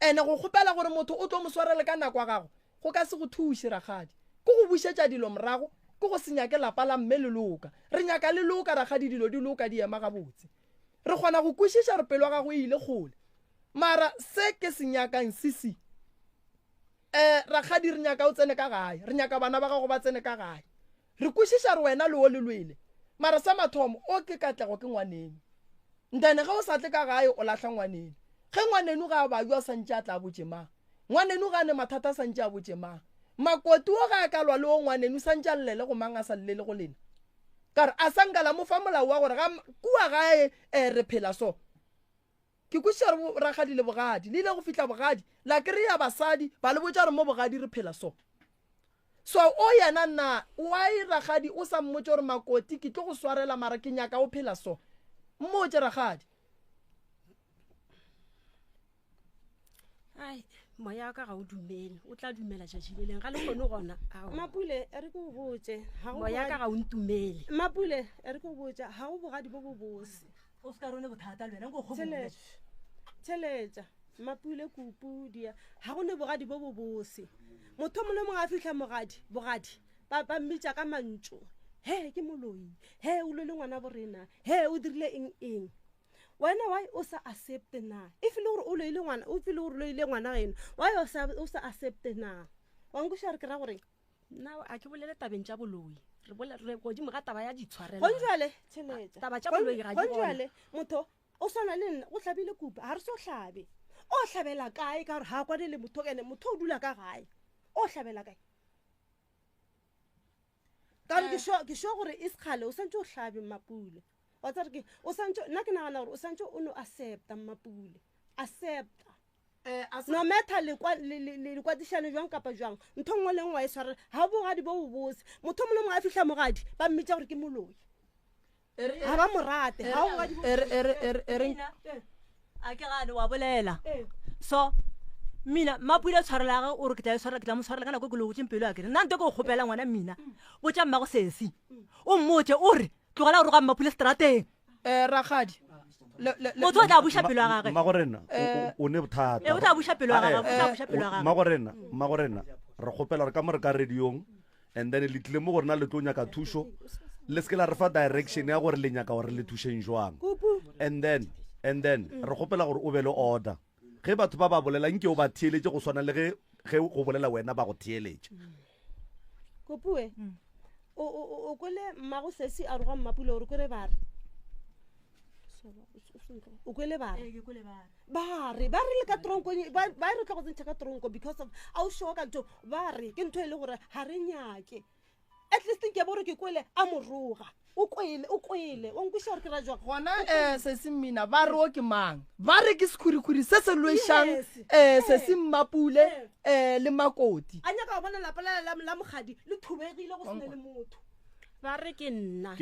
ene go gopela gore motho o tlo mo swarele ka nako gago go ka se go thushi rakgadi go go bushetša dilo morago go go senyake lapa la mme le loka re nyaka le loka rakgadi dilo di loka di ema ga botse re gona go kwishisha re pelo ga go ile gole mara se ke senyakang sisi rakgadi re nyaka o tsene ka gae re nyaka bana ba gago ba tsene ka gae re kwishisha re wena le o le lwele mara sa mathomo o ke katlego ke ngwaneng ndane ga o sa tle ka gae o lahla ngwaneng ge ngwaneno ga ba yo santse a tla botse mang ngwaneno ga ne mathata santse a botse mang makoti o ga ka lwa le o ngwaneno santse a llele go mang a sa llele go lena kare a sankala mo fa molao wa gore ga kua gae re phela so ke kwisha re rakgadi le bogadi le ile go fitla bogadi la kry-a basadi ba le botsa re mo bogadi re phela so o yena nna why rakgadi o sa mmotse gore makoti ke tlo go swarela mara ke nyaka o phela so mmotse rakgadi ai moya ka ga o dumele o tla dumela tšatšileleng ga le kgone gona Mapule e re ko botse moya ka ga o ntumele Mapule e re ko botse ga o bogadi bo bo bose o ska rone bothata le wena go Tsheletša Mapule kupu dia ga go ne bogadi bo bo bose motho mo le mo ga fihla bogadi ba mmitša ka mantso he ke moloi he o le ngwana borena he o dirile eng wena why o sa accept na if le gore o le ngwana o file gore le ngwana geno why o sa accept na wa ngusha re kra gore na a ke bolele tabeng tša boloi re godimo ga taba ya ditshwarelo gonjale Tsheletša taba tša boloi ga di gonjale motho o swana le nna o tlhabile kupa ha re so hlabe o hlabela kae ka gore ha kwa le motho kene motho o dula ka gae o hlabela kae ka ke sho gore iskgale o santse o hlabe Mapule wa tsare ke o santse nna ke nagana gore o santse o no accepta Mapule accepta no matter le kwa dishane jwang kapa jwang ntho ngwe le ngwe e swara ha bogadi bo bobose motho mo le mo a fihla mogadi ba mmitsa gore ke moloi ha ba morate ha o bogadi a ke gane wa bolela so mina Mapule tshwarela o re ke tla mo tshwarela ka nako ke lo botse pelo a ke nna nte go gopela ngwana mina botsa mmago sesi o mmotse o re tlogela gore ga Mapule strateng rakgadi motho o tla buša pelo ya gage magorena o ne bothata o tla buša pelo ya gage magorena re gopela re ka mo re ka radiong and then le tlile mo gorena le tlo nyaka thušo le seke la re fa direction ya gore le nyaka gore le thušeng jwang and then re gopela gore o be le order ge batho ba ba bolelang ke o ba theeletše go swana le ge go bolela wena ba go theeletše kopue o kwele mmago sesi a roga Mapule gore kwere bare o kwele bare ba re le ka tronko ba re tla go tsentšha ka tronko because of a o shoka ntho ba re ke ntho e le gore ha re nyake at least ke bore ke kwele a moroga o kwele o nkwisha gore ke ra jwa gona sesi mmina ba re o ke mang ba re ke sekhurikhuri se se loishang sesi Mapule le Makoti a nyaka go bona lapa la mogadi le thubegile go sene le motho ba re ke nna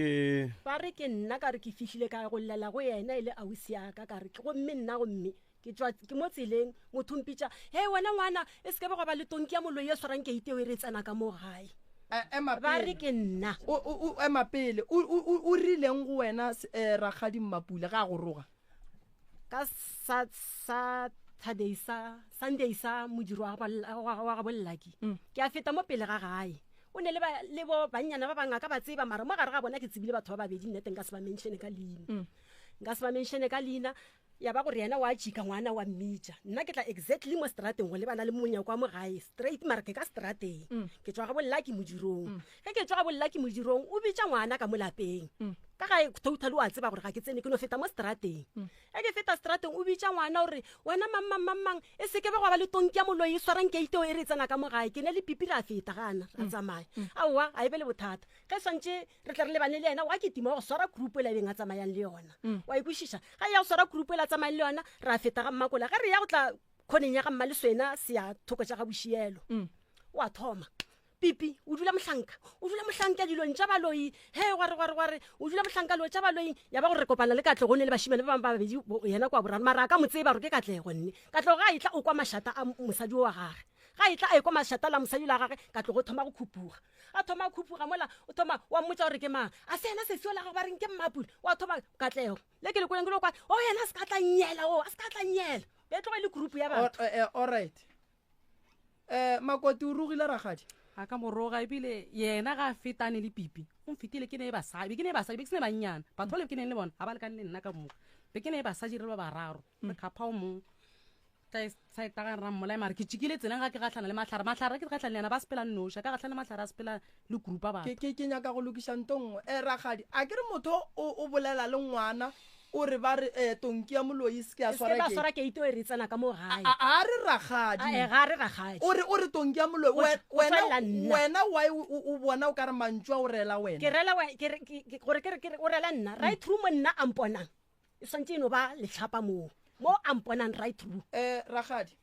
ka re ke fihlile ka go llela go yena ile ausi ya ka re ke go mme nna go mme ke mo tseleng motho mpitša he wena ngwana e se ke ba le tonki ya moloi e swarang ke ite o re tsena ka mo gae ba re ke nna o ema pele o rileng go wena rakgadi Mapule ga go roga ka Sunday sa modiri wa ga bollaki ke a feta mo pele ga gae o ne le bo bannyana ba bangaka ba tseba mara mo gare ga bona ke tsebile batho ba babedi nnete nka se ba menšene ka leina ya ba gore yena wa jika ngwana wa mmitša nna ke tla exactly mo strateng go lebana le monyako wa mo gae straight mara ke ka strateng ke tswa ga bollaki modirong ge ke tswa ga bollaki modirong o bitša ngwana ka mo lapeng ka ga total wa tseba gore ga ke tsene ke no feta mo strateng e ke feta strateng o bitša ngwana gore wena mamang e se ke ba go ba le tonki ya moloi e swarang ke ite o e re tsena ka mo gae ke ne le pipi ra feta gana ra tsamaya aowa a e be le bothata ge swantse re tla re lebane le yena wa ke tima go swara group e labeng a tsamayang le yona wa ikwešiša ga ya go swara group e la tsamayang le yona ra feta ga Mmakola ge re ya go tla kgoneng ya ga Mmaleswena se ya thoko tša ga bošielo wa thoma pipi o dula mohlanka dilong tša baloi he gore o dula mohlanka lo tša baloi ya ba gore kopana le Katlego ne le bašimane ba bangwe ba babedi yena kwa boraro mara ka mo tseba gore ke Katlego nne Katlego ga itla o kwa mašata a mosadi wa gage ga itla a kwa mašata la mosadi la gage Katlego thoma go khupuga a thoma go khupuga mola o thoma wa mmotsa gore ke mang a sena sesio la gage ba reng ke Mmapule wa thoma Katlego le ke le kweng ke lo kwa o yena a se ka tla nyela a se ka tla nyela be tloga le group ya batho alright Makoti o rogile Rakgadi a ka moroga ebile yena ga fetane le pipi o mfetile ke ne basabi ke ne banyana batho le ke ne le bona a ba le ka le nna ka mo be ke ne basaji re ba bararo re khapha o mo sa eta ga rra mola mara ke tshikile tsena ga ke gatlana le matlhara ke gatlana le yana ba sepela nnosha ka gatlana matlhara a sepela le grupa ba ke nyaka go lokisha ntongwe Rakgadi a ke re motho o bolela le ngwana o re ba re tonki ya moloi se ke a swara ke ito e re tsena ka mo gae a re Rakgadi ga re Rakgadi o re tonki ya moloi wena why o bona o ka re mantšwa o rela wena ke rela gore o rela nna right through mo nna amponang e santse eno ba le tlhapa mo amponang right through Rakgadi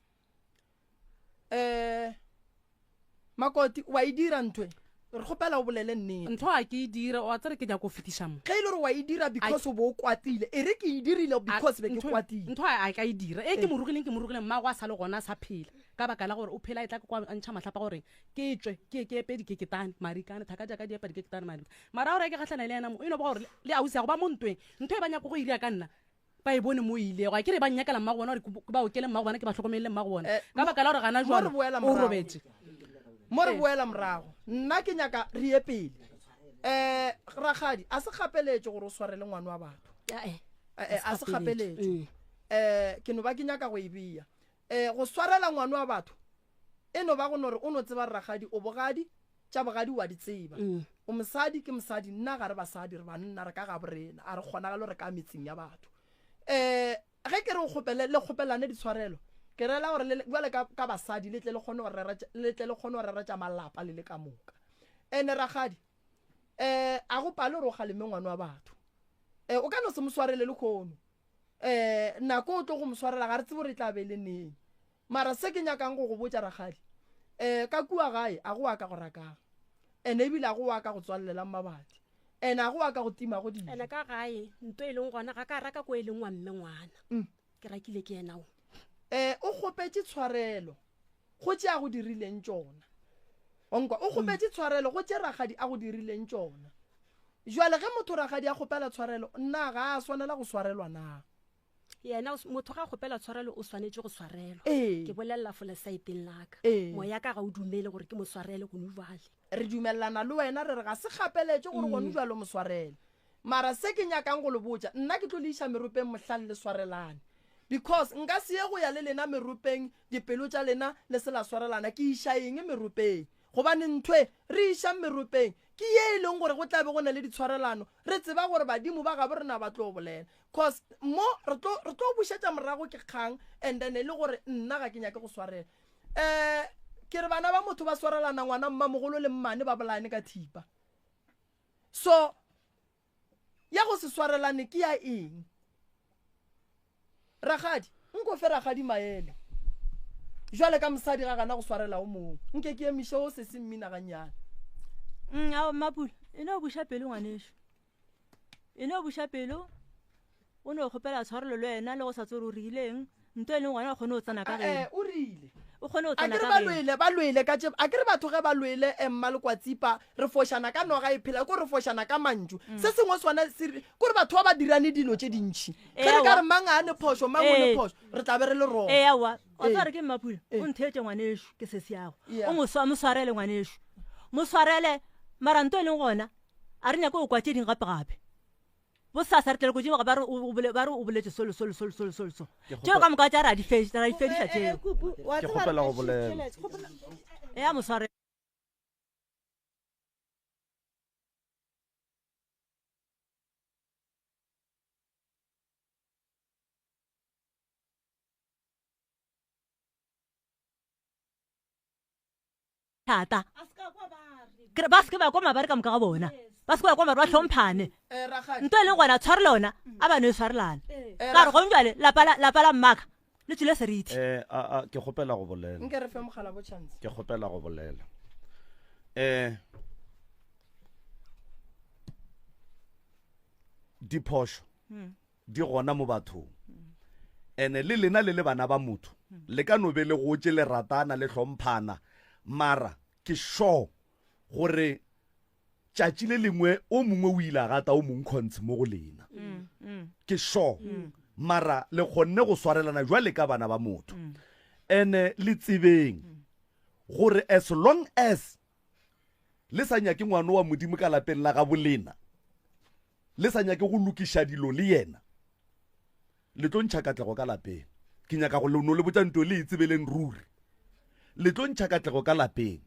Makoti wa idira ntwe re gopela o bolele nnete ntho a ke dira o a tsere ke ja go fetisa mo ge ile re wa idira because o bo kwatile e re ke idirile because be ke kwatile ntho a ka idira ke morugileng mma go a sa le gona sa phela ka baka la gore o phela e tla kwa ntšha matlhapa gore ke tswe ke epedi ke ketane marikane thaka ja ka di epedi ke ketane mara gore ke gatlana le yena mo ino ba gore le ausi ya go ba mo ntweng ntho e ba nyaka go iria ka nna ba e bone mo ile ga ke re ba nyakela mma go bona gore ba o kele mma go bona ke ba tlhokomelle mma go bona ka baka la gore gana jwa o robetse mo re boela morago nna ke nyaka re ye pele Rakgadi a se gapeletse gore o sware le ngwana wa batho a se gapeletse ke no ba ke nyaka go ebia go swarela ngwana wa batho eno ba go nore o no tseba Rakgadi o bogadi tša bogadi wa di tseba o mosadi ke mosadi nna ga re basadi re banna re ka ga borena a re kgonagalo re ka metseng ya batho ge ke re o kgopelane ditshwarelo ke rela gore jwale ka basadi le tle le kgone go rera tša malapa le ka moka ene Rakgadi a go pale gore o galeme ngwana wa batho o ka no se mo swarele le kgono nako o tlo go mo swarela ga re tsebo re tla be le neng mara se ke nyakang go go botsa Rakgadi ka kua gae a go aka go rakang ene ebile a go aka go tswalelela mmabadi ene a go aka go tima go dilo ene ka gae ntho e leng gona ga ka raka ko e leng wa mme ngwana ke rakile ke ena o gopetse tshwarelo go tšea go dirileng tšona onkwa o gopetse tshwarelo go tšea Rakgadi a go dirileng tšona jwale ge motho Rakgadi a gopela tshwarelo nna ga a swanela go swarelwa na yena motho ga gopela tshwarelo o swanetse go swarelwa ke bolelela fola saeteng laka moya ka ga o dumele gore ke mo swarele go nubale re dumelelana le wena re re ga se gapeletse gore go nubale mo swarele mara se ke nyakang go le botsa nna ke tlo le isa meropeng mohlale le swarelane because nka se ye go ya le lena meropeng dipelo tša lena le se la swarelana ke iša eng meropeng gobane ntwe re iša meropeng ke ye e leng gore go tlabe go na le ditshwarelano re tseba gore badimo ba gabe rena ba tlo bolela cause mo re tlo bušetša morago ke kgang and then le gore nna ga ke nyake go swarela ke re bana ba motho ba swarelana ngwana mmamogolo le mmane ba bolane ka thipa so ya go se swarelane ke ya eng Rakgadi nko fe Rakgadi maele jwale ka mosadi ga gana go swarela o mong nke ke emishe o se se mmina ganyana a Mmapule ene o buša pelo ngwaneso ene o buša pelo o ne o kgopela tshwarelo le wena le go sa tsore o rileng nto e leng ngwana o kgone o tsena ka gena o rile o kgone o tsena ka gena ba lwele ka tše a ke re batho ge ba lwele emma le kwatsipa re fošana ka noga e phela ko re fošana ka mantšu se sengwe swana ko re batho ba ba dirane dilo tše dintšhi ge re ka re mang a ne phošo mang o ne phošo re tla be re le rona awa o tsare ke Mmapule o ntheetse ngwaneso ke se seago o mo swarele ngwaneso mo swarele mara nto e leng gona a re nyake o kwa tše ding gape bo sasa re tlele go dimo ba re o boletse solo tšeo ka moka tša ra di fediša tšeo ke gopela go bolela ya mosware thata ba se ke ba kwa mabare ka moka ga bona ba se ke ba kwa mabare ba tlhomphane nto e leng gona tshware lona a bano e tshwarelane ka re gong jale lapa la mmaka le tsile seriti ke gopela go bolela nke re fe mogala bo chance ke gopela go bolela diphoso di gona mo bathong ene le lena le bana ba motho le ka no be le gotse le ratana le hlomphana mara ke sure gore tšatši le lengwe o mongwe o ile a gata o mongwe kgontse mo go lena ke sure mara le kgonne go swarelana jwale ka bana ba motho ene le tsebeng gore as long as le sa nyake ngwana wa modimo ka lapeng la ga bolena le sa nyake go lokiša dilo le yena le tlo ntšha katlego ka lapeng ke nyaka go no le botsa nto le itsebeleng ruri le tlo ntšha katlego ka lapeng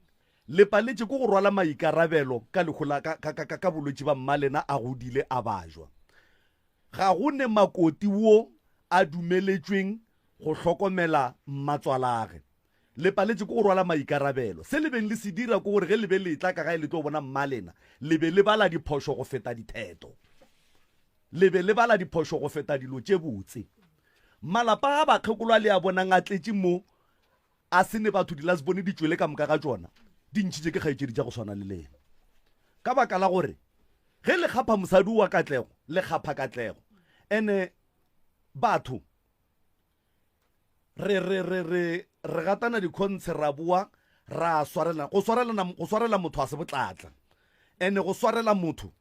le paletse ko go rwala maikarabelo ka lekgola ka bolwetse ba mmalena a godile a bajwa ga go ne makoti wo a dumeletsweng go hlokomela matswalage le paletse ko go rwala maikarabelo se le beng le se dira ko gore ge le be le tla ka ga le tlo bona mmalena le be le bala diphoso go feta ditheto le be le bala diphoso go feta dilo tše botse malapa a bakgekolwa le a bonang a tletše mo a se ne batho di la se bone di tšwele ka moka ga tsona di ntšhitše ke kgaetšedi tša go swana le lena ka baka la gore ge le kgapha mosadi wa katlego le kgapha katlego ene batho re gatana dikhontse ra bua ra swarela go swarela motho a se botlatla ene go swarela motho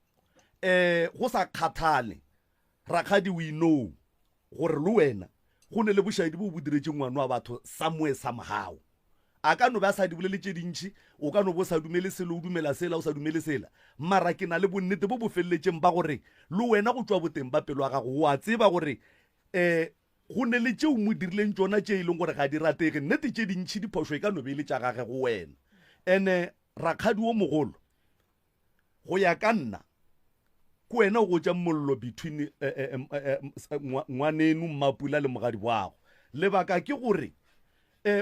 go sa kgathale rakgadi we know gore le wena go ne le bošaedi bo bo diretse ngwana wa batho somewhere somehow a ka no ba sa di bolele tše dintšhi o ka no bo sa dumele selo o dumela sela o sa dumele sela mara ke na le bonnete bo bo feleletseng ba gore le wena go tswa boteng ba pelo wa gago wa tseba gore go ne le tšeo mo dirileng tsona tše e leng gore ga di ratege nnete tše dintšhi diphoso e ka no beele tša gage go wena ene rakgadi wo mogolo go ya ka nna ko wena o go tša mollo between ngwanenu mmapula le mogadi boago lebaka ke gore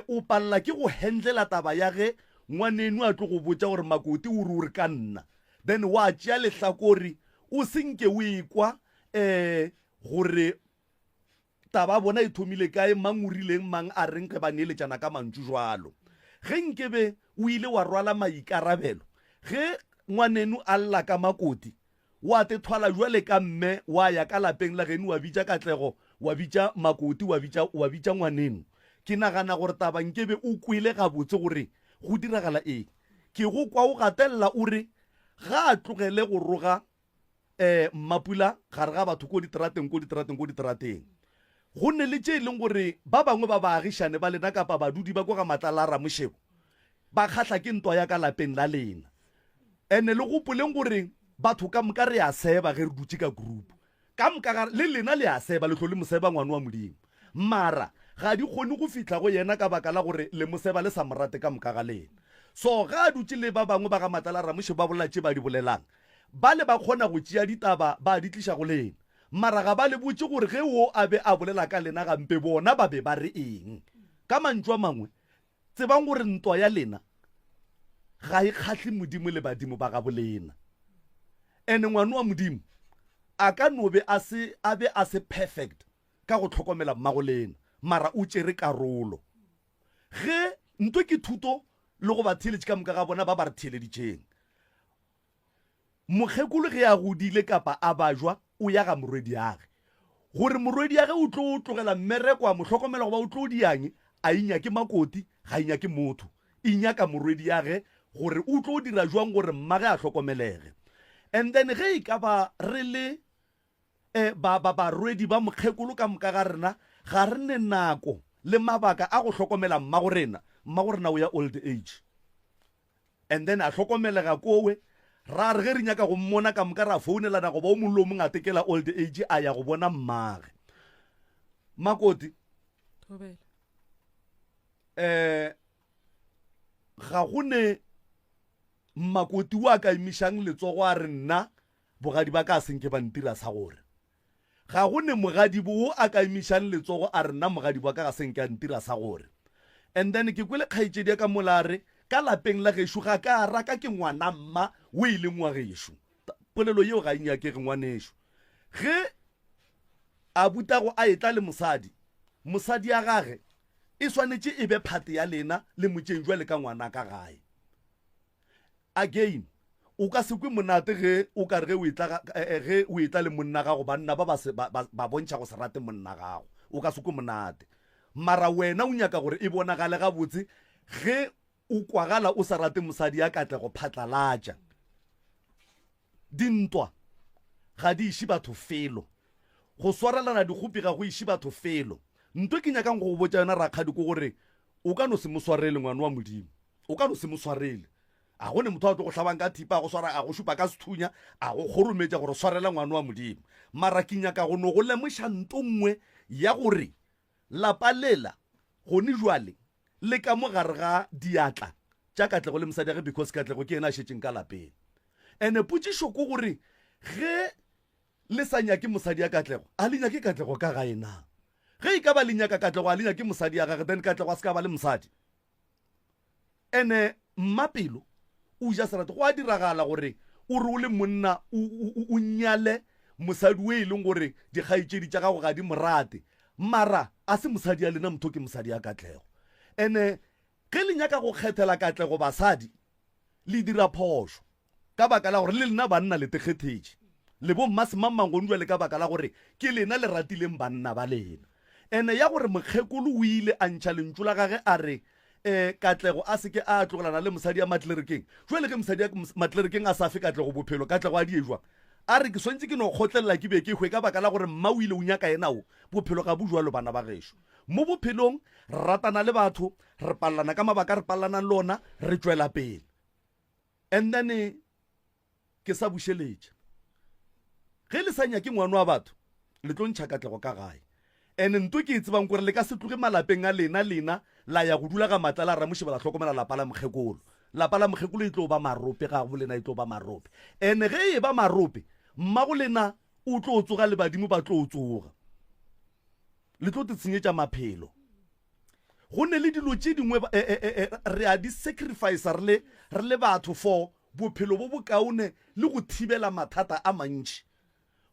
o palela ke go handlela taba ya ge ngwanenu a tlo go botsa gore makoti o re ka nna then wa tšea lehlakore o senke o ekwa gore taba bona e thomile kae mang o rileng mang a reng ge ba neeletšana ka mantšu jwalo ge nkebe o ile wa rwala maikarabelo ge ngwanenu a lla ka makoti wa te thwala jwale ka mme wa ya ka lapeng la geno wa bitša katlego wa bitša makoti wa bitša ngwanenu ke nagana gore taba nkebe o kwele gabotse gore go diragala eng ke go kwa o gatelela o re ga a tlogele go roga mmapula gare ga batho ko diterateng go nne le tše e leng gore ba bangwe ba baagišane ba lena kapa badudi ba ko ga matlala a ramošebo ba kgatlha ke ntwa ya ka lapeng la lena ene le gopoleng gore batho ka moka re a seba ge re dutse ka group ka moka le lena le a seba le tlo le moseba ngwane wa modimo mara ga di kgone go fitla go yena ka baka la gore le moseba le sa morate ka moka ga lena so ga a dutse le ba bangwe ba ga matlala a ramošebo ba bolela tše ba di bolelang ba le ba kgona go tšea ditaba ba di tliša go lena mara ga ba le botse gore ge wo a be a bolela ka lena gampe bona ba be ba re eng ka mantšu a mangwe tsebang gore ntwa ya lena ga e kgatlhe modimo le badimo ba ga bolena ene ngwane wa modimo a ka no be a se perfect ka go tlhokomela mmago lena mara o tšere karolo ge ntwe ke thuto le go ba theeletše ka moka ga bona ba ba re theeleditšeng mokgekolo ge a godile kapa a bajwa o ya ga morwedi yage gore morwedi yage o tlo o tlogela mmereko a motlhokomela goba o tlo o diang a inyake makoti ga inyake motho inyaka morwedi yage gore o tlo o dira jwang gore mmage a tlhokomelege and then ge e ka ba re le barwedi ba mokgekolo ka moka ga rena ga re ne nako le mabaka a go tlhokomela mmago rena o ya old age and then a tlhokomelega kowe ra re ge re nyaka go mmona ka moka ra founelana goba o mollo o mongwe a tekela old age a ya go bona mmage makoti ga go ne makoti wa ka emišang letsogo a re nna bogadi ba ka senke ba ntira sa gore ga go ne mogadi bo a ka emišang letsogo a re nna mogadi ba ka ga senke a ntira sa gore and then ke kwele kgaetšedi ya ka molare ka lapeng la gešo ga ka raka ke ngwana mma o e leng wa gešo polelo yeo ga inyakege ngwanešo ge a butago a etla le mosadi ya gage e swanetše e be phate ya lena le motšeng jwa le ka ngwana ka gae again o ka se kwe monate ge o ka re ge o itla le monna gago banna ba bontšha go se rate monna gago o ka se kwe monate mara wena o nyaka gore e bonagale gabotse ge o kwagala o sa rate mosadi ya katle go phatlalatša dintwa ga di iše batho felo go swarelana dikgopi ga go iše batho felo ntwe ke nyakang go botsa yona rakgadi ko gore o ka no se mo swarele ngwana wa modimo o ka no se mo swarele a gone motho a tlo go tlhabang ka thipa a go swara a go šupa ka sethunya a go kgorometša gore swarela ngwana wa modimo mara ke nyaka go no go lemoša nto nngwe ya gore lapa lela gone jwale le ka mo gare ga diatla tša katlego le mosadi ya ge because katlego ke ena a šetšeng ka lapeng ene potsišo ko gore ge le sa nyake mosadi ya katlego a le nyake katlego ka gae na ge e ka ba le nyaka katlego a le nyake mosadi ya gage then katlego a se ka ba le mosadi ene mmapelo o ja serate go a diragala gore o re o le monna o nyale mosadi o e leng gore dikgaetšedi tša gago ga di morate mara a se mosadi ya lena motho ke mosadi ya katlego ene ge le nyaka go kgethela katlego basadi le dira phošo ka baka la gore le lena banna le tekgethetše le bo mmasemammangon jwa le ka baka la gore ke lena le ratileng banna ba lena ene ya gore mokgekolo o ile a ntšha lentšu la gage a re katlego a seke a tlogelana le mosadi ya matlerekeng jwale ge mosadi ya matlerekeng a sa fe katlego bophelo katlego a die jwang a re ke swantse ke no kgotlelela ke be ke hwe ka baka la gore mma o ile o nyaka enao bophelo ga bo jwalo bana ba gešo mo bophelong ratana le batho re pallana ka mabaka re pallanang le ona re tswela pele and then ke sa bušeletša ge le sa nyake ngwana wa batho le tlo ntšha katlego ka gae ene nto ke e tsebang kore le ka se tloge malapeng a lena la ya go dula ga matla la ramoši ba la tlhokomela lapa la mokgekolo e tlo ba marope ga go lena e tlo ba marope ene ge e ba marope mma go lena o tlo tsoga le badimo ba tlo tsoga le tlo tshenyetša maphelo go ne le dilo tše dingwe re a di sacrifice re le batho for bophelo bo bokaone le go thibela mathata a mantši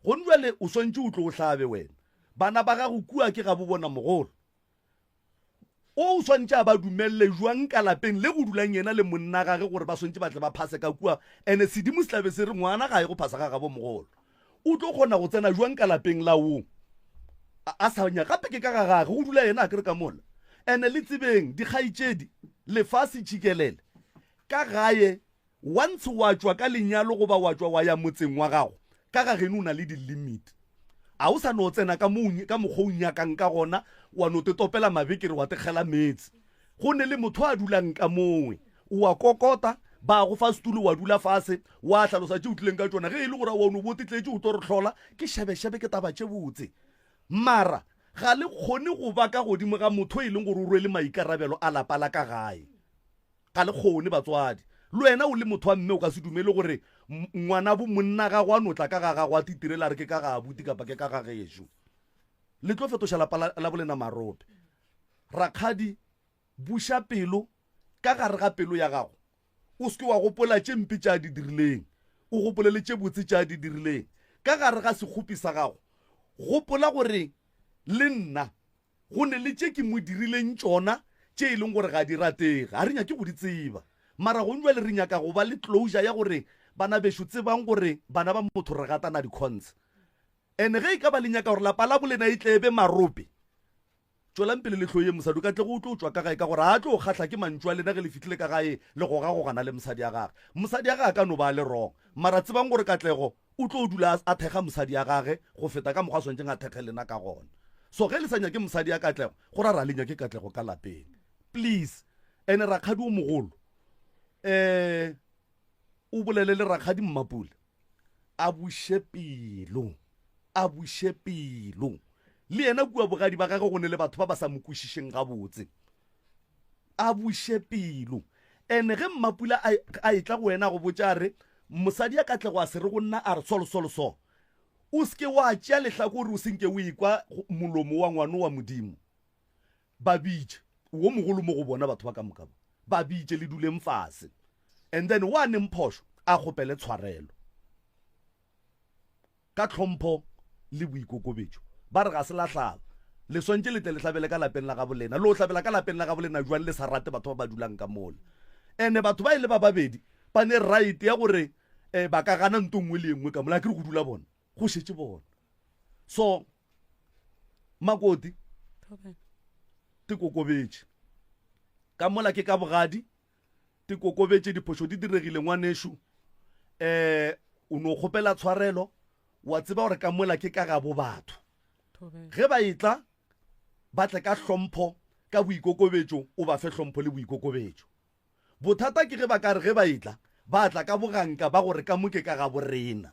go njwale o swantše o tlo o hlabe wena bana ba gago kua ke ga bo bona mogolo o swantše a ba dumelele jwang ka lapeng le go dulang yena le monna gage gore ba swantše batle ba phase ka kua ene sedimo se tlabe se re ngwana ga e go phasa ga gabo mogolo o tlo kgona go tsena jwang ka lapeng la o a sa nya gape ke ka ga gage go dula yena a kere ka mola ene le tsebeng dikgaitšedi lefase tšikelele ka gae once wa tswa ka lenyalo go ba wa tswa wa ya motseng wa gago ka ga geno o na le di-limit a o sa no tsena ka mokgwa o nyakang ka gona wa no te topela mabekere wa tekgela metsi go ne le motho a dulang ka mongwe o wa kokota ba go fa setulo wa dula fase wa hlalosa tše o tlileng ka tsona ge e le gore wa no botitletse o tlo re hlola ke shebe ke taba tše botse mara ga le kgone go ba ka godimo ga motho e leng gore o rwele maikarabelo a lapa la ka gae ga le kgone batswadi le wena o le motho wa mme o ka se dumele gore ngwana bo monna ga go a notla ka ga go a titirela re ke ka ga buti kapa ke ka ga gešo le tlo fetoša lapa la bolena marope rakgadi buša pelo ka gare ga pelo ya gago o seke wa gopola tše mpe tša di dirileng o gopole le tše botse tša di dirileng ka gare ga sekgopi sa gago gopola gore le nna go ne le tše ke mo dirileng tšona tše e leng gore ga di ratege ga re nyake go di tseba mara go njwa le re nyaka go ba le closure ya gore bana bešo tsebang gore bana ba motho re gatana di-cons ene ge e ka ba le nyaka gore lapa la bolena e tlebe marope tswelang pele le tlhoye mosadi o ka tle go tlo tswa ka gae ka gore a tlo go kgatlha ke mantšu a lena ge le fitlhile ka gae le go gagogana le mosadi ya gage mosadi ya gage ka no ba le wrong mara tsebang gore katlego o tlo dula a thekga mosadi ya gage go feta ka mokgwa a swantšeng a thekge lena ka gona so ge le sa nyake mosadi ya katlego go ra le nyake katlego ka lapeng please ene rakgadi o mogolo o bolele le rakgadi mmapule a buše pelo le yena kua bogadi ba gage go ne le batho ba ba sa mokwešišeng gabotse a buše pelo ene ge mmapula a etla go wena go botša re mosadi ya katlego a se re go nna a re so o seke wa tšea lehlako gore o senke o ekwa molomo wa ngwane wa modimo ba bitše wo mogolo mo go bona batho ba ka moka ba bitše le duleng fase and then wa neng phošo a kgopele tshwarelo ka tlhompho le boikokobetšo ba re ga se lahlaba le swantše le tle le hlabele ka lapeng la gabo lena le o hlabela ka lapeng la gabo lena jwang le sa rate batho ba ba dulang ka mola ene batho ba ile ba babedi ba ne right ya gore ba ka gana ntho nngwe le nngwe ka mola ke re go dula bona go shetse bona. So Makoti te kokobetse ka mola ke ka bogadi te kokobetse diphoso di diregile ngwaneshu o no kgopela tshwarelo wa tseba gore ka mola ke ka ga bo batho ge ba itla ba tle ka hlompho ka boikokobetso o ba fe hlompho le boikokobetso. Bothata ke ge ba ka re ge ba itla ba tla ka boganka ba gore ka moke ka ga borena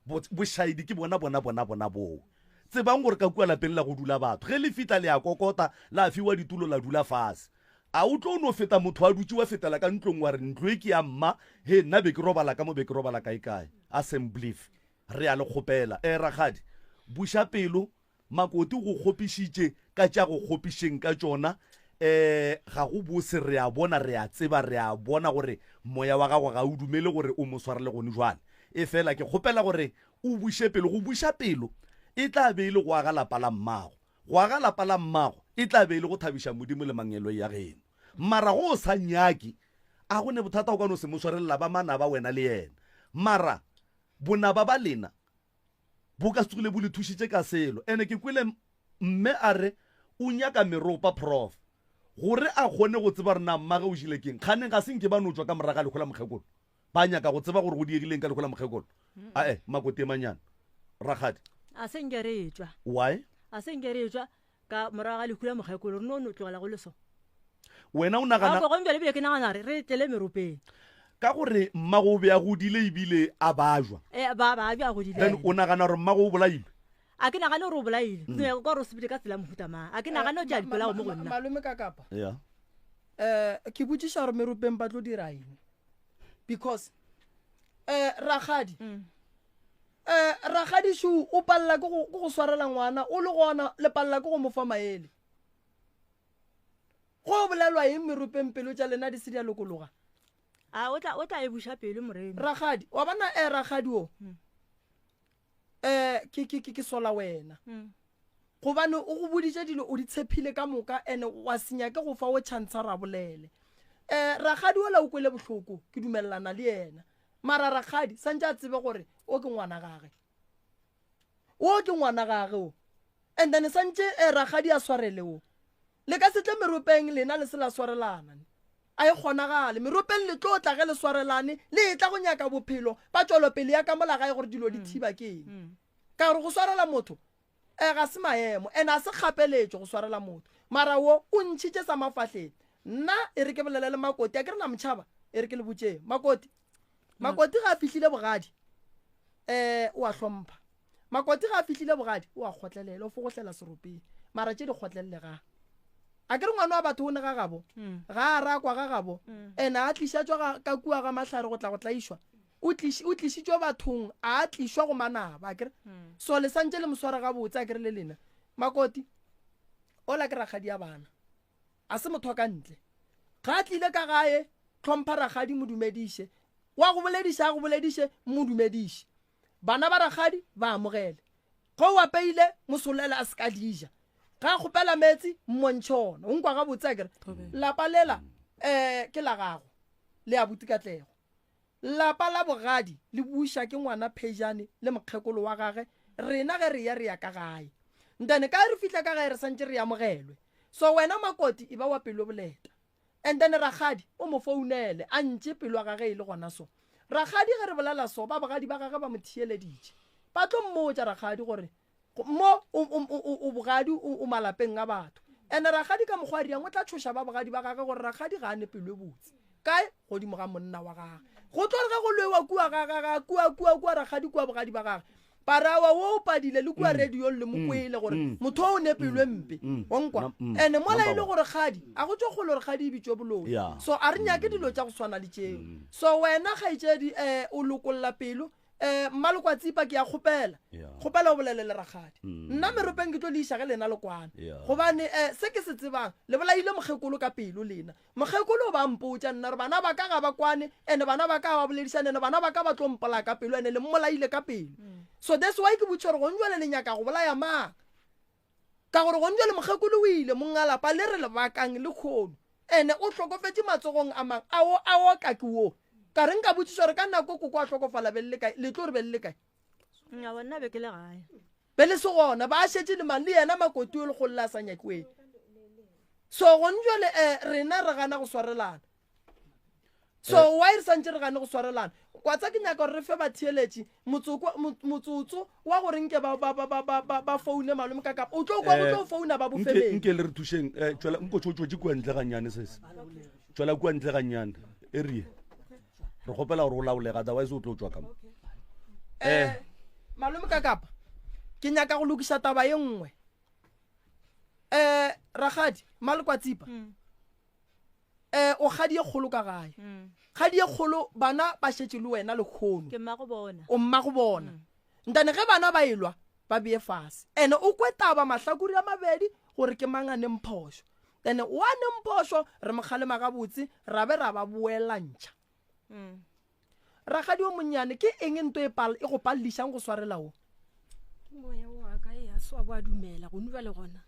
bošaidi ke bona boo tsebang gore ka kua lapeng la go dula batho ge le fitla le a kokota la fiwa ditulo la dula fase a o tlo no feta motho a dutse wa fetela ka ntlong wa re ntlo e ke ya mma he nna be ke robala ka mo be ke robala kae assembly re a le kgopela Ragadi busha pelo Makoti go kgopišitše ka tša go kgopišeng ka tšona ga go bose re a bona re a tseba re a bona gore moya wa gago ga o dumele gore o mo swarele gone jwale fela ke kgopela gore o bushe pelo go busha pelo e tla be ile go aga lapa la mmago go aga lapa la mmago e tla be ile go thabiša modimo le mangelo ya geno mara go o sa nyaki a go ne bothata o ka no se mo swarelela ba mana ba wena le yena mara bonaba ba lena bo ka tsugile bo le thušitše ka selo ene ke kwele mme a re o nyaka meropa prof gore a kgone go tseba rena mmage o jile keng kganeng ga senke ba no tswa ka moraga lekgola mokgekolo ba nyaka go tseba gore go diegileng ka lekgola mokgekolo Makoti manyana Ragadi a senke re tswa why a senke re tswa ka moraga lekgola mokgekolo re no no tlogela go leso wena o nagana go ngwe le be ke nagana re tlele meropeng ka gore mmago o be a godile ebile a bajwa ba bja godile then o nagana gore mmago o bolaile a ke nagane gore o bolaile ka gore o sepele ka tsela mohuta mang a ke nagane o tša dipolao mo go nna malome ka kapa yeah ke botšiša gore meropeng ba tlo dira eng because Ragadi Ragadi shu o palela ke go swarela ngwana o le gona le palela ke go mo fa maele go bolelwa eng meropeng pelo tša lena di se di a lokologa o tla e busha pelo moremi Ragadi wa bona Ragadi o ke sola wena gobane o go boditše dilo o di tshepile ka moka ene wa senya ke go fa o chance ra bolele Ragadi o la o kwele bohloko ke dumelelana le yena mara Ragadi santse a tsebe gore o ke ngwana gage o and then santse Ragadi a swarele o le ka setle meropeng lena le se la swarelana a e kgonagale meropeng le tlo tla ge le swarelane le e tla go nyaka bophelo ba tswelopele ya ka mola gae gore dilo di thiba ke eng ka gore go swarela motho ga se maemo ene a se kgapeletšo go swarela motho mara wo o ntšhitše sa mafatlheng nna e re ke bolele le Makoti a ke re na motšhaba e re ke le botšeng Makoti ga a fihlile bogadi o a hlompha Makoti ga a fihlile bogadi o a kgotlelela o fogotlela seropeng mara tše di kgotlelele ga a ke re ngwana wa batho o ne ga gabo ga a rakwa ga gabo ene a tlišatšwa ka kua ga mahlare go tla go tlaišwa o tlišitšwe bathong a tlišwa go manaba a kere so le santse le moswara gabotse a kere le lena Makoti ola ke Ragadi ya bana a se motho ka ntle ga a tlile ka gae tlhompha Ragadi modumediše wa go bolediše modumediše bana ba Ragadi ba amogele go o apeile mosolele a se ka dija ga kgopela metsi mmontšhona o nkwa ga botse kere lapa lela ke la gago le abuti Katlego lapa la bogadi le buša ke ngwana Phejane le mokgekolo wa gage rena ge re ya ka gae ntane ka re fitla ka gae re santse re amogelwe so wena Makoti e ba wa pelo boleta and then Ragadi o mo founele a ntše pelo wa gage e le gona so Ragadi ge re bolela so ba bogadi ba gage ba mo thieleditše ba tlo mmotša Ragadi gore mo o bogadi o malapeng a batho ene Ragadi ka mokgwa riang o tla tshoša ba bogadi ba gage gore Ragadi ga a ne pelo e botse kae godimo ga monna wa gage go tlo re ga go lwewa kua Ragadi kua bogadi ba gage parawa wo padile le kua radio le mokwele gore motho o ne pelo mpe onkwa ene mola ile gore Gadi a go tswa go le Gadi bitšo boloi so a re nyake dilo tša go swana le tšeo so wena gaetšedi o lokolola pelo mmalokwa tsipa ke a kgopela o bolelele Ragadi nna meropeng ke tlo le iša ge lena lekwana gobane se ke se tsebang le bolaile mokgekolo ka pelo lena mokgekolo o ba mpotša nna re bana ba ka ga ba kwane ene bana ba ka ba boledišane ene bana ba ka ba tlo mpola ka pelo ene le mmolaile ka pelo so that's why ke botša gore go njwa le lenyaka go bolaya mang ka gore go njwa le mokgekolo o ile mongalapa le re le bakang le kgono ene o tlhokofetse matsogong a mang a o ka ke wo ka reng ka botsiša gore ka nako ko kwa tlhokofala be le kae le tlo re be le kae nya wena be ke le gae be le se gona ba šetse le mang le yena makoti o le go lla sa nyakweng so gone jale rena re gana go swarelana so why re santse re gane go swarelana kwa tsa ke nyaka gore re fe batheeletši motsotso wa gore nke ba foune malome ka kapa o tlo kwa go tlo founa ba bofemeng nke le re thušeng tswela nko tsotse kua ntle gannyane sese tswela kua ntle gannyane e rie re kgopela gore o laolega otherwise o tlo tswa kamo malome ka kapa ke nyaka go lokisa taba ye nngwe ragadi malekwa tsipa o kgadi e kgolo ka gae kgadi e kgolo bana ba šetse le wena lekgono ke mma go bona o mma go bona ntane ge bana ba elwa ba bee fase ene o kwe taba mahlakuri a mabedi gore ke mangane mphošo ene wane mphošo re mokgalema ga botse ra be ra ba boela ntšha ragadi o monnyane ke eng nto e go pallišang go swarelao moya wa ka e a swa bo a dumela go nuba le gona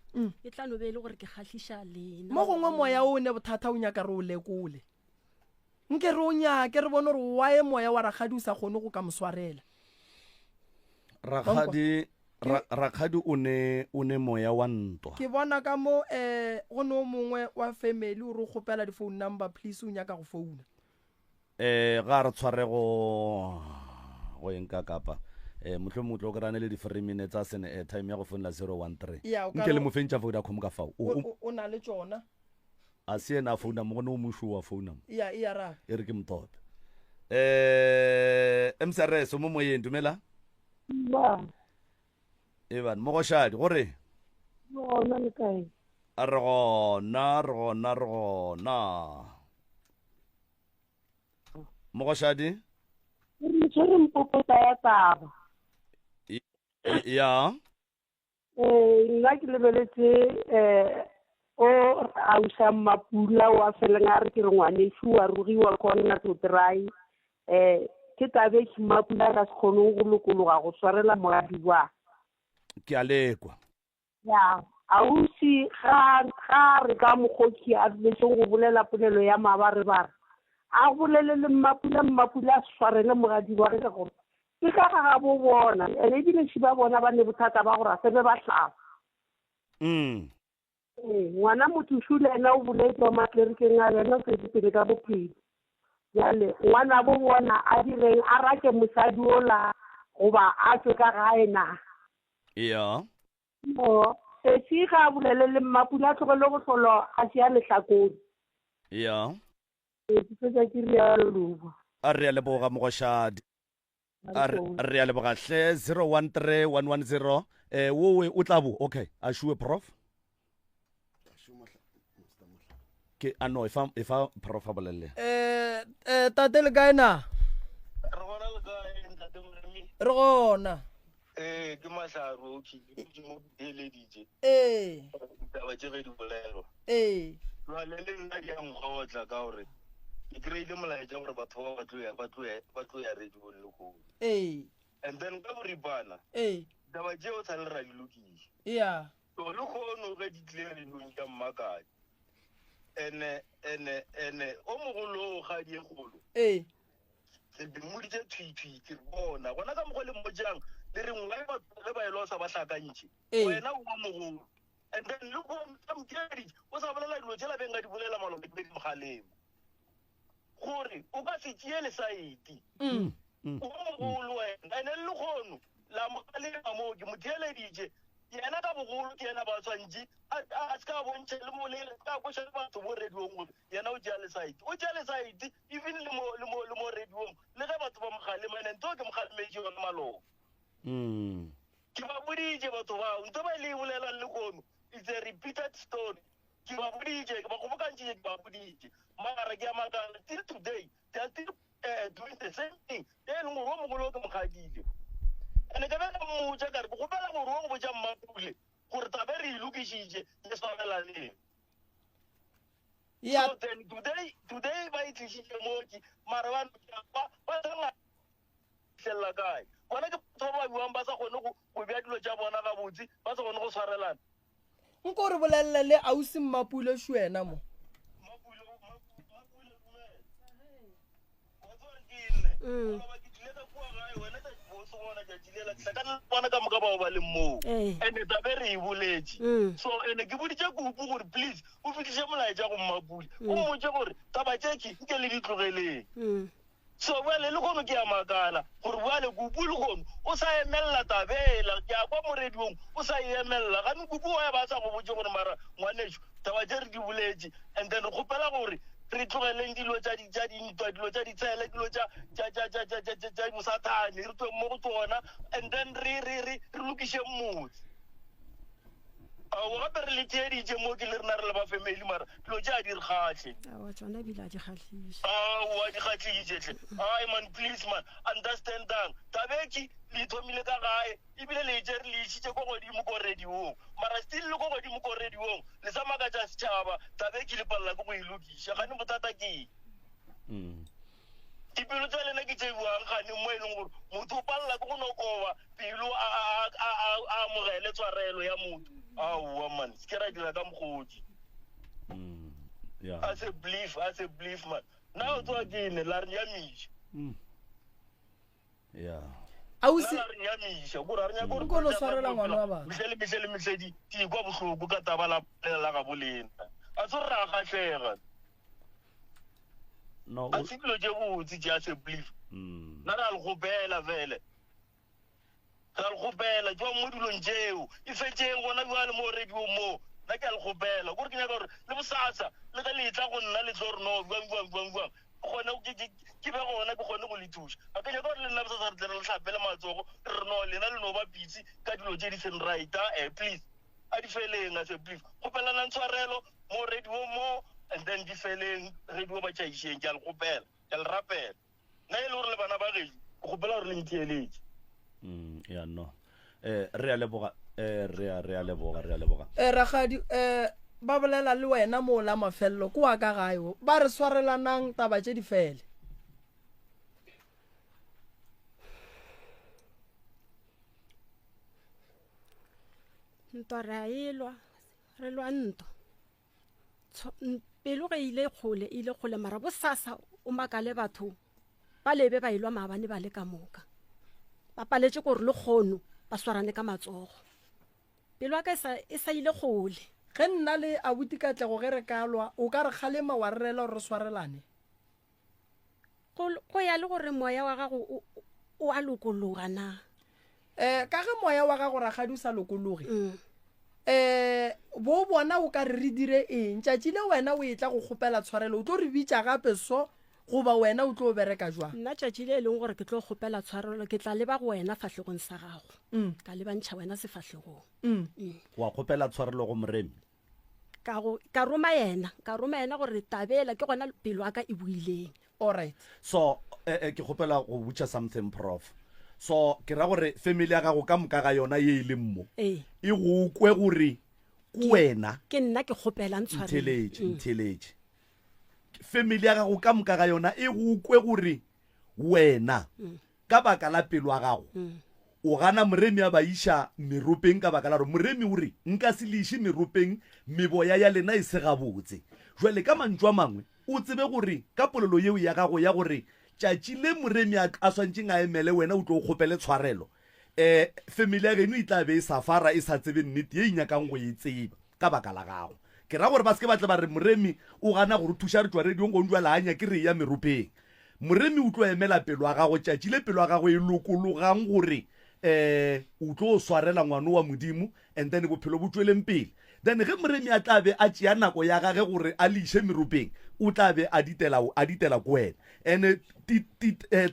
e tla no be le gore ke kgatlhiša lena mo gongwe moya o ne bothata o nyaka re o lekole nke re o nyake re bone gore wae moya wa ragadi o sa kgone go ka moswarela rakgadi o ne moya wa ntwa ke bona ka mo go ne o mongwe wa family o re o kgopela di-phone number please o nyaka go founa ga re tshware go eng ka kapa motlho motlo ke rane le di-3 minutes a sene time ya go founela 013 nke le mofentša vodacom ka fao o na le tsona a se ena a founa mo gone o mošo wa founa mo ya ra e re ke mtope msrs mo moyeng dumela eban mo gošadi gore a re gona mo gošadi re mpopota ya taba ya nna ke lebeletse o ausa mapula wa feleng a re ke re ngwanešu wa rugiwa konna to try ke tabe ke mapula ka se kgone go lokologa go swarela moradi wa ke a lekwa ya ausi ga re ka mokgoki a tletseng go bolela polelo ya mabarebare a bolele le mmapula a swarele moradi wa ge ka gore ke ka ga bo bona ene ebile se ba bona ba ne bothata ba gore a sebe ba tlhaba ngwana mothušu le ena o boletse wa matlerikeng a lena o tswetsepele ka bophelo jale ngwana bo bona a direng a rake mosadi ola goba a tswe ka gae na ya sesi ga a bolele le mmapula a tlogele go tlholo a se ya lehlakone ya tsetsa ke rialo loba a re a leboga mogošadi a re a leboga hle 013110 wowe o tla bo okay a šue prof ke ano efa prof a bolelle tate le kae na re gona ke mahlaro ke mo eleditše taba tše ge di bolelwa jwale le nna di a nkgotla ka gore ke kry-ile molaetša gore batho ba tlo ya radio le kolo and then ka boripana taba tšeo sa le ra di lokiša so le kgono ge di tlile redong ka mmakadi ene o mogolo o kgadi e kgolo se dimoditše thwithwi ke bona gona ka mokgwa le mojang le reng ge ba elo sa ba hlakantšhe wena o wa mogolo and then le komkedi o sa bolela dilo tšela beng ka di bolela malome ke be di mogalemo gore o ka se tšee lesaete o mogolo wena ene le kgono la mogalema moo ke motheeleditše yena ka bogolo ke yena ba tshwantše a se ka bontšhe le molele ka koša le batho mo radiong gore yena o tšea lesaete even le mo radiong le ge batho ba mogalema ene nto ke mogalemetse yone maloko ke ba boditše batho bao nto ba le bolelang le kono it's a repeated story ke ba boditše ke ba kgobokantšee ke ba boditše mara ke a makala till today they are still doing the same thing e leng gore o mogolo ke mogadile ane ka be ka mmotša kare ke gopela gore o go botša mmapule gore tabe re e lokišitše le swabelaneng so then today ba e tlišitše mooki mara ba tselela kae bona ke batho ba buang ba sa kgone go bea dilo tša bona gabotse ba sa kgone go tshwarelana nko re bolelele le ausi mmapule šwena mo bona ka moka bao ba leng moo and-e tabe re e boletse so ene ke boditse kupu gore please o fitlhise molaetša go mmapudi o mmotse gore taba tseki nke le di tlogeleng so bale le gono ke ya makala gore bale kupu le gono o sa emelela tabela ke a kwa morediong o sa emelela gane kupu wa ya ba sa go botse gore mara ngwanetso taba tse re di boletse and then re kgopela gore re tlogeleng dilo tša dintwa dilo tša ditshele dilo tša bosathane re tsweng mo go tsona and then re lokiše motse ao gape re le theeditše mo ke le rena re le ba family mara dilo tše a di re kgatlhe aowa di kgatlhišetlhe ai man please man understandang tabeki le thomile ka gae ebile le tše re le išitše ko godimo ko radiong mara still le ko godimo ko radiong le sa makatša setšhaba tabeki le palela ke go e lokiša gane bothata ke dipelo tsa lena ke tše buang gane mo e leng gore motho o palela ke go nokoba pelo a amogele tshwarelo ya motho aowa man se ke ra dira ka mogodi a se belief man na o tswa kene la re nyamiša nyamiša kore a re nyaka metlele metledi ti kwa bohloko ka taba la ga bolena a tse re ra kgatlhega a se dilo tše botse tše a se belief na ra le gopela fele ra le gopela jwa mo dilong tšeo e fetšeng gona bjale mo radio mo nna ke a le gopela kore ke nyaka gore le bosasa le ka letla go nna le tlo re no bjang gona ke be gona ke kgone go le thuša a ke nyaka gore le nna bosasa re tle re le tlhapele matsogo re no lena le no ba pitse ka dilo tše di seng righta please a di feleng a se please gopelanang tshwarelo mo radio mo and then di feleng radio ba tšaišeng ke a le gopela ke a le rapela nna e le gore le bana ba gedi ke gopela gore le ntheeletše ya no re a leboga ragadi ba bolela le wena mo la mafelelo ko wa ka gae ba re swarelanang taba tše di fele ntwa re a elwa re lwa ntwa pelo ge ile kgole mara bosasa o makale batho ba lebe ba ilwa maabane ba le ka moka ba paletše gore le kgono ba swarane ka matsogo pelo ya ka e sa ile kgole ge nna le abuti katlego ge re kalwa o ka re kgalema wa rrela gore re swarelane go ya le gore moya wa gago o a lokologa na ka ge moya wa gago ragadi o sa lokologe bo bona o ka re dire eng tšatši le wena o e tla go kgopela tshwarelo o tlo re bitša gape so goba wena o tlo bereka jwang nna tšatši le e leng gore ke tlo kgopela tshwarelo ke tla leba go wena fahlegong sa gago ka lebantšha wena sefahlegong wa kgopela tshwarelo go moremi ka roma yena gore tabela ke gona pelo ya ka e buileng alright so ke kgopela go butša something prof so ke ra gore family ya gago ka moka ga yona ye e leng mo e go kwe gore ke wena ke nna ke kgopela ntheletše family ya gago ka moka ga yona e go kwe gore wena ka baka la pelo ya gago o gana moremi a ba iša meropeng ka baka la gore moremi ore nka se le iše meropeng meboya ya lena e se gabotse jwale ka mantšu a mangwe o tsebe gore ka polelo yeo ya gago ya gore tšatši le moremi a swantšeng a emele wena o tlo o kgopele tshwarelo family ya geno e tla be e safara e sa tsebe nnete ye e nyakang go e tseba ka baka la gago ke ra gore ba se ke batle ba re moremi o gana gore thuša re tšwa rediong go njwa laanya ke re ya meropeng moremi o tlo emela pelo ya gago tšatši le pelo ya gago e lokologang gore o tlo o swarela ngwane wa modimo and then bophelo bo tsweleng pele then ge moremi a tla be a tšea nako ya gage gore a le iše meropeng o tla be a ditela ko wena and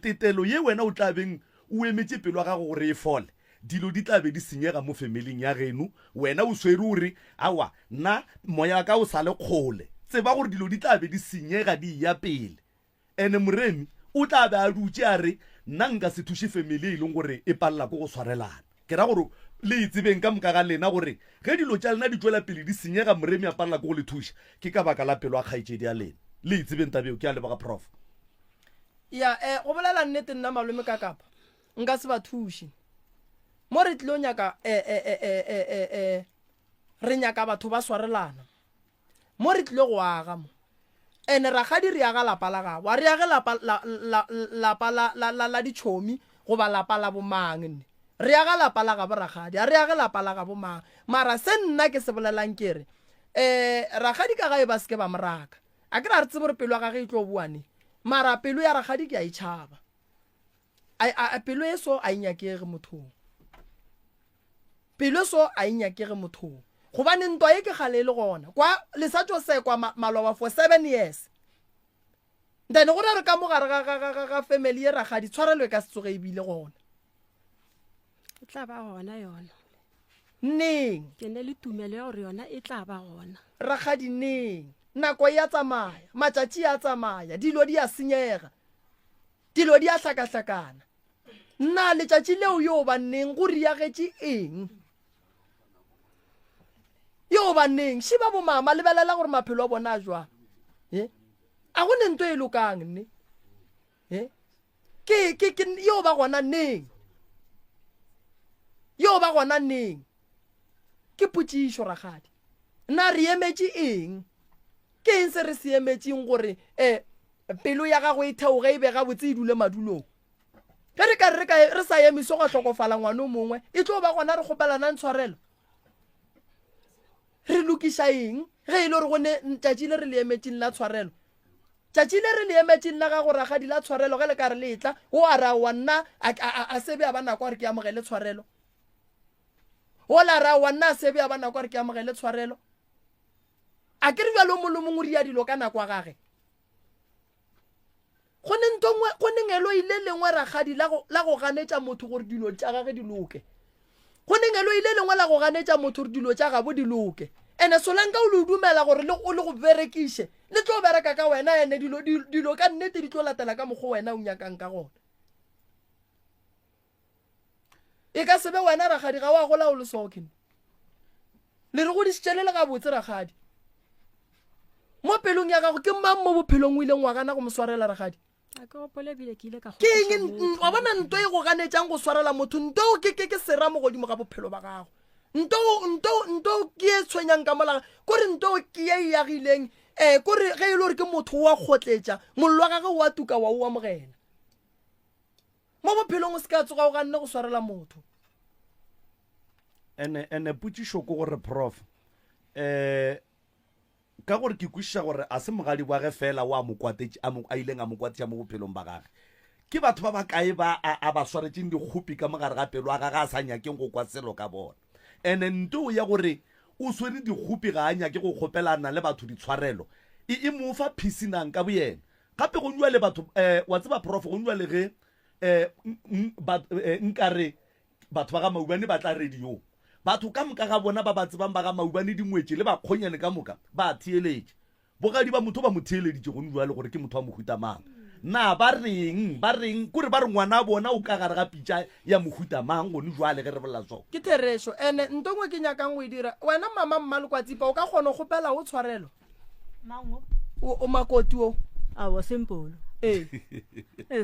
tetelo ye wena o tla beng o emetše pelo ya gago gore e fole dilo di tla be di senyega mo familing ya geno wena o swere ore awa nna moya ka o sa le kgole tseba gore dilo di tla be di senyega di ya pele ene moremi o tla be a dutše a re nna nka se thuše family e leng gore e palela ko go swarelana ke ra gore le itsebeng ka moka ga lena gore ge dilo tša lena di tswela pele di senyega moremi a palela ko go le thuša ke ka baka la pelo a kgaetšedi ya lena le itsebeng tabeo ke a leboga prof ya go bolela nnete nna malome ka kapa nka se ba thuše mo re tlilo nyaka re nyaka batho ba swarelana mo re tlilo go aga mo ene ragadi re aga lapa la gago a re age lapa la ditšhomi goba lapa la bomang nne re aga lapa la gabo ragadi a re age lapa la ga bomang mara se nna ke se bolelang kere ragadi ka gae ba seke ba moraka a ke ra re tsebe gore pelo ya gage e tlo buane mara pelo ya ragadi ke a itšhaba pelo e so a inyakege mothong pelo so a inyakege mothong gobane ntwa e ke gale le gona kwa lesatso sekwa maloba for 7 years then go re ka mogare ga family e ragadi tshwarelwe ka setsoge e bile gona e tla ba gona yona neng ke ne le tumelo ya gore yona e tla ba gona ragadi neng nako ya tsamaya matšatši ya tsamaya dilo di a senyega dilo di a hlakahlakana nna letšatši leo yo ba neng go riagetše eng yo ba neng šiba bomama lebelela gore maphelo a bona a jwang a go ne nto e lokang nne yo ba gona neng yo ba gona neng ke potšišo ragadi nna re emetše eng ke eng se re se emetšeng gore pelo ya gago e theoge e be gabotse e dule madulong ge re ka re sa emiso go tlhokofala ngwane o mongwe e tlo ba gona re kgopelana ntshwarelo re lokiša eng ge e le gore gone tšatši le re le emetšeng la tshwarelo tšatši le re le emetšeng la gago ragadi la tshwarelo ge le ka re letla o a ra wa nna a sebe a ba nako gore ke amogele tshwarelo o la ra wa nna a sebe a ba nako gore ke amogele tshwarelo a ke re bjalo molo mongwe ria dilo ka nako a gage go nengelo ile lengwe ragadi la go ganetša motho gore dilo tša gage di loke go nengelo ile lengwe la go ganetša motho gore dilo tša gabo di loke ene solanka o le dumela gore o le go berekiše le tlo bereka ka wena ene dilo ka nnete di tlo latela ka mokgwa wena o nyakang ka gona e ka sebe wena ragadi ga wa gola o le sokene le re go dišitšele le gabotse ragadi mo pelong ya gago ke mang mo bophelong o ileng wa gana go moswarela ragadi ke eng wa bona nto e go ganetšang go swarela motho nto ke sera mo godimo ga bophelo ba gago nto ke e tshwenyang ka molaga kore nto ke e yagileng kore ge e le gore ke motho wa kgotletša mollo wa gage wa tuka wa o amogela mo bophelong o se ka tsoga o ganne go swarela motho ene potšišo ko gore prof ka gore ke kwešiša gore a se mogadi wa ge fela a ileng a mokwatetša mo bophelong ba gage ke batho ba bakae ba a ba swaretšeng dikgopi ka mogare ga pelo a gage a sa nyakeng go kwa selo ka bona ene nto ya gore o swere dikgopi ga a nyake go kgopelana le batho ditshwarelo e mo fa phisinang ka boyena gape go nwa le batho wa tseba prof go nwa le ge nkare batho ba ga maubane ba tla radio batho ka moka ga bona ba ba tsebang ba ga maubane dingwetse le ba kgonyane ka moka ba theeletše bogadi ba motho ba mo theeleditše go nwa le gore ke motho wa mohuta mang na ba reng kore ba re ngwana bona o ka gare ga pitša ya mohuta mang gone jwale ge re bolela so ke therešo ene ntongwe ke nyakang go e dira wena mama mmalekwatsipa o ka kgona go gopela o tshwarelo o makoti o awa sempolo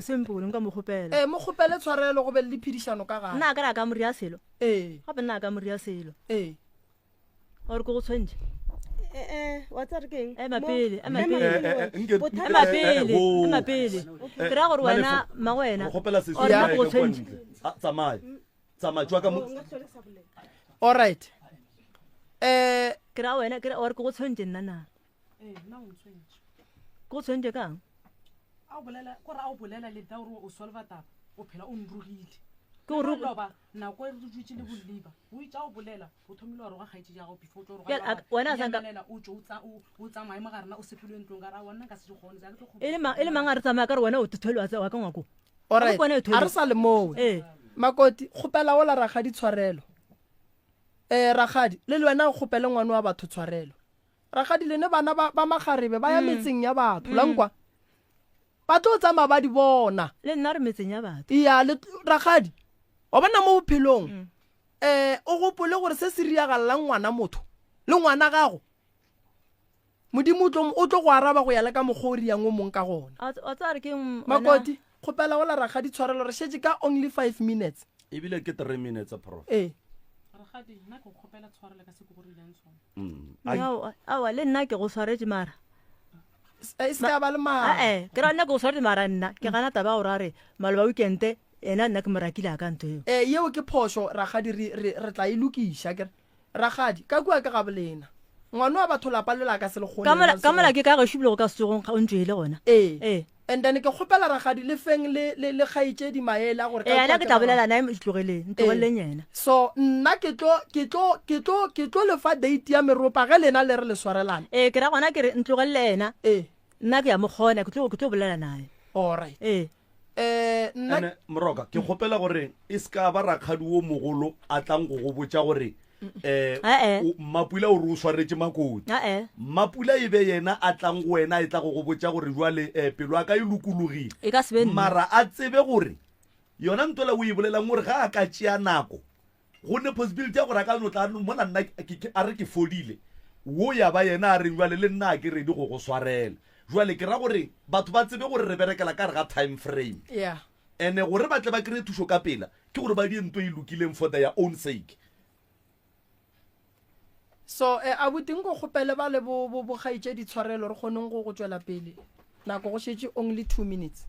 sempolo nka mo gopela mo gopele tshwarelo go be le phedišano ka gare nna ka ra ka moria selo gape nna ka moria selo gore ke go tshwentše emapele ke ra gore wena magwena ore mo go tshwentše allright ke ra wena ore ke go tshwentše nna na ke go tshwentše kang kore a o bolela le da gore o solva taba o phela o nrugile ke go loba nako e re dutse le boleba o itša o bolela o thomile gore wa kgaetše jago before tlo wena sanka o tsamaye mo garena o sephelwe ntlong ka ra wona ka se di kgone e le mang a re tsamaya ka re wena o tethelwa wa ka ngwako allright a re sa le mowe makoti kgopela o la ragadi tshwarelo ragadi le wena o kgopele ngwane wa batho tshwarelo ragadi lene bana ba magarebe ba ya metseng ya batho lankwa ba tlo tsamaya ba di bona le nna re metseng ya batho ya le ragadi wa bona mo bophelong o gopole gore se se riagalelang ngwana motho le ngwana gago modimo o tlo go araba go ya le ka mokgwa o riang o mong ka gona makoti kgopela go la ragadi tshwarelo re šetse ka only 5 minutes ebile ke 3 minutes prof awa le nna ke go tshwaretse mara e se ka ba le mara ke ra nna go sorry mara nna ke gana taba o rare maloba weekend ena nna ke morakile a ka ntho yeo ke phoso ragadi re tla ilukisha ke ragadi ka kua ka ga bolena ngwana wa batho lapa lela ka se le gone ka mola ke ka go shubile go ka segong ga o ntšwele gona and then ke kgopela ragadi le feng le gaitse di maela gore ka ke tla bolela nae ntlogeleng yena so nna ke tlo le fa date ya meropa ge lena le re le swarelana ke ra gona ke re ntlogelele ena nna ke ya mogona ke tlo bolela nae alright nna moroka ke kgopela gore e ska ba rakgadi wo mogolo a tlang go go botsa gore Mapula o re o swaretse makoti Mapula e be yena a tlang go wena e tla go go botsa gore jwale pelo a ka e lokologile mara a tsebe gore yona ntola o e bolelang gore ga a ka tšea nako go ne possibility ya gore a ka no tla mona nna a re ke fodile wo ya ba yena a re jwale le nna ke ready go go swarela jwale ke ra gore batho ba tsebe gore re berekela ka re ga time frame ene gore ba tle ba kry thuso ka pela ke gore ba di ntwe e lokileng for their own sake. So a boteng go gopele ba le bo gaitse di tshwarelo re kgoneng go tswela pele nako go shetse only 2 minutes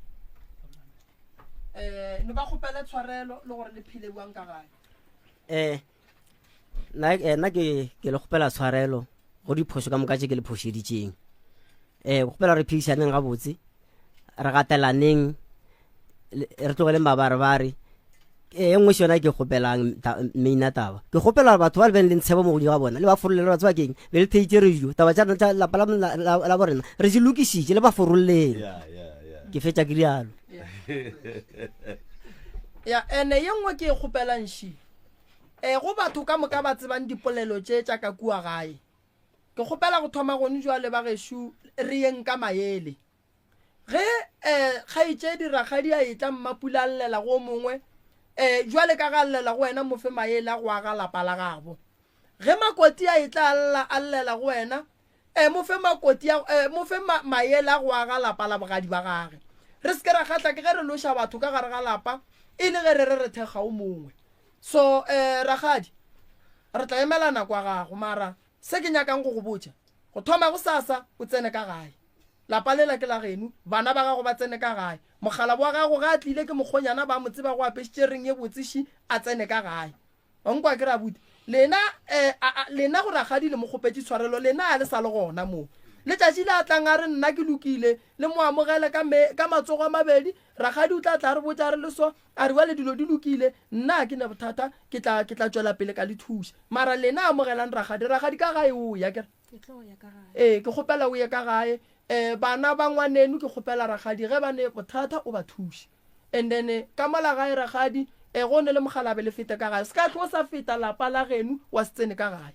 no ba gopela tshwarelo le gore le phile buang ka gae nna ke le gopela tshwarelo go diphoso ka moka tse ke le phošeditseng go gopela re phišaneng ga botse re gatelaneng re tlogele mabarebare engwe shona ke gopelang meina taba ke gopela batho ba le ben le ntshebo mo godimo ga bona le ba forolle batho ba keng be le theitse rejo taba tsa lapa la borena re se lokisitse le ba forolleng ke fetša ke rialo ene ye nngwe ke e gopelang shi go batho ka moka ba tsebang dipolelo tše tša ka kua gae ke gopela go thoma gone jwale ba gešo re yeng ka maele ge kgaitše diragadi a etla Mapula llela go mongwe jwale ka ga llela go wena mo fe maele a go aga lapa la gabo ge makoti a etla a llela go wena mo fe maele a go aga lapa la bogadi ba gage re se ke ra kgatla ke ge re loša batho ka gare ga lapa e le ge re thekga o mongwe so ragadi re tla emelana kwa gago mara se ke nyakang go go botša go thoma go sasa o tsene ka gae lapa lela ke la geno bana ba gago ba tsene ka gae mogala wa gago ga a tlile ke mokgonyana ba motse ba go apešitše reng ye botseši a tsene ka gae onkwa ke ra bute lena go ragadi le mogopetše tshwarelo lena a le sa le gona moo letšatši le a tlang a re nna ke lokile le mo amogele ka matsogo a mabedi ragadi o tla re botša re le so a re wale dilo di lokile nna ke ne bothata ke tla tšwela pele ka le thuša mara lena amogelang ragadi ka gae o ya kere ke gopela o ye ka gae bana ba ngwanenu ke gopela ragadi ge ba ne bothata o ba thuše and then ka mola gae ragadi go ne le mogalabe le fete ka gae se ka tlo sa feta lapa la genu wa se tsene ka gae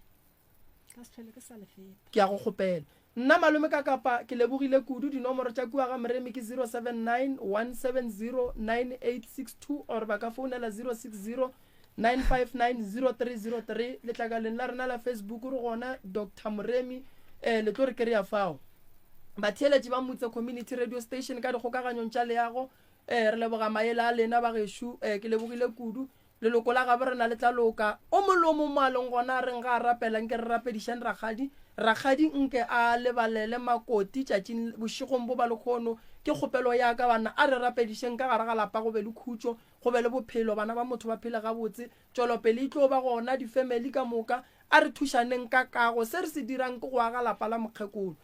ke ya go gopela nna malome ka kapa ke lebogile kudu dinomoro tša kua ga moremi ke 079 170 9862 or ba ka founela 060 9590303 letlakaleng la rena la Facebook re gona Dr. Moremi le tlo re kry-a fao batheeletši ba motse community radio station ka dikgokaganyong tša leago re leboga maele a lena ba gešo ke lebogile kudu leloko la gabe re na le tlaloka o molomo malong gona reng ga a rapelang ke re rapedišang ragadi nke a lebalele makoti tšatšing bošigong bo ba lekgono ke kgopelo ya ka bana a re rapedišeng ka gare ga lapa go be le khutšo go be le bophelo bana ba motho ba phela gabotse tšwelopele e tlo ba gona di-family ka moka a re thušaneng ka kago se re se dirang ke go aga lapa la mokgekolo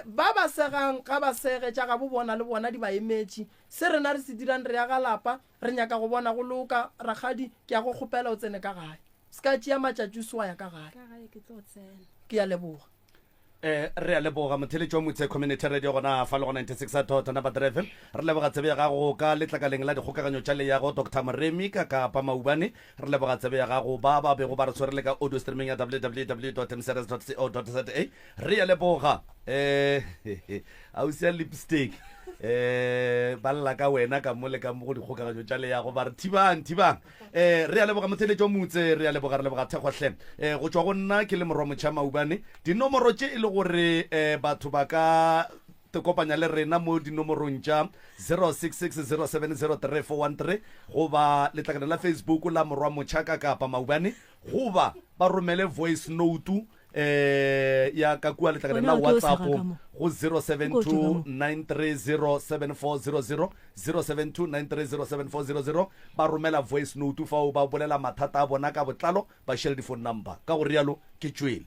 ba ba segang ga ba sege tša ga bo bona le bona di ba emetše se rena re se dirang re aga lapa re nyaka go bona go loka ragadi ke ya go kgopela o tsene ka gae se ka tšea matšatši se wa ya ka gae ke ya leboga re a leboga motheletši wa motse community radio gona fa le go 96 na ba FM re leboga tsebe ya gago ka letlakaleng la dikgokaganyo tša leyago Dr. Moremi ka kapa maubane re leboga tsebe ya gago ba bego ba re tshwarele ka audio streaming ya www.msrs.co.za re ya leboga ausia lipstick ba lla ka wena ka mole ka mo go dikgokaganyo tša leyago ba re thibang re a leboga motheletši wa motse re a leboga thekgohle go tšwa go nna ke le morwa motšha maubane dinomoro tše e le gore batho ba ka kopanya le rena mo dinomorong tša 0660703413 goba letlakane la Facebook la morwa motšha ka kapa maubane goba ba romele voice note ya ka kua letlakane la WhatsApp go 072-930-7400 072-930-7400 ba romela voice note fa o ba bolela mathata a bona ka botlalo ba share di phone number ka go rialo ke tswele